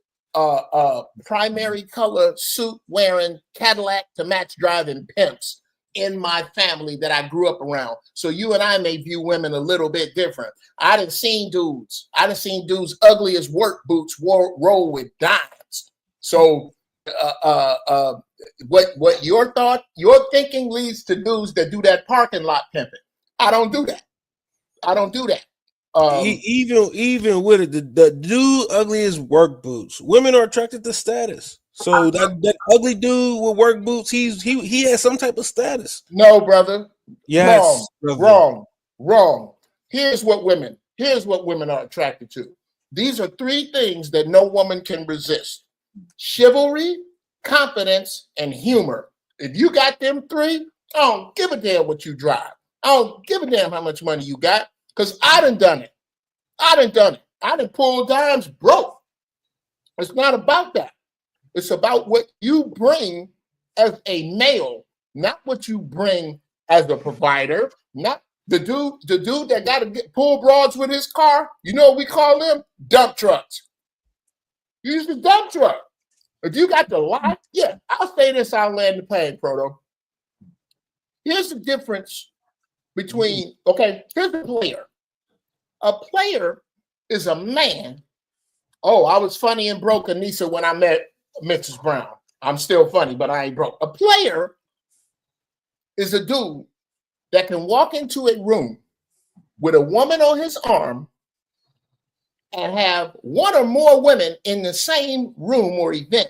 S8: primary color suit wearing Cadillac to match driving pimps in my family that I grew up around. So you and I may view women a little bit different. I done seen dudes ugly as work boots roll with dimes. So what your thinking leads to dudes that do that parking lot pimping. I don't do that.
S12: Even with it, the dude ugly as work boots. Women are attracted to status. So that ugly dude with work boots, he has some type of status.
S8: No, brother.
S12: Yes,
S8: Wrong. Here's what women are attracted to. These are three things that no woman can resist: chivalry, confidence, and humor. If you got them three, I don't give a damn what you drive. I don't give a damn how much money you got, because I done it. I done pulled dimes broke. It's not about that. It's about what you bring as a male, not what you bring as a provider. Not the dude that got to get pull broads with his car. You know what we call them? Dump trucks. Use the dump truck. If you got the lie, yeah, I'll say this, I'll land the plane, Proto. Here's the difference between, here's the player. A player is a man. Oh, I was funny and broke, Anissa, when I met Mrs. Brown. I'm still funny, but I ain't broke. A player is a dude that can walk into a room with a woman on his arm and have one or more women in the same room or event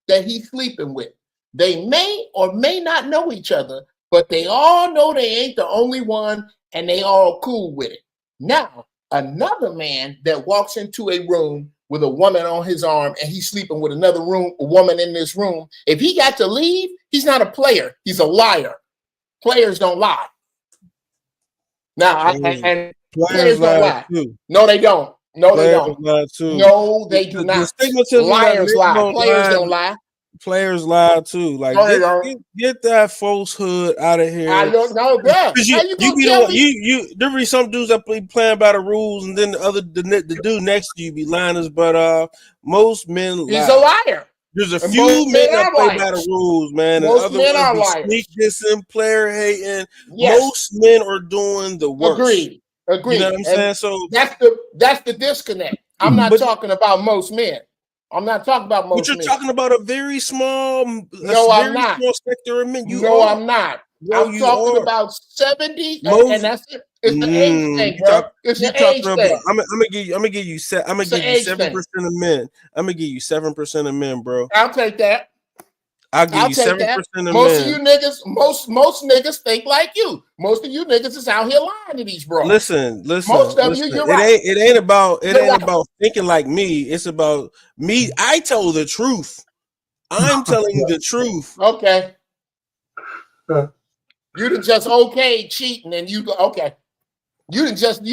S8: that he's sleeping with. They may or may not know each other, but they all know they ain't the only one, and they all cool with it. Now, another man that walks into a room with a woman on his arm and he's sleeping with another woman in this room, if he got to leave, he's not a player. He's a liar. Players don't lie. Now, and players don't lie. Too. No, they don't. No, they don't. No, they do not. Liars lie. Players don't lie.
S12: Players lie too. Like get that falsehood out of here.
S8: I don't know, bro.
S12: There be some dudes that be playing by the rules, and then the dude next to you be lying his butt off. Most men lie.
S8: He's a liar.
S12: There's a few men that play by the rules, man.
S8: Most men are liars.
S12: Sneak dissing, player hating. Yes. Most men are doing the worst.
S8: Agreed.
S12: You know what I'm saying? So
S8: that's the disconnect. I'm not talking about most men. I'm not talking about most men.
S12: But you're talking about a very small,
S8: I'm not.
S12: Small sector of men.
S8: I'm not. I'm talking about 70, and that's it. It's the age thing, bro. It's the age thing.
S12: I'm gonna give you 7% of men. I'm gonna give you 7% of men, bro.
S8: I'll take that.
S12: I'll give you 7% of men.
S8: Most of you niggas, most niggas think like you. Most of you niggas is out here lying to these bros.
S12: Listen.
S8: Most of you, you're right.
S12: It ain't about thinking like me. It's about me. I tell the truth. I'm telling you the truth.
S8: Okay. You done just cheating, and you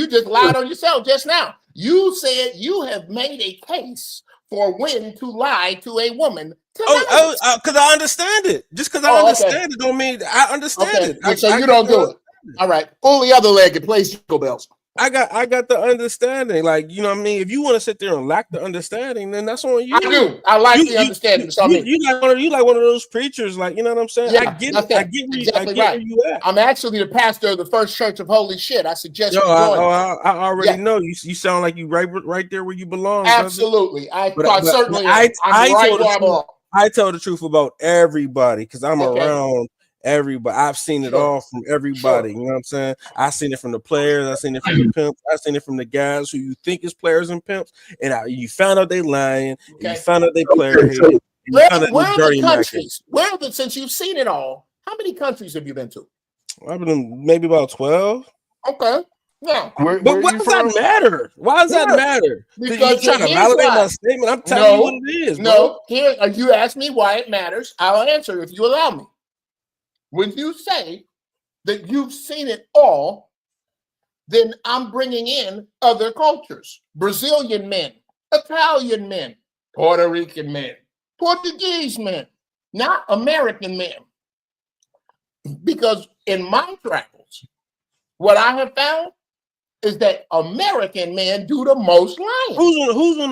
S8: just lied on yourself just now. You said you have made a case for when to lie to a woman.
S12: Because I understand it. Just because I understand it don't mean I understand it.
S8: So you don't do it. All right. Only other leg it plays jingle bells.
S12: I got the understanding. Like, you know what I mean? If you want to sit there and lack the understanding, then that's on you.
S8: I do. I like the understanding.
S12: You like one of those preachers, like, you know what I'm saying?
S8: Yeah,
S12: I get where you at.
S8: I'm actually the pastor of the First Church of Holy Shit. I suggest you join.
S12: I already know. You sound like you right there where you belong.
S8: Absolutely.
S12: Certainly I tell the truth about everybody because I'm around everybody. I've seen it all from everybody. You know what I'm saying? I've seen it from the players. I've seen it from the pimps. I've seen it from the guys who you think is players and pimps. And you found out they lying. And you found out they player hating.
S8: Where are the countries? Since you've seen it all, how many countries have you been to?
S12: I've been in maybe about 12.
S8: Okay. Yeah.
S12: But why does that matter? Why does that matter?
S8: Because
S12: you're trying to validate my statement. I'm telling you what it is.
S8: No, here you ask me why it matters. I'll answer if you allow me. When you say that you've seen it all, then I'm bringing in other cultures. Brazilian men, Italian men, Puerto Rican men, Portuguese men, not American men. Because in my travels, what I have found is that American men do the most lying.
S12: Who's on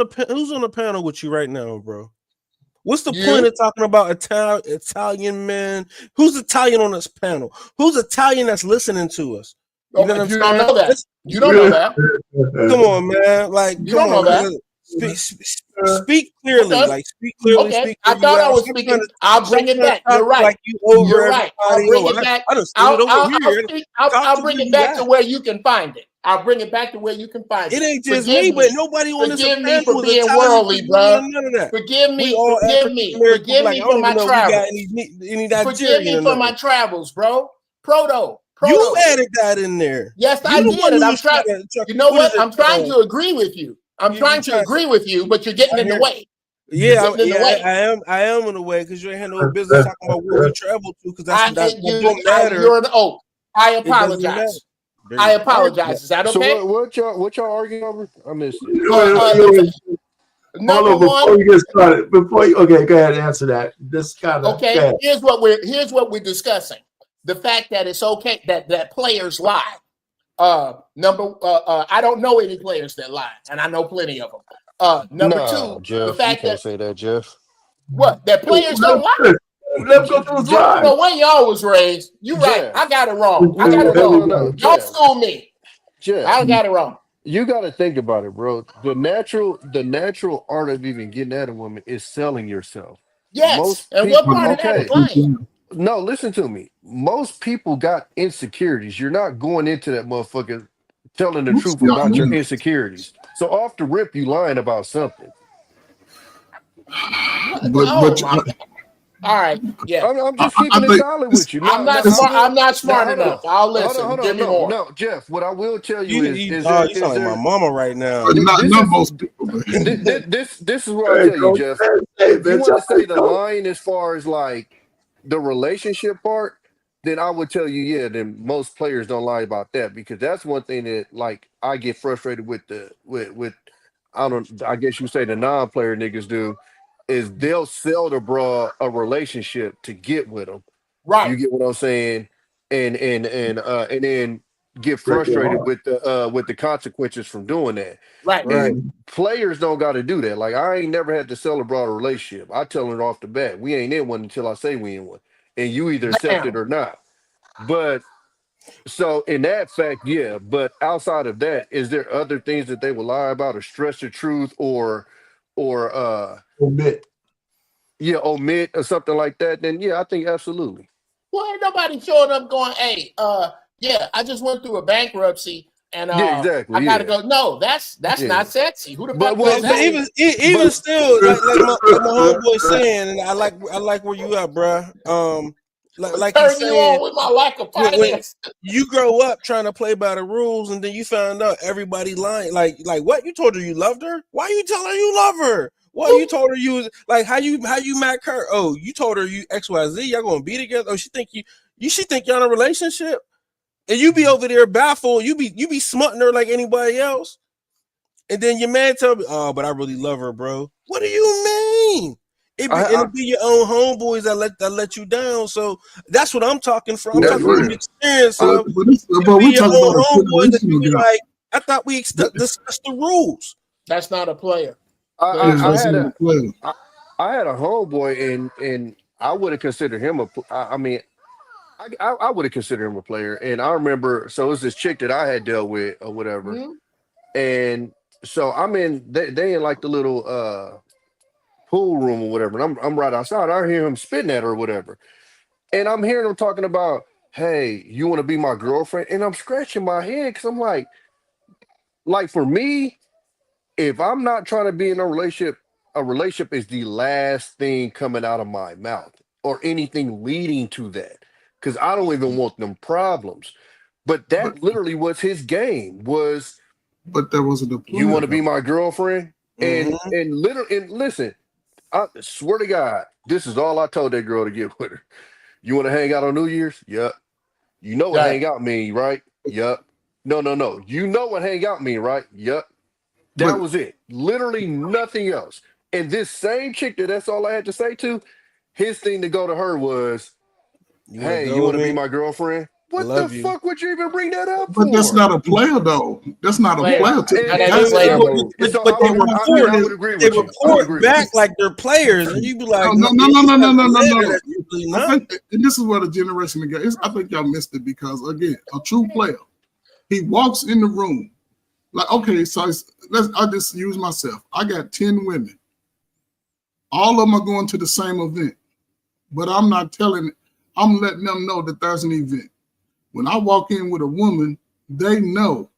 S12: the panel with you right now, bro? What's the point of talking about Italian men? Who's Italian on this panel? Who's Italian that's listening to us?
S8: You don't know that. You don't know that.
S12: Come on, man. Like,
S8: you don't know that.
S12: speak clearly,
S8: Okay.
S12: like speak clearly.
S8: Okay.
S12: Speak
S8: I
S12: where you
S8: thought
S12: at.
S8: I was
S12: Stop
S8: speaking.
S12: trying to-
S8: I'll
S12: stop
S8: bring it
S12: trying to
S8: back.
S12: talk
S8: You're right.
S12: like you over
S8: You're right. I'll
S12: everybody.
S8: bring
S12: Oh,
S8: it back.
S12: I done stood over here.
S8: I'll
S12: Talk to
S8: bring
S12: where
S8: it
S12: you
S8: back to
S12: at.
S8: where you can find it. I'll bring it back to where you can find
S12: It
S8: it.
S12: ain't just
S8: Forgive
S12: me, but
S8: me.
S12: nobody on this
S8: Forgive me
S12: panel
S8: for
S12: was
S8: being
S12: Italian,
S8: worldly,
S12: Brazilian,
S8: bro.
S12: none of that.
S8: Forgive
S12: We
S8: me.
S12: all
S8: Forgive
S12: African
S8: me.
S12: American.
S8: Forgive
S12: Like
S8: me
S12: I
S8: for
S12: don't
S8: my
S12: even know if we got
S8: travels.
S12: any
S8: Forgive
S12: Nigerian
S8: me
S12: or
S8: for my
S12: nothing.
S8: travels, bro. Proto.
S12: You added that in there.
S8: Yes,
S12: You
S8: I
S12: the one
S8: did, and
S12: who
S8: I'm
S12: was
S8: trying.
S12: trying
S8: You know
S12: what is
S8: what?
S12: it?
S8: I'm trying to agree with you. I'm
S12: You
S8: trying to
S12: trying
S8: agree with you, but you're getting
S12: I
S8: in the
S12: hear.
S8: way. You're
S12: Yeah,
S8: getting in the way.
S12: I am in a way because you ain't had no business talking about where we travel to because that don't matter.
S8: You're an oak. I
S12: It doesn't matter.
S8: apologize. I apologize. Is that
S4: So
S8: okay?
S4: what y'all arguing over? I missed it.
S5: Hold
S8: Number
S5: on, before
S8: one.
S5: you get started. Okay, go ahead and answer that. This kind of
S8: Okay, here's what we're discussing. The fact that it's okay that players lie. I don't know any players that lie, and I know plenty of them. Number
S4: Nah,
S8: two, the
S4: Jeff, you
S8: fact
S4: can't
S8: that
S4: say that, Jeff.
S8: that players don't lie.
S5: Let him go through his
S8: I don't
S5: line.
S8: know when y'all was raised. You right.
S4: Jeff.
S8: I got it wrong. I got it wrong.
S4: No,
S8: Don't
S4: Jeff.
S8: school me.
S4: Jeff.
S8: I got it wrong.
S4: You got to think about it, bro. The natural art of even getting at a woman is selling yourself.
S8: Yes.
S4: Most
S8: And what
S4: people,
S8: part of that is
S4: okay.
S8: lying?
S4: No, listen to me. Most people got insecurities. You're not going into that motherfucker telling the truth about your insecurities. So off the rip, you lying about something.
S6: But
S8: all right, yeah.
S4: I'm just keeping it solid with you.
S8: I'm not smart. I'm not smart enough. I'll listen.
S4: Hold
S8: Give
S4: on.
S8: me more.
S4: No, Jeff. What I will tell you
S12: You sound like my mama right now.
S6: Not most people.
S4: This is what I'll tell you, Jeff. If you want to say the line as far as like the relationship part, then I would tell you, yeah, then most players don't lie about that because that's one thing that like I get frustrated with with I guess you say the non-player niggas do is they'll sell the bra a relationship to get with them.
S8: Right.
S4: You get what I'm saying? And then get
S5: Break your
S4: frustrated
S5: heart.
S4: with the consequences from doing that.
S8: Right.
S4: And players don't got to do that. Like I ain't never had to sell a broader relationship. I tell it off the bat. We ain't in one until I say we in one. And you either accept it or not. But so in that fact, yeah. But outside of that, is there other things that they will lie about or stretch the truth or
S5: omit?
S4: Yeah, omit or something like that, then yeah, I think absolutely.
S8: Well, ain't nobody showing up going, hey, yeah, I just went through a bankruptcy and
S4: Yeah, exactly.
S8: I gotta go. No, that's not sexy. Who the fuck does that?
S12: Even still, like my homeboy saying, and I like where you at, bruh. Like he's
S8: Turn you
S12: saying,
S8: on with my lack of
S12: when
S8: finance.
S12: you grow up trying to play by the rules, and then you found out everybody lying. Like what? You told her you loved her? Why you tell her you love her? What you told her you was like? How you met her? Oh, you told her you XYZ. Y'all gonna be together? Oh, she think y'all in a relationship, and you be over there baffled. You be smutting her like anybody else, and then your man tell me, oh, but I really love her, bro. What do you mean? It'll be your own homeboys that let you down. So that's what I'm talking from. I'm talking from the experience of
S6: but we
S12: your
S6: talking
S12: own
S6: about a
S12: homeboys that you be
S6: generational gap.
S12: like, I thought we discussed the rules.
S8: That's not a player.
S4: I had a homeboy and I would have considered him I would have considered him a player. And I remember, so it was this chick that I had dealt with or whatever.
S8: Mm-hmm.
S4: And so I'm in, they in like the little pool room or whatever. And I'm right outside. I hear him spitting at her or whatever. And I'm hearing him talking about, hey, you want to be my girlfriend? And I'm scratching my head because I'm like for me, if I'm not trying to be in a relationship is the last thing coming out of my mouth or anything leading to that. Because I don't even want them problems. But that literally was his game was,
S6: but there wasn't a player.
S4: You want to be my girlfriend?
S12: Mm-hmm.
S4: And literally, and listen, I swear to God, this is all I told that girl to get with her. You want to hang out on New Year's? Yep. You know what hang out mean, right? Yep. No. You know what hang out mean, right? Yep. That was it. Literally nothing else. And this same chick that's all I had to say to, his thing to go to her was, hey, you want to be my girlfriend? What the fuck would you even bring that up for?
S6: But that's not a player, though. That's not a player.
S12: But they report back like they're players, and you be like,
S6: no. I think, and this is where the generation again. I think y'all missed it because again, a true player, he walks in the room Like, okay, so I just use myself. I got 10 women. All of them are going to the same event, but I'm not telling. I'm letting them know that there's an event. When I walk in with a woman, they know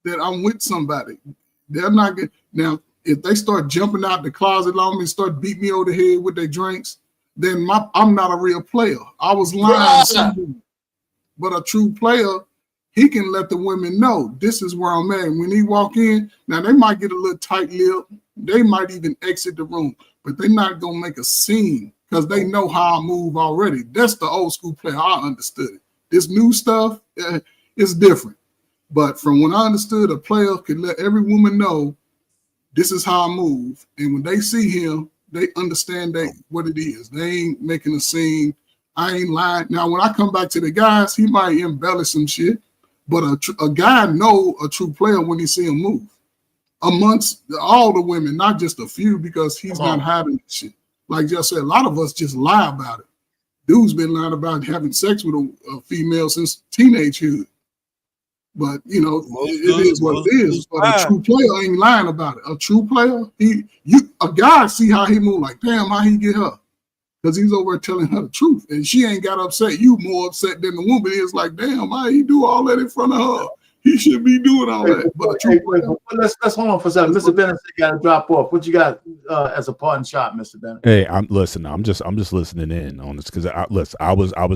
S6: that I'm with somebody. They're not good. Now, if they start jumping out the closet on me and start beating me over the head with their drinks, then I'm not a real player. I was lying somewhere. But a true player, he can let the women know this is where I'm at. When he walk in, now they might get a little tight lip. They might even exit the room, but they're not going to make a scene because they know how I move already. That's the old school player. I understood it. This new stuff is different. But from when I understood, a player could let every woman know this is how I move. And when they see him, they understand what it is. They ain't making a scene. I ain't lying. Now, when I come back to the guys, he might embellish some shit. But a guy know a true player when he see him move. Amongst all the women, not just a few, because he's not hiding shit. Like just said, a lot of us just lie about it. Dude's been lying about having sex with a female since teenagehood. But you know, it is what it is. But a true player ain't lying about it. A true player, a guy see how he move, like, damn, how he get her. Because he's over there telling her the truth. And she ain't got upset. You more upset than the woman is, like, damn, why he do all that in front of her? He should be doing all that. But
S5: let's hold on for a second. Mr. Bennett got to drop off. What you got as a parting shot, Mr. Bennett?
S7: Hey, I'm just listening in on this because I was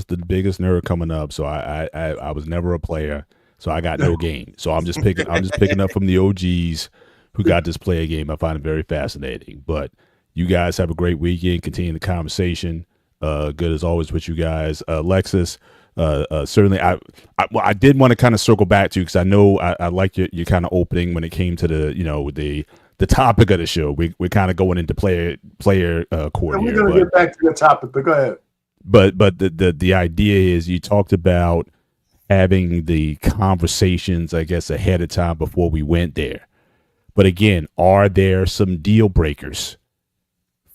S7: the biggest nerd coming up, so I was never a player, so I got no game. So I'm just picking up from the OGs who got this player game. I find it very fascinating. But you guys have a great weekend. Continue the conversation. Good as always with you guys, Lexus. Certainly, I did want to kind of circle back to because I know I like your kind of opening when it came to the topic of the show. We're kind of going into player court
S5: We're
S7: here.
S5: going to get back to the topic, but go ahead.
S7: But the idea is you talked about having the conversations, I guess, ahead of time before we went there. But again, are there some deal breakers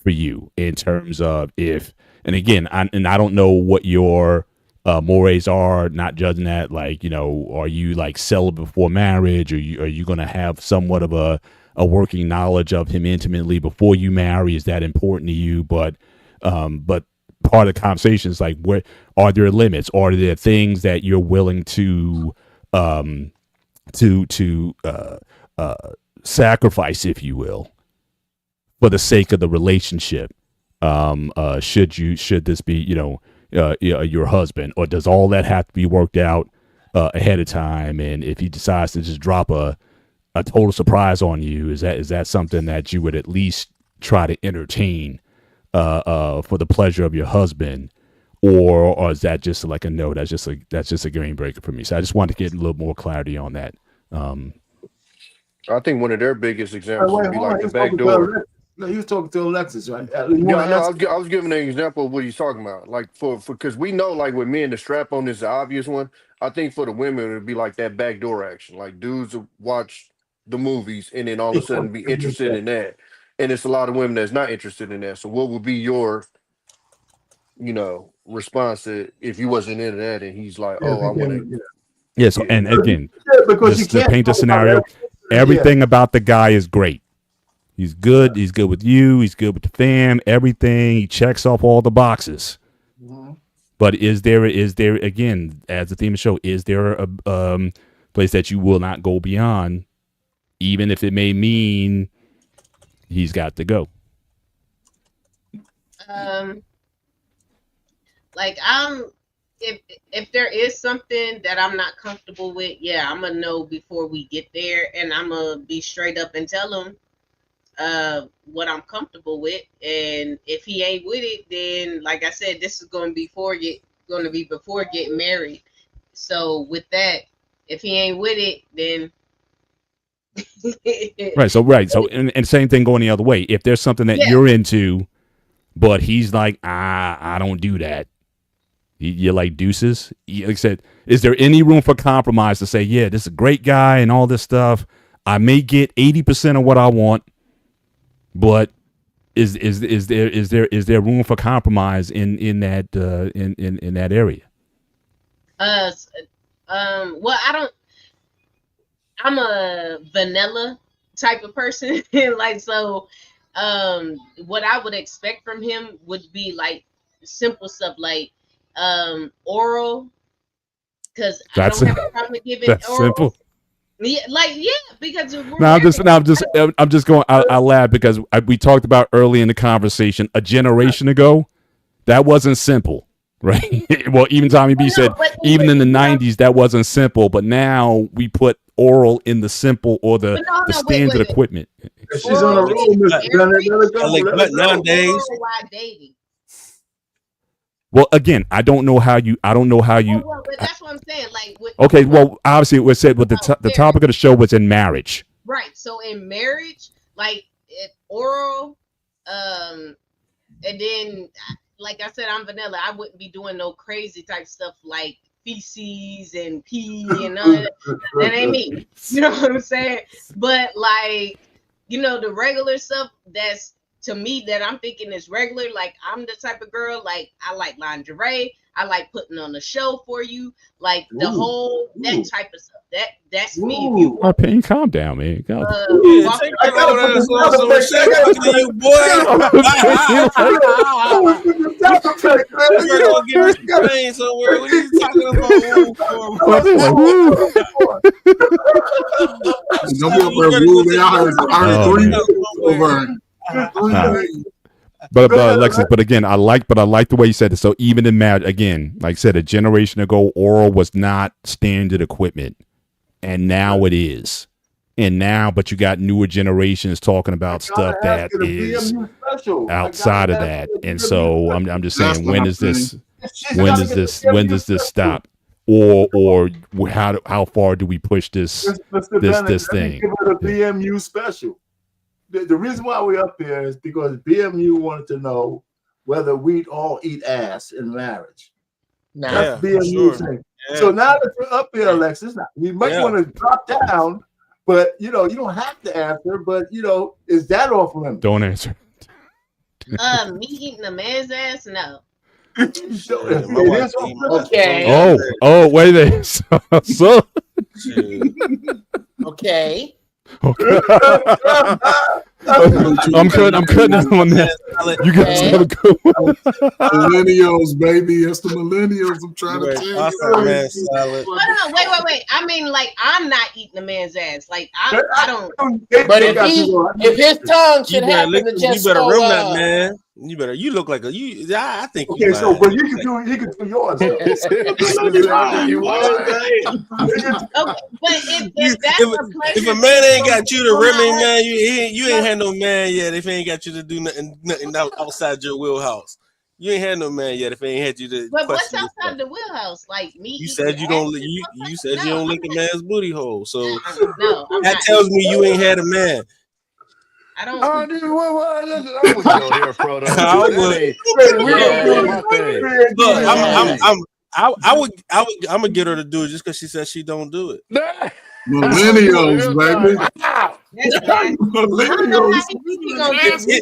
S7: for you in terms of if? And again, I don't know what your mores are, not judging that, like, are you like celibate before marriage, or are you going to have somewhat of a working knowledge of him intimately before you marry? Is that important to you? But part of the conversation is like, where are there limits? Are there things that you're willing to sacrifice, if you will, for the sake of the relationship? Should this be, your husband, or does all that have to be worked out ahead of time? And if he decides to just drop a total surprise on you, is that something that you would at least try to entertain for the pleasure of your husband, or is that just like a no? That's just a game breaker for me. So I just wanted to get a little more clarity on that.
S4: I think one of their biggest examples would be like the back door.
S5: No, he was talking to Alexis, right?
S4: Yeah, no, I was giving an example of what he's talking about. Like for because we know, like with men, the strap on is the obvious one. I think for the women, it would be like that backdoor action. Like dudes will watch the movies and then all of a sudden be interested in that. And it's a lot of women that's not interested in that. So what would be your, response to if you wasn't into that and he's like, oh, I want to.
S7: Yeah. So, and again,
S5: because
S7: just to paint the scenario, everything about the guy is great. He's good. He's good with you. He's good with the fam. Everything. He checks off all the boxes. Mm-hmm. But is there again, as the theme of the show, is there a place that you will not go beyond, even if it may mean he's got to go?
S11: Like if there is something that I'm not comfortable with, yeah, I'm gonna know before we get there, and I'm gonna be straight up and tell him what I'm comfortable with. And if he ain't with it, then like I said, this is going to be before getting married. So with that, if he ain't with it, then
S7: right. So and same thing going the other way. If there's something that you're into, but he's like, I don't do that. You're like deuces. Like I said, is there any room for compromise to say, yeah, this is a great guy and all this stuff. I may get 80% of what I want. But is there room for compromise in that in that area?
S11: Well, I'm a vanilla type of person. Like, so what I would expect from him would be like simple stuff like oral, because I
S7: That's
S11: don't have a problem with giving
S7: that's
S11: oral.
S7: simple.
S11: Yeah, like, yeah, because we're
S7: No,
S11: married.
S7: I'm just going. I laugh because we talked about early in the conversation a generation ago. That wasn't simple, right? Well, even Tommy B said even in the '90s that wasn't simple, but now we put oral in the simple or the standard equipment.
S5: She's on a roll, Mr. Bennett. Let her go. Let her go.
S12: nowadays.
S11: Worldwide dating.
S7: Well, again, I don't know how you.
S11: Well, but that's what I'm saying. Like,
S7: Okay, well, obviously it was said, but the topic of the show was in marriage.
S11: right. So in marriage, like oral, and then, like I said, I'm vanilla. I wouldn't be doing no crazy type stuff like feces and pee and all that. That ain't me. You know what I'm saying? But like, the regular stuff that's to me that I'm thinking is regular. Like, I'm the type of girl, like, I like lingerie. I like putting on a show for you. Like that type of stuff. That's me. If you
S7: Pain, calm down, man.
S12: Take that you, boy. Pain somewhere. What are you talking
S7: about? But Alexis, but again, I like the way you said it. So even in marriage, again, like I said, a generation ago, oral was not standard equipment, and now it is. And now, but you got newer generations talking about stuff that is outside of that. And so I'm just saying, when does this stop, or how far do we push this thing?
S5: Give it a BMU special. The reason why we're up here is because BMU wanted to know whether we'd all eat ass in marriage. That's BMU thing. Yeah. So now that you're up here, Alexis, you might want to drop down, but you don't have to answer. But is that off limits?
S7: Don't answer.
S11: Me eating a man's ass? No. Okay.
S7: Oh, wait there. So.
S8: Okay.
S7: I'm cutting this one there. You guys have a good one.
S6: Millennials, baby. It's the millennials. I'm trying to tell you.
S11: Hold on, wait. I mean, like, I'm not eating a man's ass. Like, I don't.
S8: But if his tongue should happen to just
S12: you better room that, man. You look like I think.
S5: Okay, so but you can do yours.
S11: Okay, but
S12: if a man ain't got you to rimming, man, you ain't had no man yet. If he ain't got you to do nothing outside your wheelhouse, you ain't had no man yet. If he ain't had you to.
S11: But what's outside the wheelhouse? Like me.
S12: You said you don't. You said you don't lick a man's booty hole. So
S11: that
S12: tells me you ain't had a man.
S11: I don't.
S4: I would go here, Frodo.
S12: I'm gonna get her to do it just because she said she don't do it.
S6: Millennials, baby. Millennials.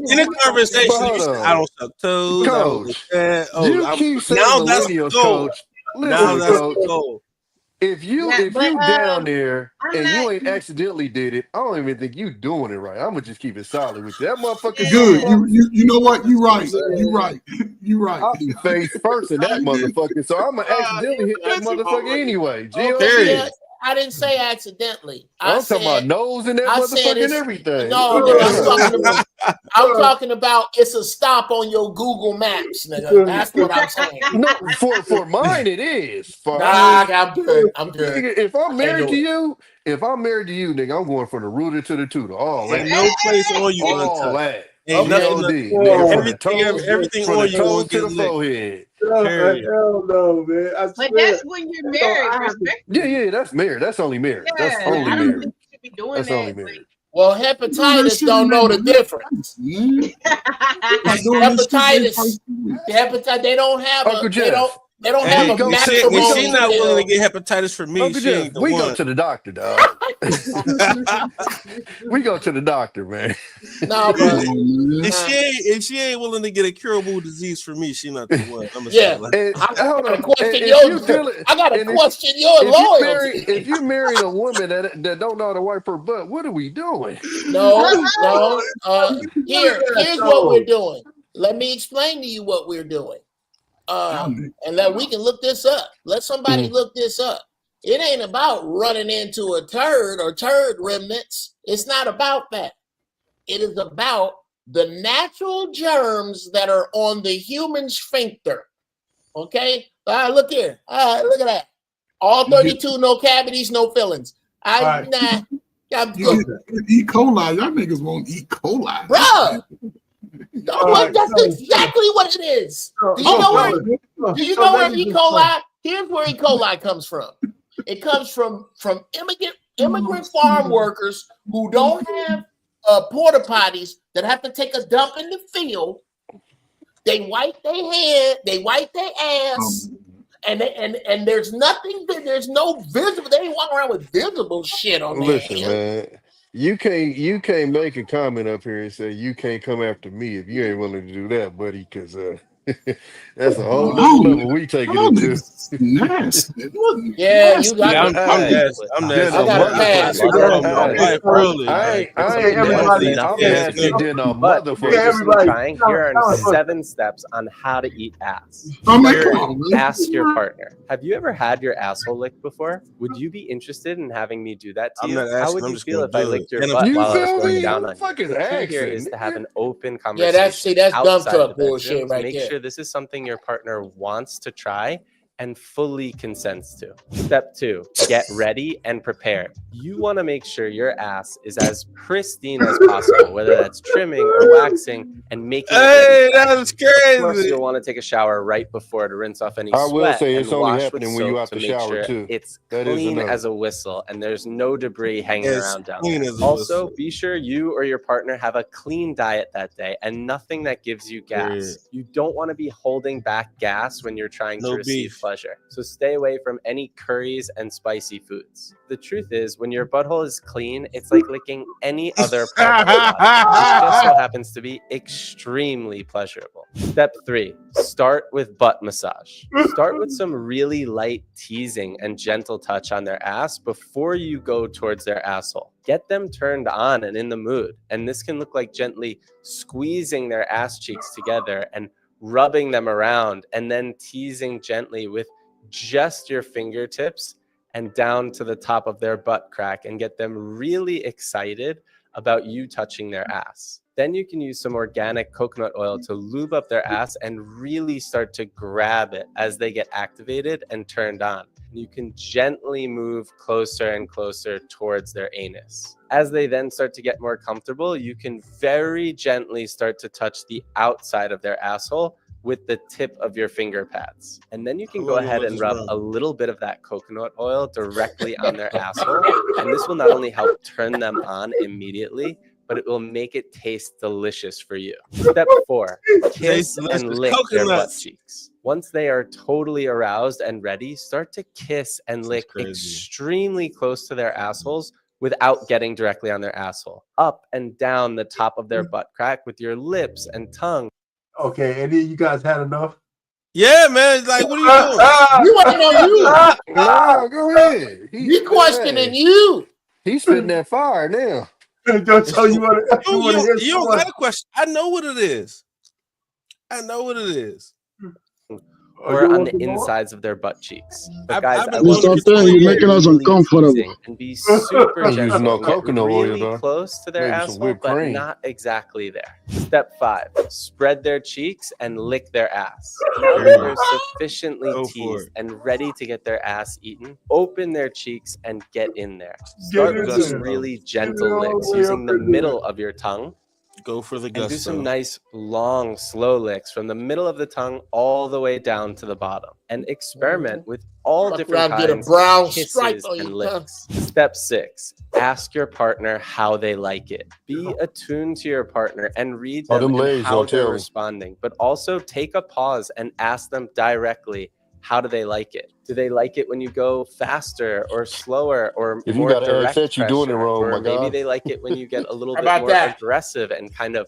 S12: In a conversation, you said, I don't suck toes.
S4: Coach, you keep saying millennials, Coach.
S12: Now that's the goal.
S4: If you down there and you ain't accidentally did it, I don't even think you doing it right. I'm gonna just keep it solid with you. That motherfucker.
S6: Good. You know what? You right. You right.
S4: I'll be face first in that motherfucker, so I'm gonna accidentally hit that motherfucker anyway.
S8: Okay. I didn't say accidentally.
S4: I'm talking about nose in that motherfucker and everything.
S8: No, I'm talking about it's a stop on your Google Maps, nigga. That's what I'm saying.
S4: No, for mine it is.
S8: I'm good. I'm good.
S4: Nigga, if I'm married to you, nigga, I'm going from the rooter to the tutor. All that.
S12: No place on you.
S4: All that.
S12: Ain't
S4: everything
S12: on you
S4: toes to the forehead.
S5: Hell no, man.
S11: But that's when you're married.
S4: Yeah, that's married. That's only married.
S11: Yeah,
S4: that's only
S11: I don't
S4: married.
S11: think you should be doing
S4: That's
S11: that.
S4: only married.
S8: Well, hepatitis don't know the difference. Hepatitis, they don't have
S4: Uncle Jeff.
S8: They don't
S12: Hey,
S8: have a
S12: if she
S8: matrimonial
S12: not willing to
S8: pill.
S12: get hepatitis for me,
S4: Uncle
S12: she
S4: Jeff,
S12: ain't the
S4: we go
S12: one.
S4: to the doctor, dog. We go to the doctor, man.
S8: No,
S6: Come
S8: bro.
S6: on, man.
S12: If she ain't willing to get a curable disease for me, she not the one. I'm gonna say
S8: Yeah.
S12: it like
S4: And
S8: I
S4: hold
S8: gotta
S4: on.
S8: question
S4: If you feel it,
S8: I gotta
S4: and
S8: question your
S4: if you marry,
S8: loyalty.
S4: if you marrying a woman that don't know how to wipe her butt, what are we doing?
S8: No, no.
S5: That
S8: Here's what
S5: though.
S8: we're doing. Let me explain to you what we're doing.
S6: Y'all niggas.
S8: And that we can look this up. Let somebody
S4: Mm.
S8: look this up. It ain't about running into a turd or turd remnants. It's not about that. It is about the natural germs that are on the human sphincter. Okay? All right, look here. All right, look at that. All 32, no cavities, no fillings. I'm
S6: You
S8: good.
S6: get E. coli. Y'all niggas want E. coli.
S8: Bruh. That's exactly what it is. Do you know where E. coli? Here's where E. coli comes from. It comes from immigrant farm workers who don't have porta potties that have to take a dump in the field. They wipe their head, they wipe their ass, and there's nothing. There's no visible. They ain't walking around with visible shit on their
S4: Listen,
S8: hands.
S4: man. You can't make a comment up here and say you can't come after me if you ain't willing to do that, buddy, because that's a whole nother level we take it into.
S6: Nasty.
S8: Yeah, you got
S12: Yeah,
S8: to.
S12: I'm nasty. I'm
S4: Then
S12: nasty.
S4: a
S8: I got to pass.
S12: I
S4: motherfucker.
S12: called my wife early.
S4: I
S12: Like,
S4: ain't nasty. I'm nasty than a
S13: But if you're
S4: motherfucker.
S13: interested in trying, here are 7 steps on how to eat ass.
S6: I'm like,
S13: Here,
S6: come on, man.
S13: ask your partner. Have you ever had your asshole licked before? Would you be interested in having me do that to
S12: I'm
S13: you?
S12: not
S13: How
S12: asking,
S13: would
S12: I'm
S13: you
S12: just
S13: feel
S12: gonna
S13: if I
S12: do
S13: licked
S12: it.
S13: your
S12: And
S13: butt
S4: You
S13: while I was
S4: feel
S13: going
S4: me?
S13: down
S4: Who
S13: on
S4: the fuck
S13: you?
S4: is
S13: The key here
S4: asking?
S13: is to have an open
S8: Yeah,
S13: conversation.
S8: that's dump
S13: outside
S8: truck
S13: the bedroom
S8: bullshit
S13: to
S8: right
S13: make
S8: there.
S13: sure this is something your partner wants to try and fully consents to. Step 2, get ready and prepared. You want to make sure your ass is as pristine as possible, whether that's trimming or waxing, and making it ready.
S12: Hey, that is
S13: Of course,
S12: crazy.
S13: you'll want to take a shower right before to rinse off any
S4: I will
S13: sweat
S4: say
S13: and
S4: it's only
S13: wash with
S4: happening when you
S13: soap
S4: out
S13: to
S4: the
S13: make
S4: shower
S13: sure
S4: too.
S13: it's
S4: That is
S13: clean
S4: another.
S13: as a whistle and there's no debris hanging
S12: It's
S13: around down
S12: clean
S13: there.
S12: as a
S13: Also,
S12: whistle.
S13: be sure you or your partner have a clean diet that day and nothing that gives you gas.
S12: Period.
S13: You don't want to be holding back gas when you're trying to
S12: No
S13: receive
S12: beef.
S13: pleasure. So stay away from any curries and spicy foods. The truth is, when your butthole is clean, it's like licking any other part of the body. It just so happens to be extremely pleasurable. Step 3, start with butt massage. Start with some really light teasing and gentle touch on their ass before you go towards their asshole. Get them turned on and in the mood. And this can look like gently squeezing their ass cheeks together and rubbing them around and then teasing gently with just your fingertips and down to the top of their butt crack and get them really excited about you touching their ass. Then you can use some organic coconut oil to lube up their ass and really start to grab it as they get activated and turned on. You can gently move closer and closer towards their anus. As they then start to get more comfortable, you can very gently start to touch the outside of their asshole with the tip of your finger pads. And then you can go ahead and rub a little bit of that coconut oil directly on their asshole. And this will not only help turn them on immediately, but it will make it taste delicious for you. Step 4, kiss and lick their butt cheeks. Once they are totally aroused and ready, start to kiss and lick extremely close to their assholes without getting directly on their asshole. Up and down the top of their butt crack with your lips and tongue.
S5: Okay, any of you guys had enough?
S12: Yeah, man. Like, what are you doing?
S8: We want to know you.
S4: No, go ahead.
S8: We questioning you.
S4: He's spitting that fire now.
S5: Don't tell you what
S12: You don't got a question. I know what it is. I know what it is.
S13: Or on the insides of their butt cheeks. But guys, I
S6: Well,
S13: want you
S6: stop there.
S13: to
S6: You're making us uncomfortable.
S13: and be super
S4: Ain't using
S13: gentle.
S4: no
S13: Get
S4: coconut oil,
S13: really
S4: though.
S13: close to their
S4: Maybe some
S13: asshole,
S4: whipped
S13: but
S4: cream.
S13: not exactly there. Step 5, spread their cheeks and lick their ass. Now that they're sufficiently teased and ready to get their ass eaten, open their cheeks and get in there. Start with some really gentle licks using the middle of your tongue.
S12: Go for the
S13: And do
S12: gusto.
S13: some nice, long, slow licks from the middle of the tongue all the way down to the bottom. And experiment with all
S8: Fuck
S13: different
S8: around, get a
S13: kinds
S8: brown
S13: of
S8: stripe
S13: kisses
S8: on
S13: and
S8: your tongue.
S13: licks. Step 6, ask your partner how they like it. Be attuned to your partner and read
S4: Oh,
S13: them
S4: them
S13: and
S4: legs
S13: how
S4: don't
S13: they're
S4: tell me.
S13: responding. But also take a pause and ask them directly How do they like it? Do they like it when you go faster or slower or
S4: If you
S13: more
S4: got to
S13: direct
S4: accent, you're doing it
S13: pressure?
S4: wrong,
S13: Or
S4: my
S13: maybe
S4: guy.
S13: they like it when you get a little
S10: How
S13: bit
S10: about
S13: more
S10: that?
S13: aggressive and kind of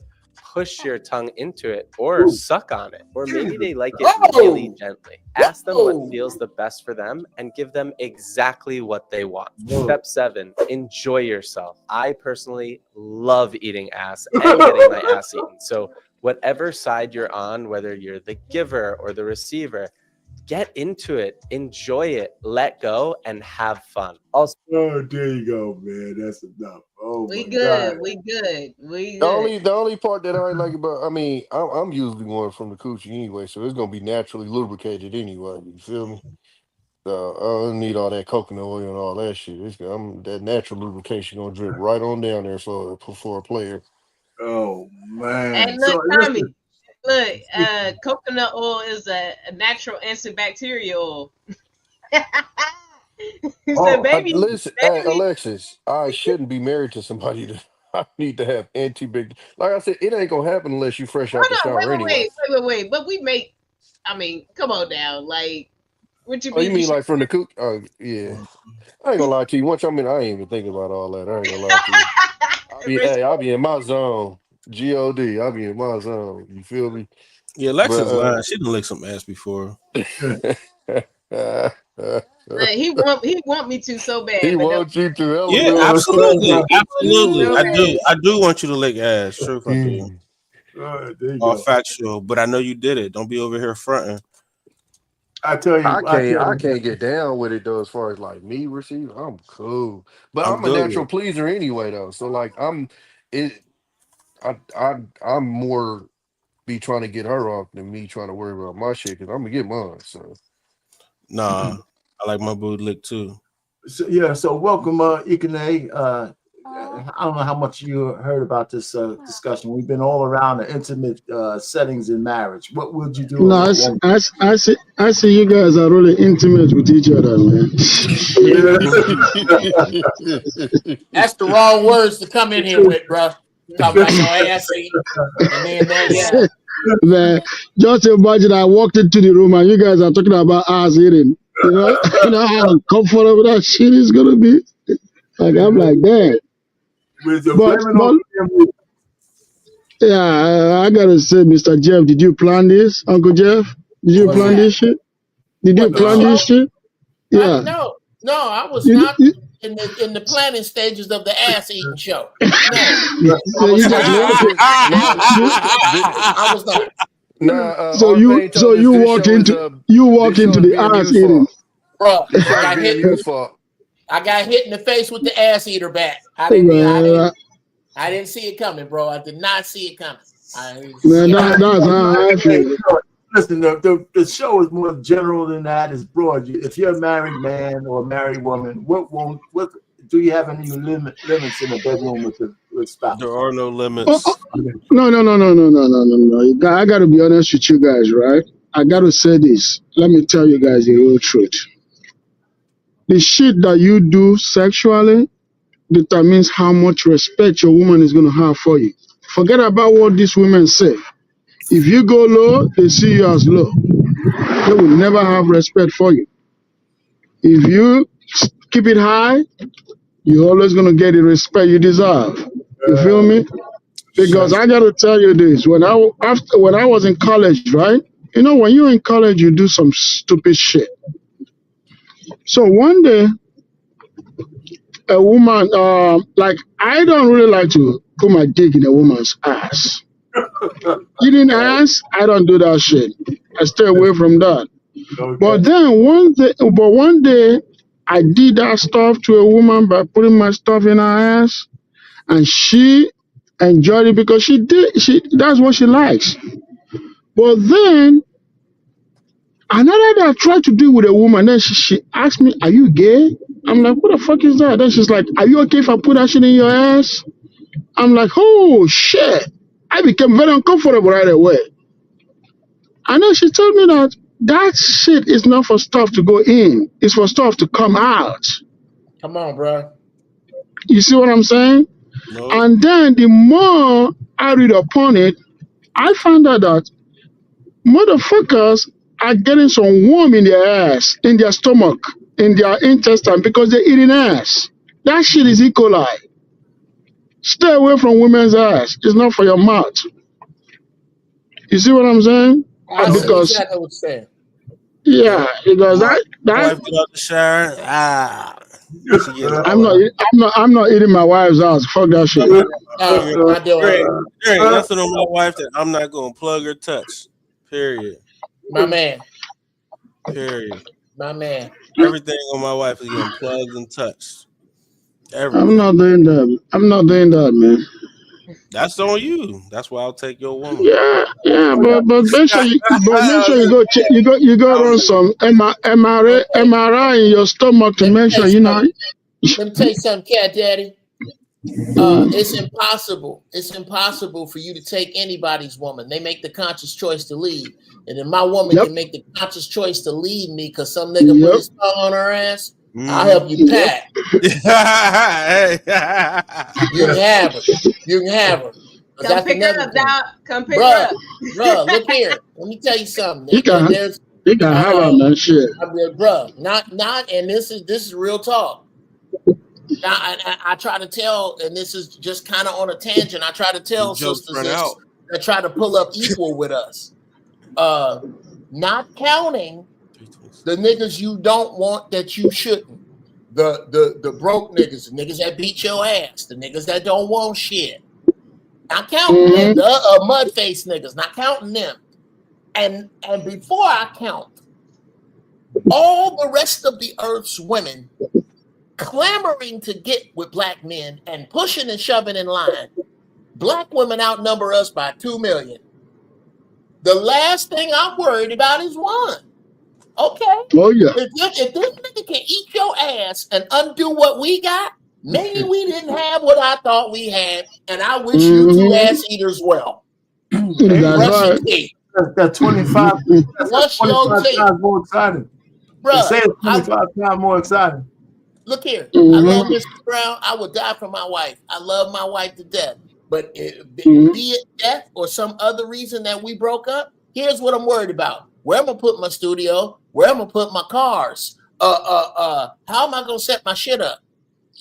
S13: push your tongue into it or suck on it. Or maybe they like it really gently. Ask them what feels the best for them and give them exactly what they want. Step 7, enjoy yourself. I personally love eating ass and getting my ass eaten. So whatever side you're on, whether you're the giver or the receiver, get into it, enjoy it, let go, and have fun. Also,
S5: Oh, there you go, man. That's enough. Oh
S11: We
S5: my
S11: good.
S5: God.
S11: We good. We
S4: The
S11: good.
S4: only part that I ain't like about, I mean, I'm usually going from the coochie anyway, so it's gonna be naturally lubricated anyway. You feel me? So I don't need all that coconut oil and all that shit. That natural lubrication gonna drip right on down there for a player.
S5: Oh
S11: And
S5: man.
S11: look,
S5: So
S11: Tommy,
S5: listen.
S11: look, coconut oil is a natural antibacterial oil. He said,
S5: Oh,
S11: baby,
S4: Listen, hey,
S11: baby.
S4: Alexis, I shouldn't be married to somebody that I need to have anti-big. Like I said, it ain't gonna happen unless you fresh out
S11: Hold
S4: the
S11: on,
S4: shower anyway.
S11: wait. But we make, I mean, come on now. Like, what you
S4: Oh, you
S11: mean we
S4: mean
S11: should?
S4: like from the cook? Oh, yeah. I ain't gonna lie to you. Once I'm in, I ain't even thinking about all that. I ain't gonna lie to you. I'll be in my zone. God, I'll be in my zone. You feel me?
S12: Yeah, Alexa's lying. She done licked some ass before.
S11: He want me to so
S4: He
S11: bad, but no.
S4: wants you to
S12: Yeah,
S4: LOL.
S12: absolutely, absolutely.
S11: So bad.
S12: I do want you to lick ass. True, I do.
S5: there you
S12: All
S5: go.
S12: factual, but I know you did it. Don't be over here fronting.
S5: I tell you,
S4: I can't get down with it though. As far as like me receiving, I'm cool, but
S12: I'm
S4: I'm a
S12: good with
S4: natural
S12: it.
S4: pleaser anyway though. So like it. I'm more be trying to get her off than me trying to worry about my shit because I'm gonna get mine. So
S12: Nah, I like my booty licked too.
S5: So, yeah, so welcome, Ikane. I don't know how much you heard about this discussion. We've been all around the intimate settings in marriage. What would you do?
S14: No, I see you guys are really intimate with each other, man.
S10: That's the wrong words to come in here with, bro. Talking about no ass eating, and then yeah.
S14: Man, just imagine I walked into the room and you guys are talking about ass eating. You know how uncomfortable that shit is gonna be. Like I'm like, damn. But yeah, I gotta say, Mr. Jeff, did you plan this, Uncle Jeff? Did you
S10: What's
S14: plan
S10: that?
S14: this shit? Did you
S10: What, this
S14: plan
S10: show?
S14: this shit? Yeah.
S10: No, I was
S14: You,
S10: not
S14: you,
S10: in the planning stages of the ass eating show. No,
S14: so
S10: I was
S14: you
S10: not.
S14: just walk in.
S10: I was not.
S14: So
S4: our
S14: you
S4: pain
S14: so
S4: told us
S14: you walk into
S4: this show is
S14: the
S4: being
S14: ass
S4: used
S14: eating.
S4: for.
S10: Bro,
S4: This
S10: I
S4: show is
S10: got
S4: being
S10: hit.
S4: used for.
S10: I got hit in the face with the ass eater bat. I
S14: Man,
S10: didn't see it coming, bro. I did not see it coming.
S14: that's how I feel.
S5: Listen, the show is more general than that. It's broad. If you're a married man or a married woman, what do you have any limits in the bedroom with the spouse?
S12: There are no limits.
S14: No. I got to be honest with you guys, right? I got to say this. Let me tell you guys the real truth. The shit that you do sexually determines how much respect your woman is going to have for you. Forget about what these women say. If you go low, they see you as low. They will never have respect for you. If you keep it high, you're always going to get the respect you deserve. You feel me? Because I got to tell you this: when I was in college, right? You know, when you're in college, you do some stupid shit. So one day, a woman, like I don't really like to put my dick in a woman's ass. Eating ass, I don't do that shit. I stay away from that.
S5: Okay.
S14: But one day, I did that stuff to a woman by putting my stuff in her ass, and she enjoyed it because that's what she likes. But then another day I tried to do it with a woman. Then she asked me, "Are you gay?" I'm like, "What the fuck is that?" Then she's like, "Are you okay if I put that shit in your ass?" I'm like, "Oh shit!" I became very uncomfortable right away. And then she told me that shit is not for stuff to go in; it's for stuff to come out.
S10: Come on, bro.
S14: You see what I'm saying?
S12: No.
S14: And then the more I read upon it, I found out that motherfuckers are getting some worm in their ass, in their stomach, in their intestine because they're eating ass. That shit is E. coli. Stay away from women's ass. It's not for your mouth. You see what I'm saying?
S8: I see
S14: Because
S8: exactly what you're saying.
S14: yeah, because
S12: My
S14: that
S12: wife get out the shower. She get
S14: I'm not eating my wife's ass. Fuck that shit.
S8: I do
S12: there ain't nothing on my wife that I'm not gonna plug or touch. Period.
S8: My man.
S12: Period.
S8: My man.
S12: Everything on my wife is getting plugged and touched. Everything.
S14: I'm not doing that. I'm not doing that, man.
S12: That's on you. That's why I'll take your woman.
S14: Yeah, but make sure you go run some MRI in your stomach to make sure you know.
S8: Let me tell you something, Cat Daddy. It's impossible. It's impossible for you to take anybody's woman. They make the conscious choice to leave. And then my woman can make the conscious choice to leave me because some nigga put his tongue on her ass. I'll help you pack. You can have her. You can have her.
S11: Come pick her up, dog. Come pick her up.
S8: Bruh, look here. Let me tell you something.
S14: You can have her, man. Shit.
S8: Bruh, not, and this is real talk. Now, I try to tell, and this is just kind of on a tangent. I try to tell sisters that try to pull up equal with us. Not counting the niggas you don't want that you shouldn't. The broke niggas, the niggas that beat your ass, the niggas that don't want shit. Not counting them, the mud face niggas, not counting them. And before I count all the rest of the earth's women clamoring to get with black men and pushing and shoving in line, black women outnumber us by 2 million. The last thing I'm worried about is one. Okay.
S14: Oh yeah.
S8: If this nigga can eat your ass and undo what we got, maybe we didn't have what I thought we had, and I wish you two ass eaters well.
S5: That's right. That's 25. That's 25 times more exciting.
S8: Bro,
S5: say it's 25 times more exciting.
S8: Look here. I love Mr. Brown. I would die for my wife. I love my wife to death. But be it death or some other reason that we broke up, here's what I'm worried about. Where am I put my studio? Where am I put my cars? How am I gonna set my shit up?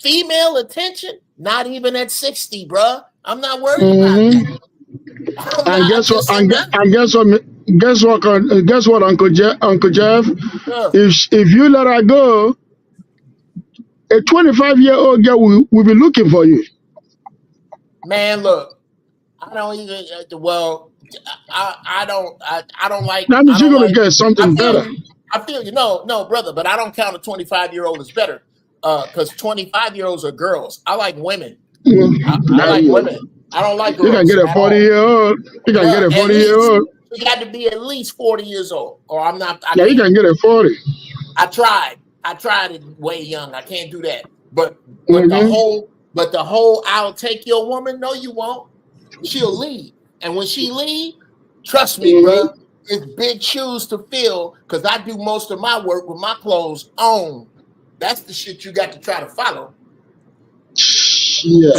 S8: Female attention? Not even at 60, bruh. I'm not worried about that.
S14: And guess what, Uncle Jeff? If you let her go, a 25-year-old girl will be looking for you.
S8: Man, look, I don't even. I don't like.
S14: That means you're gonna get something better.
S8: I feel you. No, brother, but I don't count a 25-year-old as better. Because 25-year-olds are girls. I like women. I like women. I don't like girls.
S14: You can get a 40-year-old. You can get a 40-year-old.
S8: You got to be at least 40 years old, or I'm not.
S14: Yeah, you can get a 40.
S8: I tried it way young. I can't do that. But the whole I'll take your woman. No, you won't. She'll leave, and when she leave, trust me, bro, it's big shoes to fill. Because I do most of my work with my clothes on. That's the shit you got to try to follow.
S14: Yeah.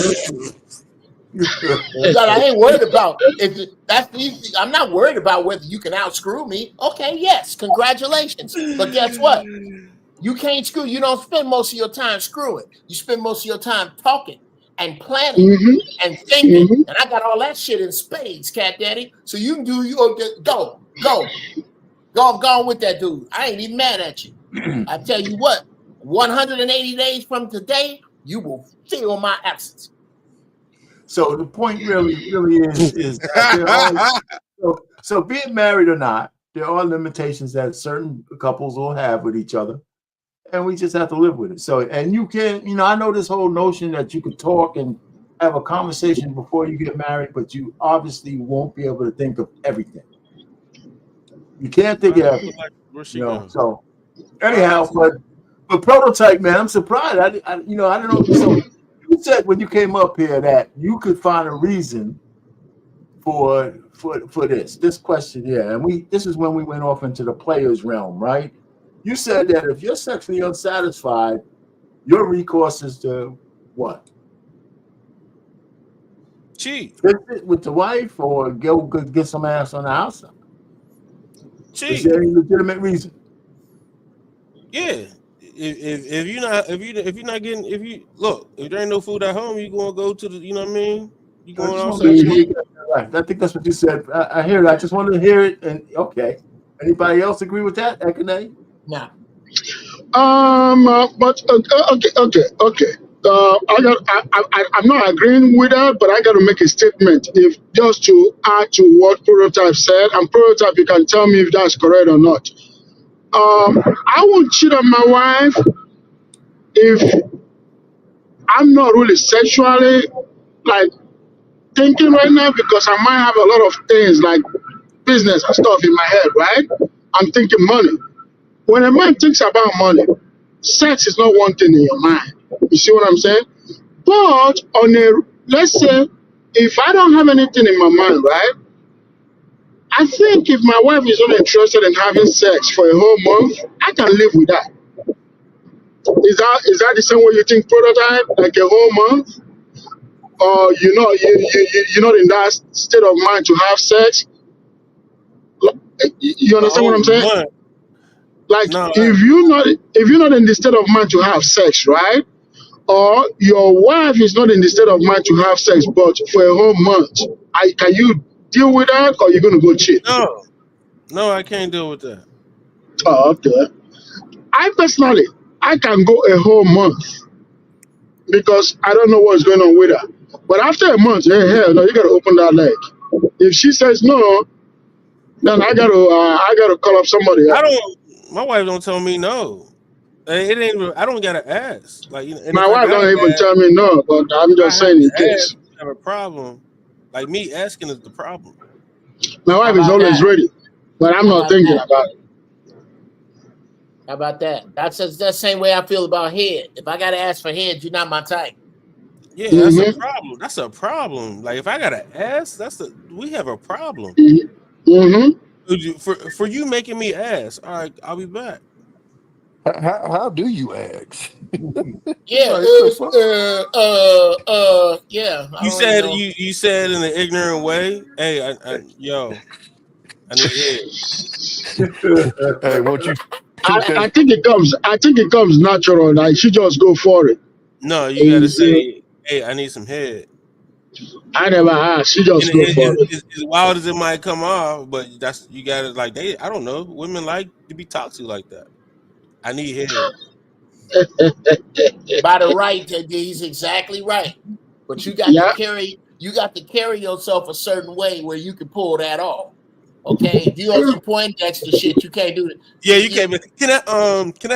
S8: I ain't worried about I'm not worried about whether you can outscrew me. Okay, yes, congratulations. But guess what? You can't screw. You don't spend most of your time screwing. You spend most of your time talking and planning and thinking. And I got all that shit in spades, Cat Daddy. So you can do go on with that dude. I ain't even mad at you. I tell you what, 180 days from today, you will feel my absence.
S5: So the point really is that so being married or not, there are limitations that certain couples will have with each other, and we just have to live with it. So, and you can, I know this whole notion that you could talk and have a conversation before you get married, but you obviously won't be able to think of everything. You can't think of everything. So anyhow, but prototype, man, I'm surprised. I don't know. So you said when you came up here that you could find a reason for this question, yeah. And this is when we went off into the players realm, right? You said that if you're sexually unsatisfied, your recourse is to what?
S12: Cheat
S5: with the wife, or go get some ass on the outside. Is there any legitimate reason?
S12: Yeah. If you're not getting if there ain't no food at home, you gonna go to the you know what I mean? You
S5: I
S12: going
S5: just want
S12: outside
S5: to
S12: to
S5: make
S12: eat.
S5: sure right. I think that's what you said. I hear it. I just wanted to hear it. And okay. Anybody else agree with that, Ekene?
S8: Nah.
S14: But okay. I'm not agreeing with that, but I got to make a statement. If just to add to what Prototype said, and Prototype, you can tell me if that's correct or not. I won't cheat on my wife if I'm not really sexually like thinking right now because I might have a lot of things like business and stuff in my head, right? I'm thinking money. When a man thinks about money, sex is not one thing in your mind. You see what I'm saying? But let's say, if I don't have anything in my mind, right? I think if my wife is not interested in having sex for a whole month, I can live with that. Is that the same way you think, Prototype? Like a whole month? Or you're not in that state of mind to have sex? You understand what I'm saying? Like
S12: No,
S14: if you're not in the state of mind to have sex, right? Or your wife is not in the state of mind to have sex, but for a whole month, can you deal with that, or you're gonna go cheat?
S12: No, I can't deal with that.
S14: Oh, okay. I personally, I can go a whole month because I don't know what's going on with her. But after a month, hey, hell no, you gotta open that leg. If she says no, then I gotta call up somebody else.
S12: My wife don't tell me no. It ain't. I don't gotta ask. Like, and
S14: My
S12: if I
S14: wife
S12: gotta
S14: don't even
S12: ask,
S14: tell me no, but I'm
S12: if I
S14: just
S12: have
S14: saying in
S12: to
S14: case.
S12: ask, we have a problem. Like me asking is the problem.
S14: My wife is always ready, but I'm not thinking about it.
S8: How about that? That's the same way I feel about head. If I gotta ask for head, you're not my type.
S12: Yeah, that's a problem. That's a problem. Like if I gotta ask, we have a problem. For you making me ask, all right, I'll be back.
S4: How do you ask?
S8: Yeah, yeah. I
S12: You
S8: don't really
S12: said
S8: know.
S12: you said in an ignorant way, hey, I need head.
S4: Hey, won't you?
S14: I think it comes natural. Like she just go for it.
S12: No, you gotta say, hey, I need some head.
S14: I never asked. She just go for it.
S12: As wild as it might come off, but you gotta like I don't know. Women like to be toxic like that. I need head.
S8: By the right, he's exactly right. But you got to carry yourself a certain way where you can pull that off. Okay, if you on some Poindexter shit, you can't do it.
S12: Yeah, you can't. Can I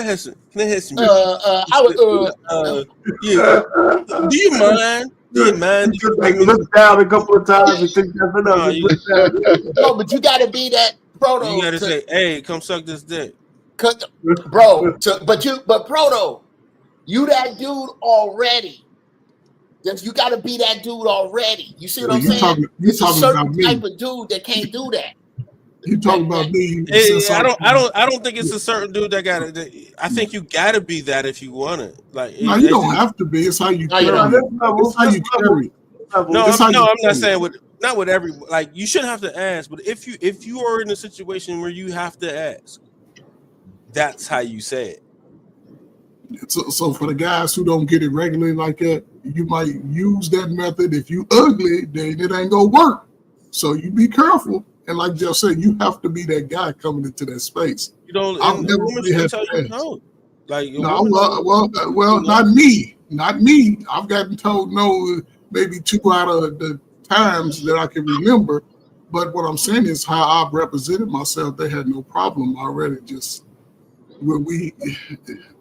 S12: have some? Can I have some? Yeah. Do you mind? Do you mind?
S5: Like look down a couple of times and think that's enough.
S8: No, but you got to be that proto.
S12: You got to say, "Hey, come suck this dick."
S8: Bro, but proto, you that dude already. You got to be that dude already. You see what I'm saying? It's a certain type of dude that can't do that.
S6: You talking about me?
S12: I don't think it's a certain dude that got it. I think you got to be that if you want it. Like,
S6: no, you don't have to be. It's how you carry it. It's how you carry it.
S12: No, I'm not saying not with every. Like, you shouldn't have to ask, but if you are in a situation where you have to ask, that's how you say it.
S6: So for the guys who don't get it regularly like that, you might use that method. If you ugly, then it ain't gonna work. So you be careful. And like Jeff said, you have to be that guy coming into that space.
S12: You don't.
S6: I'll never
S12: Women should tell you no. Like
S6: no, well, not me. I've gotten told no maybe 2 out of the times that I can remember. But what I'm saying is how I've represented myself. They had no problem already. Just when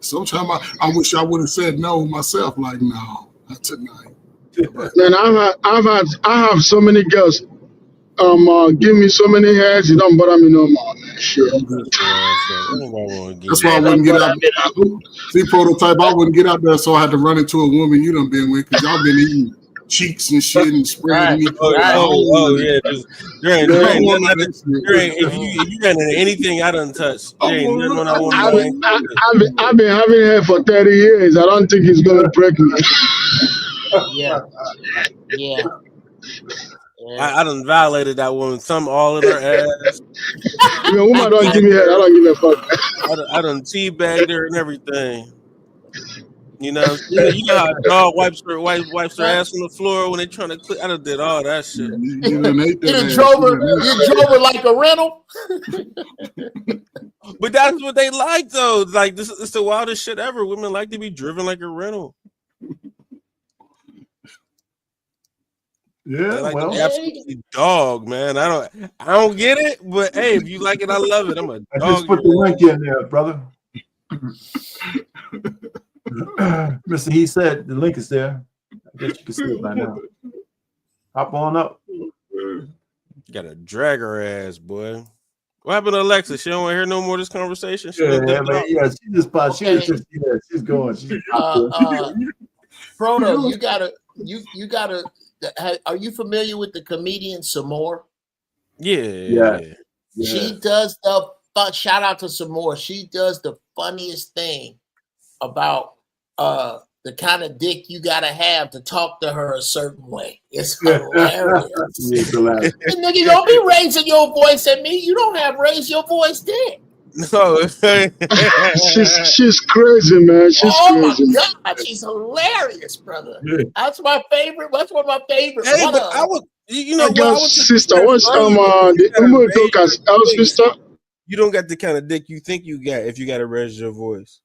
S6: sometimes I wish I would have said no myself. Like no, not tonight.
S14: Man, I have so many girls. Give me so many heads, it don't bother me no more, man. Shit.
S6: That's why I wouldn't get out. See, Prototype, I wouldn't get out there, so I had to run into a woman you done been with, because y'all been eating cheeks and shit and spreading me.
S12: Yeah, there ain't if you ran into anything I done touched, there ain't nothing on that woman.
S14: I've been having hair for 30 years. I don't think it's gonna break me.
S8: Yeah. Yeah.
S12: I done violated that woman. Some all in her ass.
S14: If a woman don't give me head, I don't give a fuck.
S12: I done teabagged her and everything. You know, you know how a dog wipes her ass on the floor when they trying to click. I done did all that shit.
S6: You done ate
S8: You
S6: that
S8: done
S6: ass.
S8: drove her. You drove her like a rental.
S12: But that's what they like, though. Like this is the wildest shit ever. Women like to be driven like a rental.
S5: Yeah,
S12: They like
S5: well,
S12: to be absolutely dog, man. I don't get it, but hey, if you like it, I love it. I'm a
S5: I
S12: dog.
S5: just put the link in there, brother. Mr. He said the link is there. I guess you can see it by now. Hop on up.
S12: Gotta drag her ass, boy. What happened to Alexa? She don't want to hear no more of this conversation. She
S5: Yeah,
S12: done dipped
S5: but
S12: out.
S5: yeah, she just popped.
S8: Okay.
S5: She's going. She's
S8: Proto, you gotta. Are you familiar with the comedian Samore?
S12: Yeah.
S8: She does the fun. Shout out to Samore. She does the funniest thing about the kind of dick you gotta have to talk to her a certain way. It's hilarious. Nigga, don't be raising your voice at me. You don't have raised your voice dick.
S12: No.
S14: she's crazy, man. She's crazy.
S8: My God, she's hilarious, brother. That's my favorite. That's one of my favorites.
S12: Hey, but I would, you know
S14: I
S12: what?
S14: got
S12: I would just
S14: sister. What's the Umo talk as our sister?
S12: You don't got the kind of dick you think you got if you got to raise your voice.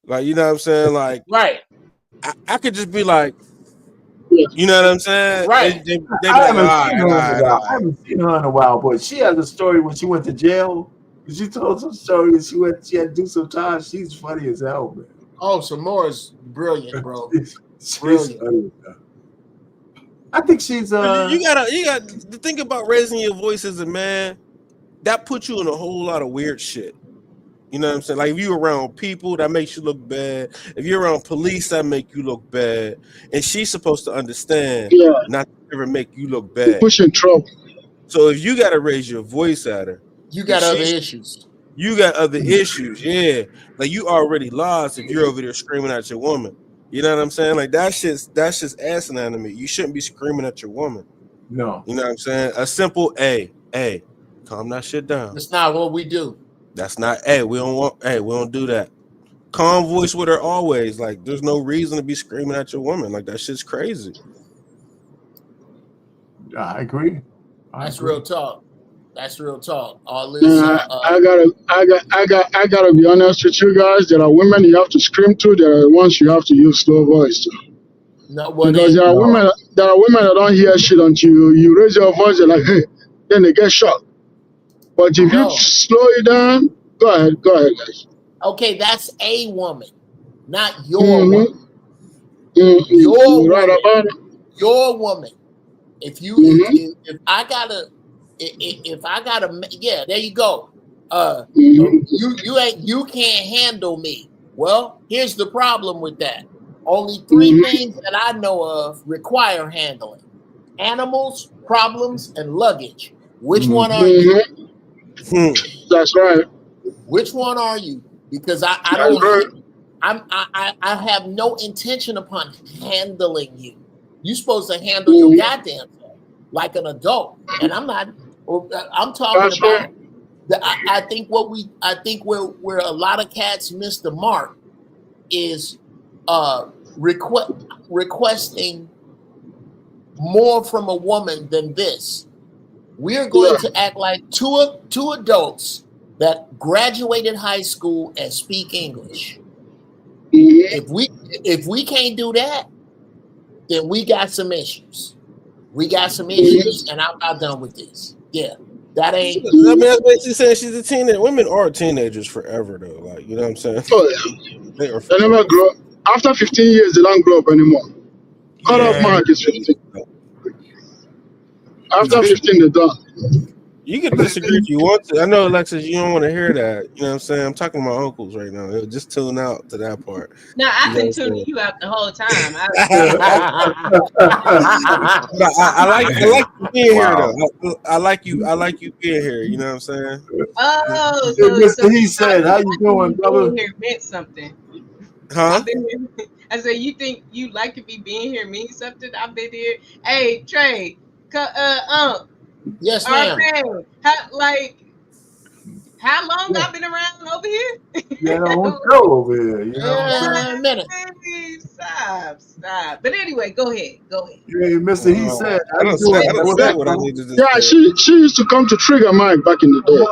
S12: Like, you know what I'm saying? Like,
S8: right.
S12: I could just be like, you know what I'm saying?
S8: Right.
S12: They be
S5: I
S12: like,
S5: haven't seen her in a while, but she has a story when she went to jail. She told some story. She had to do some time. She's funny as hell, man.
S8: Oh, Samore is brilliant, bro.
S5: She's
S8: Brilliant.
S5: funny. I think she's
S12: you got to think about raising your voice as a man. That puts you in a whole lot of weird shit. You know what I'm saying? Like if you're around people, that makes you look bad. If you're around police, that make you look bad. And she's supposed to understand not to ever make you look bad.
S14: Pushing trouble.
S12: So if you got to raise your voice at her,
S8: you got other issues.
S12: You got other issues, yeah. Like you already lost if you're over there screaming at your woman. You know what I'm saying? Like that's just asinine to me. You shouldn't be screaming at your woman.
S5: No.
S12: You know what I'm saying? A simple hey, calm that shit down.
S8: That's not what we do.
S12: That's not we don't do that. Calm voice with her always. Like there's no reason to be screaming at your woman. Like that shit's crazy.
S5: I agree.
S8: That's real talk. That's real talk. All this.
S14: I gotta be honest with you guys. There are women you have to scream to. There are ones you have to use slow voice to.
S8: No, well,
S14: because there are women that don't hear shit until you raise your voice. They're like, hey, then they get shocked. But if you slow it down, go ahead, guys.
S8: Okay, that's a woman, not your woman.
S14: Your right
S8: woman.
S14: About it.
S8: Your woman. If you, if I gotta, yeah, there you go. You can't handle me. Well, here's the problem with that. Only three things that I know of require handling: animals, problems, and luggage. Which one are you?
S14: That's right.
S8: Which one are you? Because I don't. I have no intention upon handling you. You're supposed to handle your goddamn self like an adult, and I'm not. I'm talking about. I think where a lot of cats miss the mark is requesting more from a woman than this. We're going to act like two adults that graduated high school and speak English. If we can't do that, then we got some issues. We got some issues, and I'm not done with this. Yeah, that ain't.
S12: I mean, that's basically saying she's a teenager. Women are teenagers forever, though. Like, you know what I'm saying?
S14: Oh, yeah.
S12: They
S14: never grow. After 15 years, they don't grow up anymore. Cut off mark is 15. After 15, they're done.
S12: You can disagree if you want to. I know, Alexis, you don't want to hear that. You know what I'm saying? I'm talking to my uncles right now. They'll just tune out to that part.
S11: No, I've been tuning you out the whole time.
S12: I like you being here, though. I like you being here. You know what I'm saying?
S11: Oh,
S5: so he said, "How you doing, brother?"
S11: Here meant something.
S12: Huh?
S11: I said, you think you like to be being here means something? I've been here. Hey, Trey,
S8: Yes, ma'am.
S11: RP, how long
S5: Yeah,
S11: I been around over here?
S5: you had a whole show over here. You know what I'm saying?
S8: A minute.
S11: Hey, stop. But anyway, go ahead.
S5: Hey, Mister, he said, how
S12: I
S5: you
S12: don't say
S5: doing,
S12: I
S5: man?
S12: don't
S5: What's
S12: say
S14: Yeah,
S5: up,
S12: what I
S5: brother?
S12: needed to
S14: yeah.
S12: say.
S14: She used to come to Trigger Mike back in the days.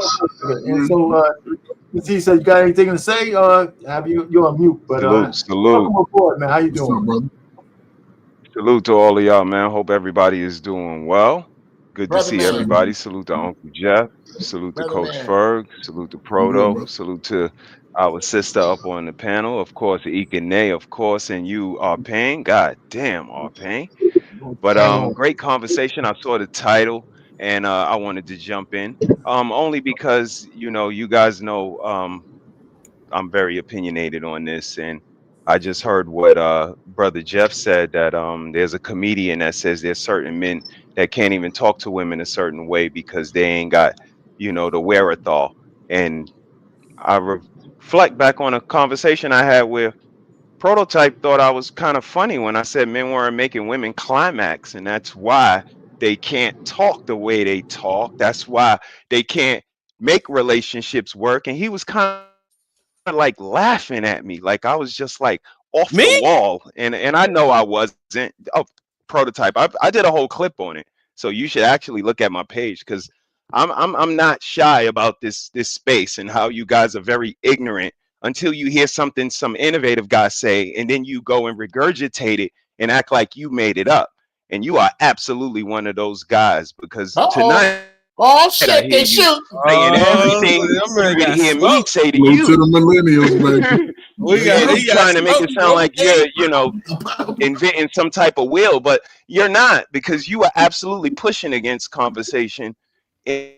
S5: And so, he said, you got anything to say? Have you're on mute, but
S15: Salute.
S5: welcome aboard, man. How you
S6: What's up,
S5: doing?
S6: brother?
S15: Salute to all of y'all, man. Hope everybody is doing well. Good to
S8: Brother
S15: see
S8: man.
S15: everybody. Salute to Uncle Jeff. Salute to
S8: Brother
S15: Coach
S8: man.
S15: Ferg. Salute to
S6: I'm good,
S15: Proto.
S6: brother.
S15: Salute to our sister up on the panel. Of course, Ikene, of course, and you, Arpain. God damn, Arpain. But
S5: Shalom.
S15: great conversation. I saw the title and I wanted to jump in. Only because, you guys know I'm very opinionated on this, and I just heard what brother Jeff said that there's a comedian that says there's certain men that can't even talk to women a certain way because they ain't got the wherewithal. And I reflect back on a conversation I had where Prototype thought I was kind of funny when I said men weren't making women climax, and that's why they can't talk the way they talk. That's why they can't make relationships work. And he was kind of like laughing at me, like I was just like off
S12: Me?
S15: the wall, and I know I wasn't. Oh, Prototype. I did a whole clip on it, so you should actually look at my page because I'm not shy about this space and how you guys are very ignorant until you hear something some innovative guy say, and then you go and regurgitate it and act like you made it up. And you are absolutely one of those guys because
S8: Uh-oh.
S15: tonight
S8: Oh
S15: I
S8: shit,
S15: hear
S8: they
S15: you
S8: shoot.
S15: saying
S12: Oh,
S15: everything
S12: that
S15: you
S12: man
S15: would
S12: got
S15: hear me
S12: smoked.
S15: say to
S6: Salute to
S15: you.
S6: the millennials, baby.
S12: He
S15: You
S12: got
S15: trying to make it
S12: smoked.
S15: sound like
S12: Okay.
S15: you're inventing some type of will, but you're not because you are absolutely pushing against conversation in,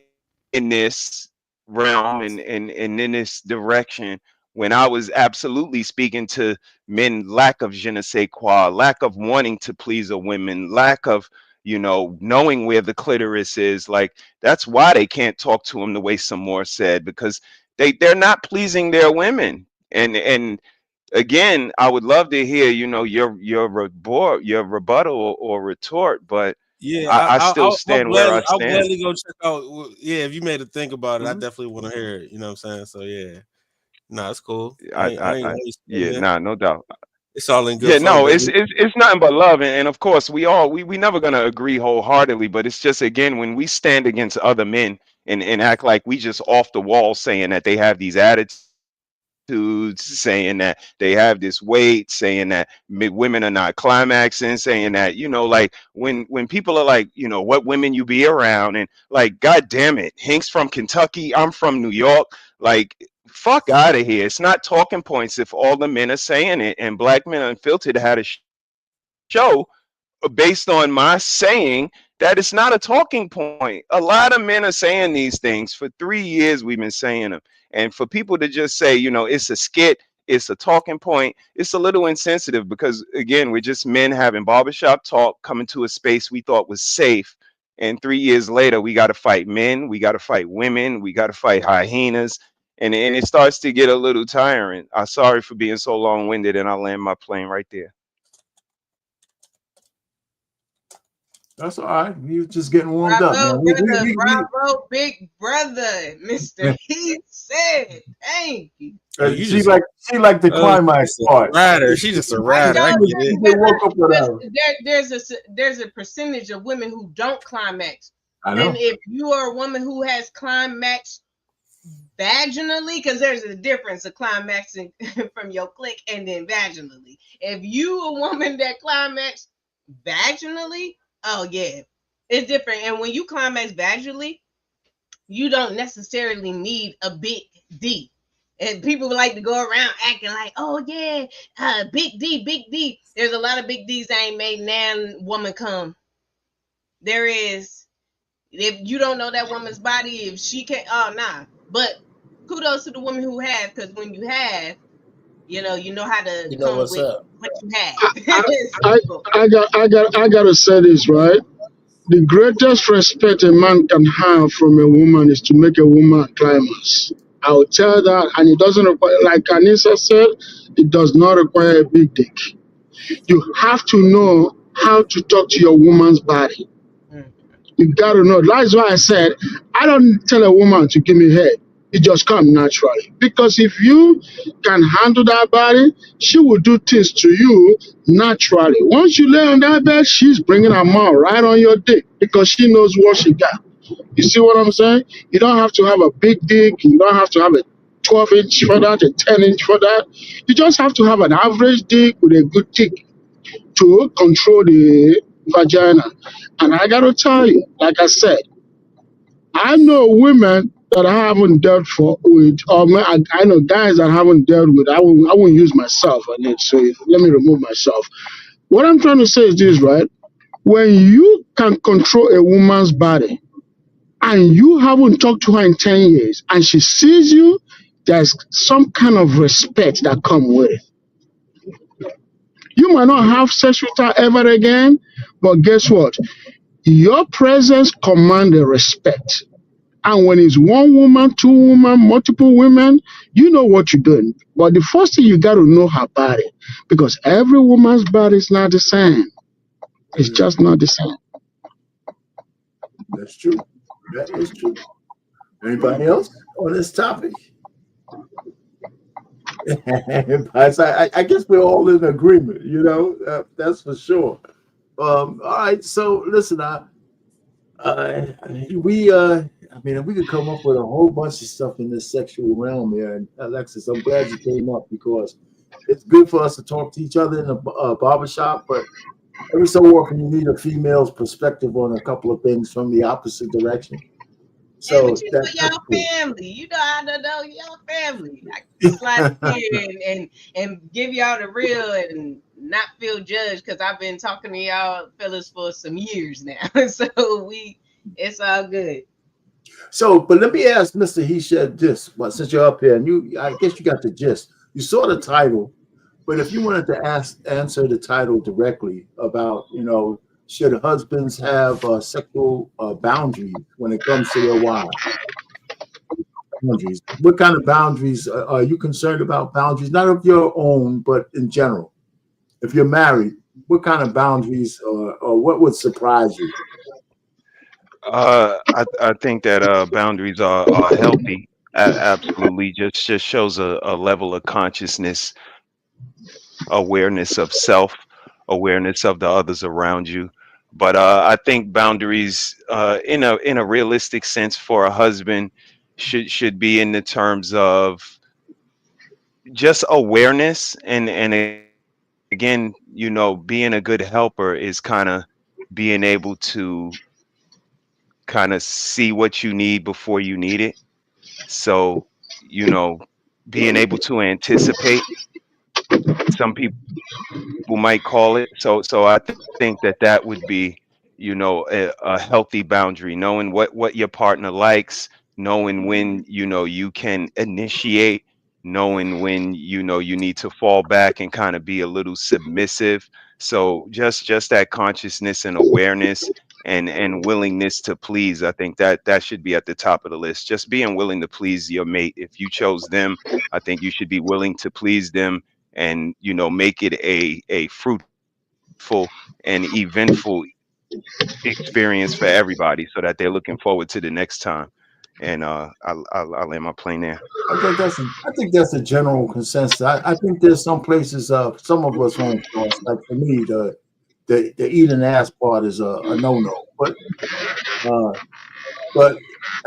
S15: in this realm and in this direction when I was absolutely speaking to men lack of je ne sais quoi, lack of wanting to please a woman, lack of knowing where the clitoris is. Like that's why they can't talk to him the way some more said because they're not pleasing their women. And again, I would love to hear, your rebuttal or retort, but
S12: Yeah,
S15: I still stand where I
S12: I'll
S15: stand.
S12: gladly go check out. Yeah, if you made a think about it, I
S15: Mhm.
S12: definitely want to hear it. You know what I'm saying? So yeah, nah, it's cool. I
S15: I
S12: ain't
S15: yeah,
S12: there.
S15: nah, no doubt.
S12: It's all in good
S15: Yeah,
S12: fun,
S15: no,
S12: baby.
S15: it's nothing but love, and of course we never gonna agree wholeheartedly, but it's just again when we stand against other men and act like we just off the wall saying that they have these attitudes, saying that they have this weight, saying that women are not climaxing, saying that like when people are like what women you be around, and like god damn it, Hank's from Kentucky, I'm from New York, like fuck out of here. It's not talking points if all the men are saying it. And Black Men Unfiltered had a show based on my saying that it's not a talking point. A lot of men are saying these things. For 3 years, we've been saying them. And for people to just say, it's a skit, it's a talking point, it's a little insensitive because, again, we're just men having barbershop talk, coming to a space we thought was safe. And 3 years later, we got to fight men, we got to fight women, we got to fight hyenas. And it starts to get a little tiring. I'm sorry for being so long winded, and I'll land my plane right there.
S5: That's all right. You just getting warmed up, man.
S11: Bravo, brother, bravo, big brother, Mr. He said, thank you.
S12: Oh, you
S5: she
S12: just
S5: like the climax
S12: she's a
S5: part.
S12: rider. She's just a
S11: I
S12: rider. I
S11: know
S12: get it.
S5: She woke up with
S11: because
S5: her.
S11: there's a percentage of women who don't climax.
S5: I
S11: And
S5: know.
S11: if you are a woman who has climaxed vaginally, because there's a difference of climaxing from your click and then vaginally. If you a woman that climax vaginally, oh yeah, it's different. And when you climax vaginally, you don't necessarily need a big D. And people like to go around acting like, oh yeah, big D, big D. There's a lot of big D's that ain't made nan woman come. There is. If you don't know that woman's body, if she can't, oh nah. But kudos to the woman who have, because when you have, you know how to
S8: You know
S11: come
S8: what's
S11: with
S8: up.
S11: what you have.
S14: I,
S11: It's
S14: I,
S11: simple.
S14: I gotta say this, right? The greatest respect a man can have from a woman is to make a woman climax. I'll tell that, and it doesn't require, like Anissa said, it does not require a big dick. You have to know how to talk to your woman's body.
S11: Mm.
S14: You got to know. That's why I said I don't tell a woman to give me head. It just comes naturally. Because if you can handle that body, she will do things to you naturally. Once you lay on that bed, she's bringing her mouth right on your dick because she knows what she got. You see what I'm saying? You don't have to have a big dick. You don't have to have a 12-inch for that, a 10-inch for that. You just have to have an average dick with a good dick to control the vagina. And I got to tell you, like I said, I know women that I haven't dealt with, or I know guys that I haven't dealt with. I won't use myself on it, so let me remove myself. What I'm trying to say is this, right? When you can control a woman's body and you haven't talked to her in 10 years and she sees you, there's some kind of respect that comes with it. You might not have sex with her ever again, but guess what? Your presence commands the respect. And when it's one woman, two women, multiple women, you know what you're doing. But the first thing you got to know her body, because every woman's body is not the same. It's just not the same.
S5: That's true. That is true. Anybody else on this topic? I guess we're all in agreement, that's for sure. All right, so listen, we could come up with a whole bunch of stuff in this sexual realm here. And Alexis, I'm glad you came up because it's good for us to talk to each other in the barbershop, but every so often you need a female's perspective on a couple of things from the opposite direction. So
S11: but you know y'all family. You know I don't know y'all family. I can slide here and give y'all the real and not feel judged because I've been talking to y'all fellas for some years now. So it's all good.
S5: So, but let me ask Mr. He said this. Well, since you're up here and I guess you got the gist. You saw the title, but if you wanted to answer the title directly about, should husbands have sexual boundaries when it comes to their wives? Boundaries. What kind of boundaries are you concerned about? Boundaries, not of your own, but in general. If you're married, what kind of boundaries or what would surprise you?
S15: I think that boundaries are healthy. Absolutely, just shows a level of consciousness, awareness of self, awareness of the others around you. But I think boundaries, in a realistic sense, for a husband, should be in the terms of just awareness and again, being a good helper is kind of being able to kind of see what you need before you need it. So, being able to anticipate, some people might call it. So I think that would be, a healthy boundary, knowing what your partner likes, knowing when, you can initiate, knowing when, you need to fall back and kind of be a little submissive. So just that consciousness and awareness and willingness to please, I think that should be at the top of the list. Just being willing to please your mate. If you chose them, I think you should be willing to please them and make it a fruitful and eventful experience for everybody so that they're looking forward to the next time. And I'll land my plane there.
S5: I think that's a general consensus. I think there's some places some of us won't cross. Like for me, the eating ass part is a no-no. But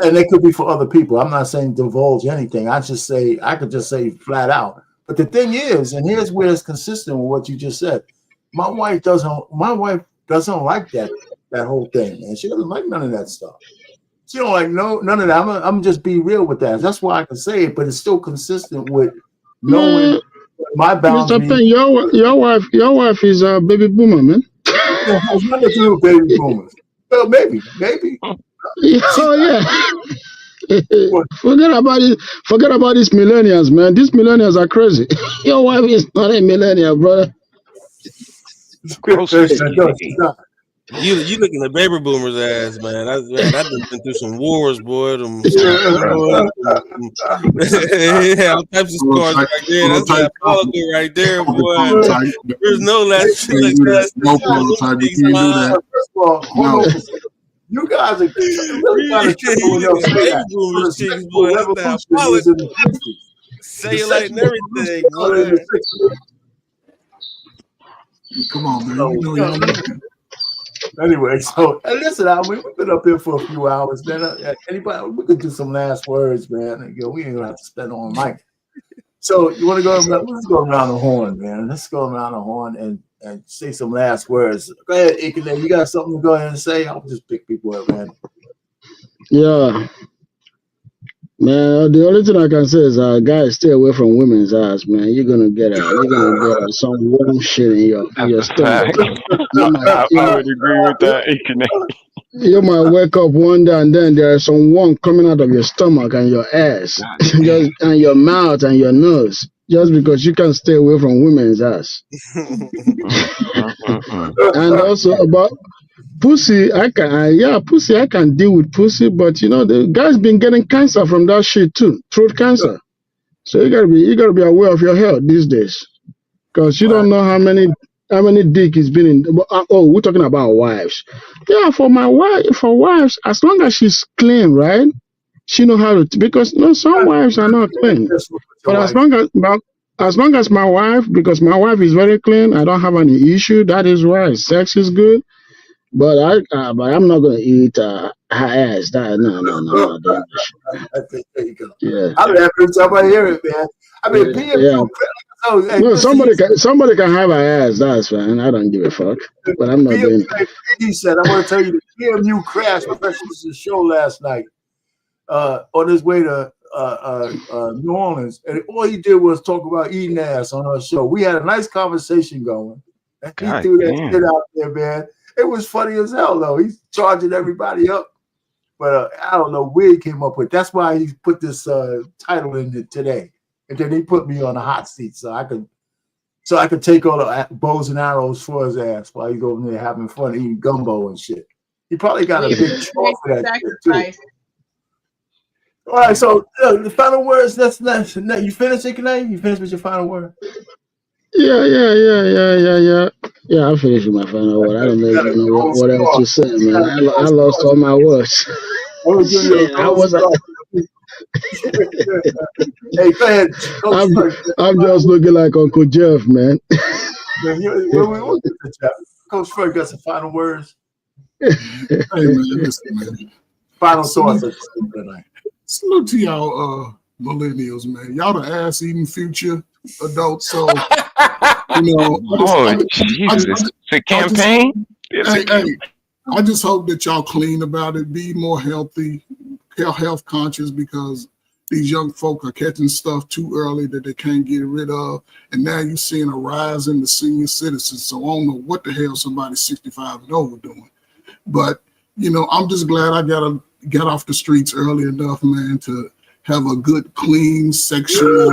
S5: and it could be for other people. I'm not saying divulge anything. I could just say flat out. But the thing is, and here's where it's consistent with what you just said. My wife doesn't like that whole thing, and she doesn't like none of that stuff. She don't like none of that. I'm gonna just be real with that. That's why I can say it, but it's still consistent with knowing my boundaries.
S14: Mr. Penn, your wife is a baby boomer, man.
S5: It has nothing to do with baby boomers. Well, maybe.
S14: Oh yeah. Forget about these millennials, man. These millennials are crazy. Your wife is not a millennial, brother.
S12: You looking at baby boomers' ass, man. I've been through some wars, boy. All types of scars right there. That's that follicle right there, boy. There's no last.
S6: No prototype. You can't do that.
S5: First of all, hold on. You guys are really kind of tripping when y'all say that.
S12: Baby boomers
S5: So the
S12: cheeks,
S5: sexual
S12: boy. That's
S5: revolution was in the 60s. The
S12: cellulite and
S5: sexual revolution
S12: everything,
S5: started in
S12: boy.
S5: the 60s.
S6: Come on, man.
S5: So,
S6: You know y'all know.
S5: anyway, so and listen, I mean, we've been up here for a few hours, man. Anybody, we could do some last words, man. We ain't gonna have to spend all night. So you want to go? Let's go around the horn, man. Let's go around the horn and say some last words. Go ahead, Ikene. You got something to go ahead and say? I'll just pick people up, man.
S14: Yeah, man. The only thing I can say is, guys, stay away from women's ass, man. You're gonna get some warm shit in
S15: That's
S14: your
S15: a
S14: stomach.
S15: fact. I would agree with that.
S14: You might wake up one day and then there's some worm coming out of your stomach and your ass, just and your mouth and your nose, just because you can't stay away from women's ass. And also about pussy, pussy, I can deal with pussy, but the guy's been getting cancer from that shit too, throat cancer. So you gotta be aware of your health these days, because you don't know how many dick he's been in. Oh, we're talking about wives. Yeah, for wives, as long as she's clean, right? She know how to, because some wives are not clean. But as long as my wife, because my wife is very clean, I don't have any issue. That is why sex is good. But I'm not gonna eat her ass. That no, I'm not doing that shit.
S5: There you go.
S14: Yeah.
S5: I'm happy every time I hear it, man. I mean,
S14: Yeah. No, somebody can have her ass. That's fine. I don't give a fuck. But I'm not doing it.
S5: He said, I want to tell you, the PMU crashed Precious' show last night on his way to New Orleans. And all he did was talk about eating ass on our show. We had a nice conversation going. And he threw that shit out there, man. It was funny as hell, though. He's charging everybody up. But I don't know where he came up with. That's why he put this title in it today. And then he put me on a hot seat so I could take all the bows and arrows for his ass while he's over there having fun eating gumbo and shit. He probably got a big chore for that shit too. All right, so the final words. That's you finished, Ikene? You finished with your final word?
S14: Yeah. Yeah, I finished with my final word. I don't know what else to say, man. I lost all my words. Shit, I was.
S5: Hey, go ahead.
S14: I'm just looking like Uncle Jeff, man.
S5: We'll get to Jeff. Coach Fred got some final words.
S6: Hey man, listen, man.
S5: Final thoughts.
S6: Salute to y'all millennials, man. Y'all the ass eating future adults. So
S15: Jesus. It's a campaign.
S6: I just hope that y'all clean about it, be more healthy, health conscious, because these young folk are catching stuff too early that they can't get rid of. And now you're seeing a rise in the senior citizens. So I don't know what the hell somebody 65 and over doing. But, I'm just glad I got off the streets early enough, man, to have a good, clean, sexual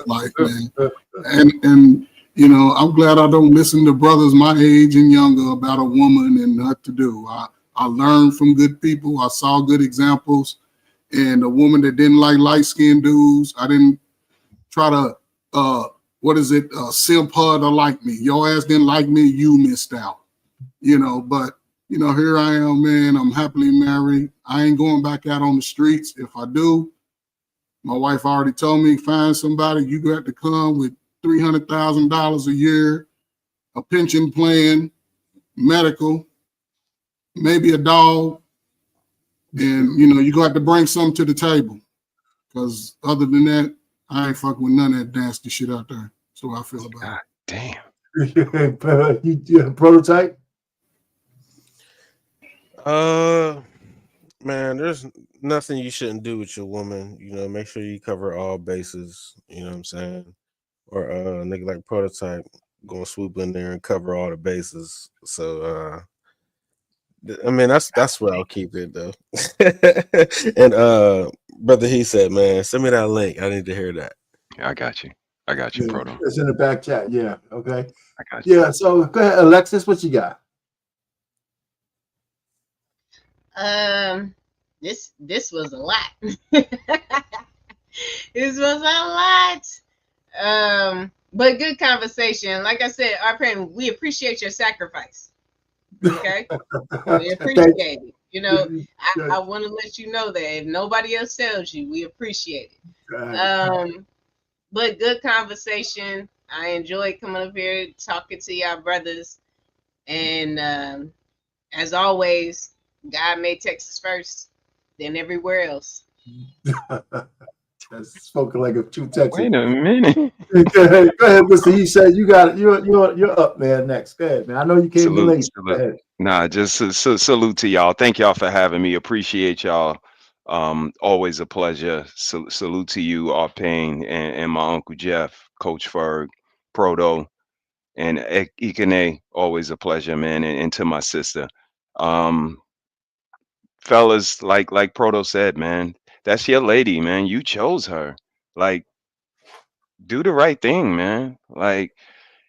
S6: life, man. And I'm glad I don't listen to brothers my age and younger about a woman and what to do. I learned from good people. I saw good examples. And a woman that didn't like light-skinned dudes, I didn't try to, simp her to like me. Your ass didn't like me, you missed out. But, here I am, man. I'm happily married. I ain't going back out on the streets. If I do, my wife already told me, find somebody, you got to come with $300,000 a year, a pension plan, medical, maybe a dog. And, you're going to have to bring something to the table, because other than that, I ain't fucking with none of that nasty shit out there. That's how I feel about
S15: it.
S5: Damn. You prototype?
S12: Man, there's nothing you shouldn't do with your woman. Make sure you cover all bases. You know what I'm saying? Or nigga like Prototype gonna swoop in there and cover all the bases. So I mean that's where I'll keep it though. And brother, he said, man, send me that link. I need to hear that.
S15: Yeah, I got you, Proto.
S5: It's in the back chat. Yeah. Okay.
S15: I got you.
S5: Yeah. So go ahead, Alexis. What you got?
S11: This was a lot. This was a lot. But good conversation. Like I said, our parent, we appreciate your sacrifice. Okay, we appreciate it. You know, I want to let you know that if nobody else tells you, we appreciate it. But good conversation. I enjoyed coming up here talking to y'all brothers. And as always, God made Texas first, then everywhere else.
S5: Spoken like a true Texan.
S15: Wait a minute.
S5: Go ahead, Mr. He said you got it. You're up, man. Next, go ahead, man. I know you came
S15: Salute,
S5: late. Go
S15: salute.
S5: ahead.
S15: Nah, just salute to y'all. Thank y'all for having me. Appreciate y'all. Always a pleasure. Salute to you, Pain, and my Uncle Jeff, Coach Ferg, Proto, and Ikene. Always a pleasure, man. And to my sister. Um, Fellas, like Proto said, man, that's your lady, man. You chose her. Like, do the right thing, man. Like,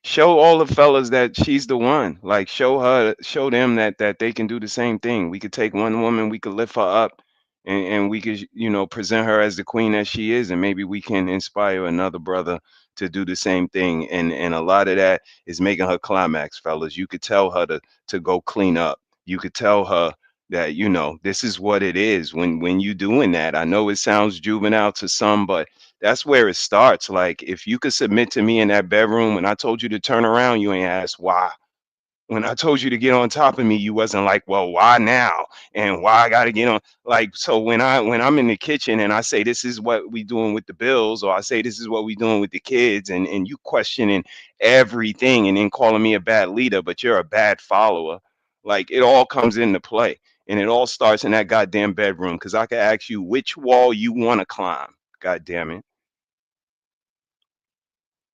S15: show all the fellas that she's the one. Like, show them that they can do the same thing. We could take one woman, we could lift her up, and we could, present her as the queen that she is, and maybe we can inspire another brother to do the same thing. And a lot of that is making her climax, fellas. You could tell her to go clean up. You could tell her that, this is what it is when you doing that. I know it sounds juvenile to some, but that's where it starts. Like, if you could submit to me in that bedroom, when I told you to turn around, you ain't asked why. When I told you to get on top of me, you wasn't like, well, why now? And why I gotta get on? Like, so when I'm in the kitchen and I say this is what we doing with the bills, or I say this is what we doing with the kids, and you questioning everything and then calling me a bad leader, but you're a bad follower. Like, it all comes into play. And it all starts in that goddamn bedroom. Cause I could ask you which wall you want to climb. God damn it.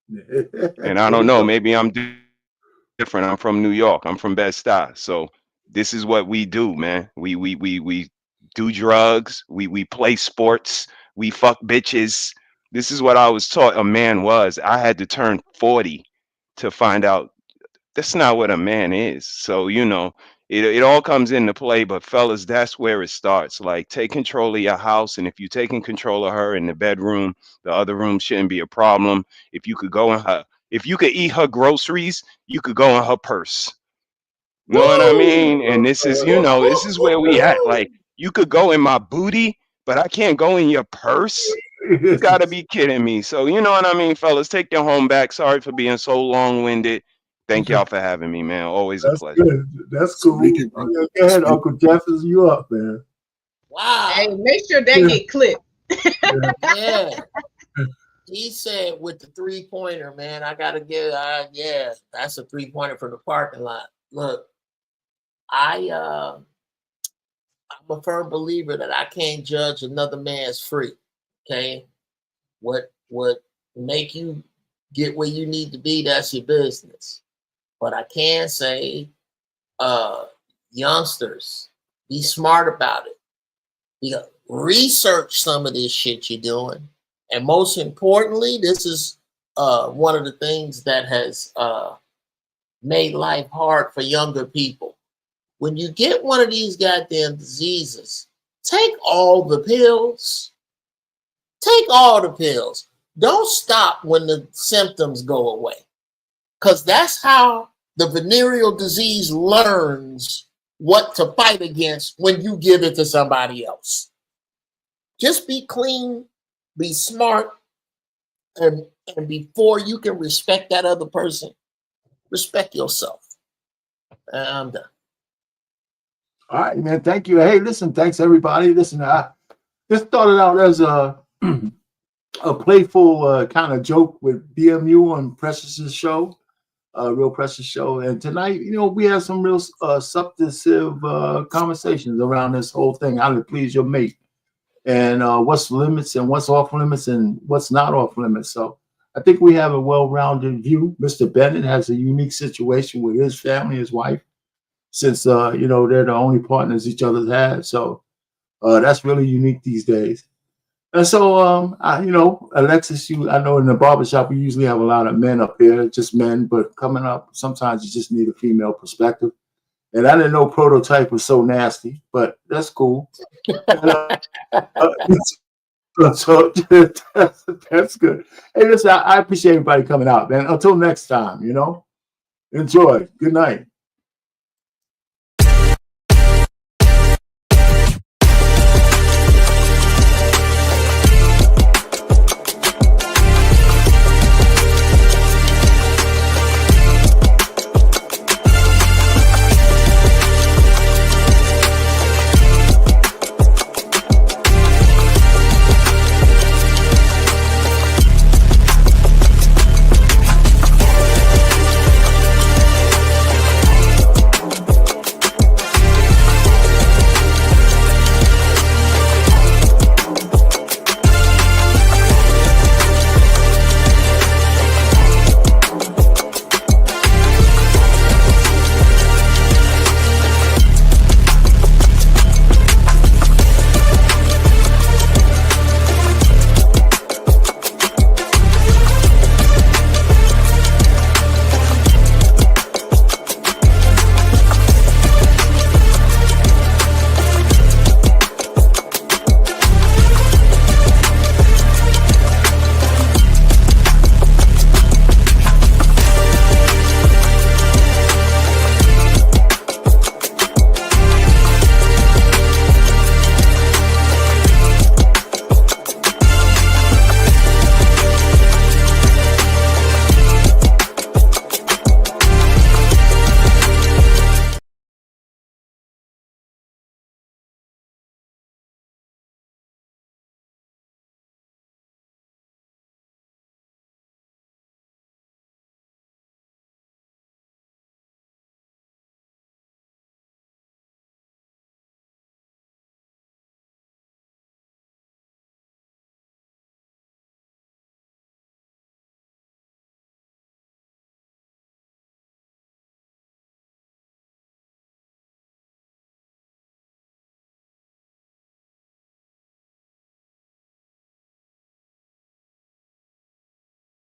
S15: And I
S5: There
S15: don't
S5: you
S15: know,
S5: go.
S15: maybe I'm different. I'm from New York. I'm from Bed-Stuy. So this is what we do, man. We do drugs. We play sports. We fuck bitches. This is what I was taught a man was. I had to turn 40 to find out that's not what a man is. So, it all comes into play, but fellas, that's where it starts. Like, take control of your house. And if you're taking control of her in the bedroom, the other room shouldn't be a problem. If you could eat her groceries, you could go in her purse. Know what I mean? And this is where we at. Like, you could go in my booty, but I can't go in your purse. You gotta be kidding me. So, you know what I mean, fellas, take your home back. Sorry for being so long-winded. Thank y'all for having me, man. Always a
S5: That's
S15: pleasure.
S5: good. That's cool.
S6: Speaking, bro.
S5: Go ahead, Uncle Jeff. Is you up, man?
S8: Wow.
S11: Hey, make sure that get clipped.
S8: Yeah. He said with the 3-pointer, man, I gotta get yeah, that's a 3-pointer for the parking lot. Look, I'm a firm believer that I can't judge another man's free. Okay. What make you get where you need to be, that's your business. But I can say, youngsters, be smart about it. Research some of this shit you're doing. And most importantly, this is one of the things that has made life hard for younger people. When you get one of these goddamn diseases, take all the pills. Take all the pills. Don't stop when the symptoms go away. Because that's how the venereal disease learns what to fight against when you give it to somebody else. Just be clean, be smart, and before you can respect that other person, respect yourself. I'm done.
S5: All right, man. Thank you. Hey, listen, thanks everybody. Listen, I just started out as a playful kind of joke with BMU on Precious's show, Real Precious show. And tonight, we have some real substantive conversations around this whole thing, how to please your mate, and what's limits and what's off limits and what's not off limits. So I think we have a well-rounded view. Mr. Bennett has a unique situation with his family, his wife, since they're the only partners each other's had. So that's really unique these days. And so, Alexis, I know in the barbershop, we usually have a lot of men up here, just men, but coming up, sometimes you just need a female perspective. And I didn't know Prototype was so nasty, but that's cool. So that's good. Hey, listen, I appreciate everybody coming out, man. Until next time, enjoy. Good night.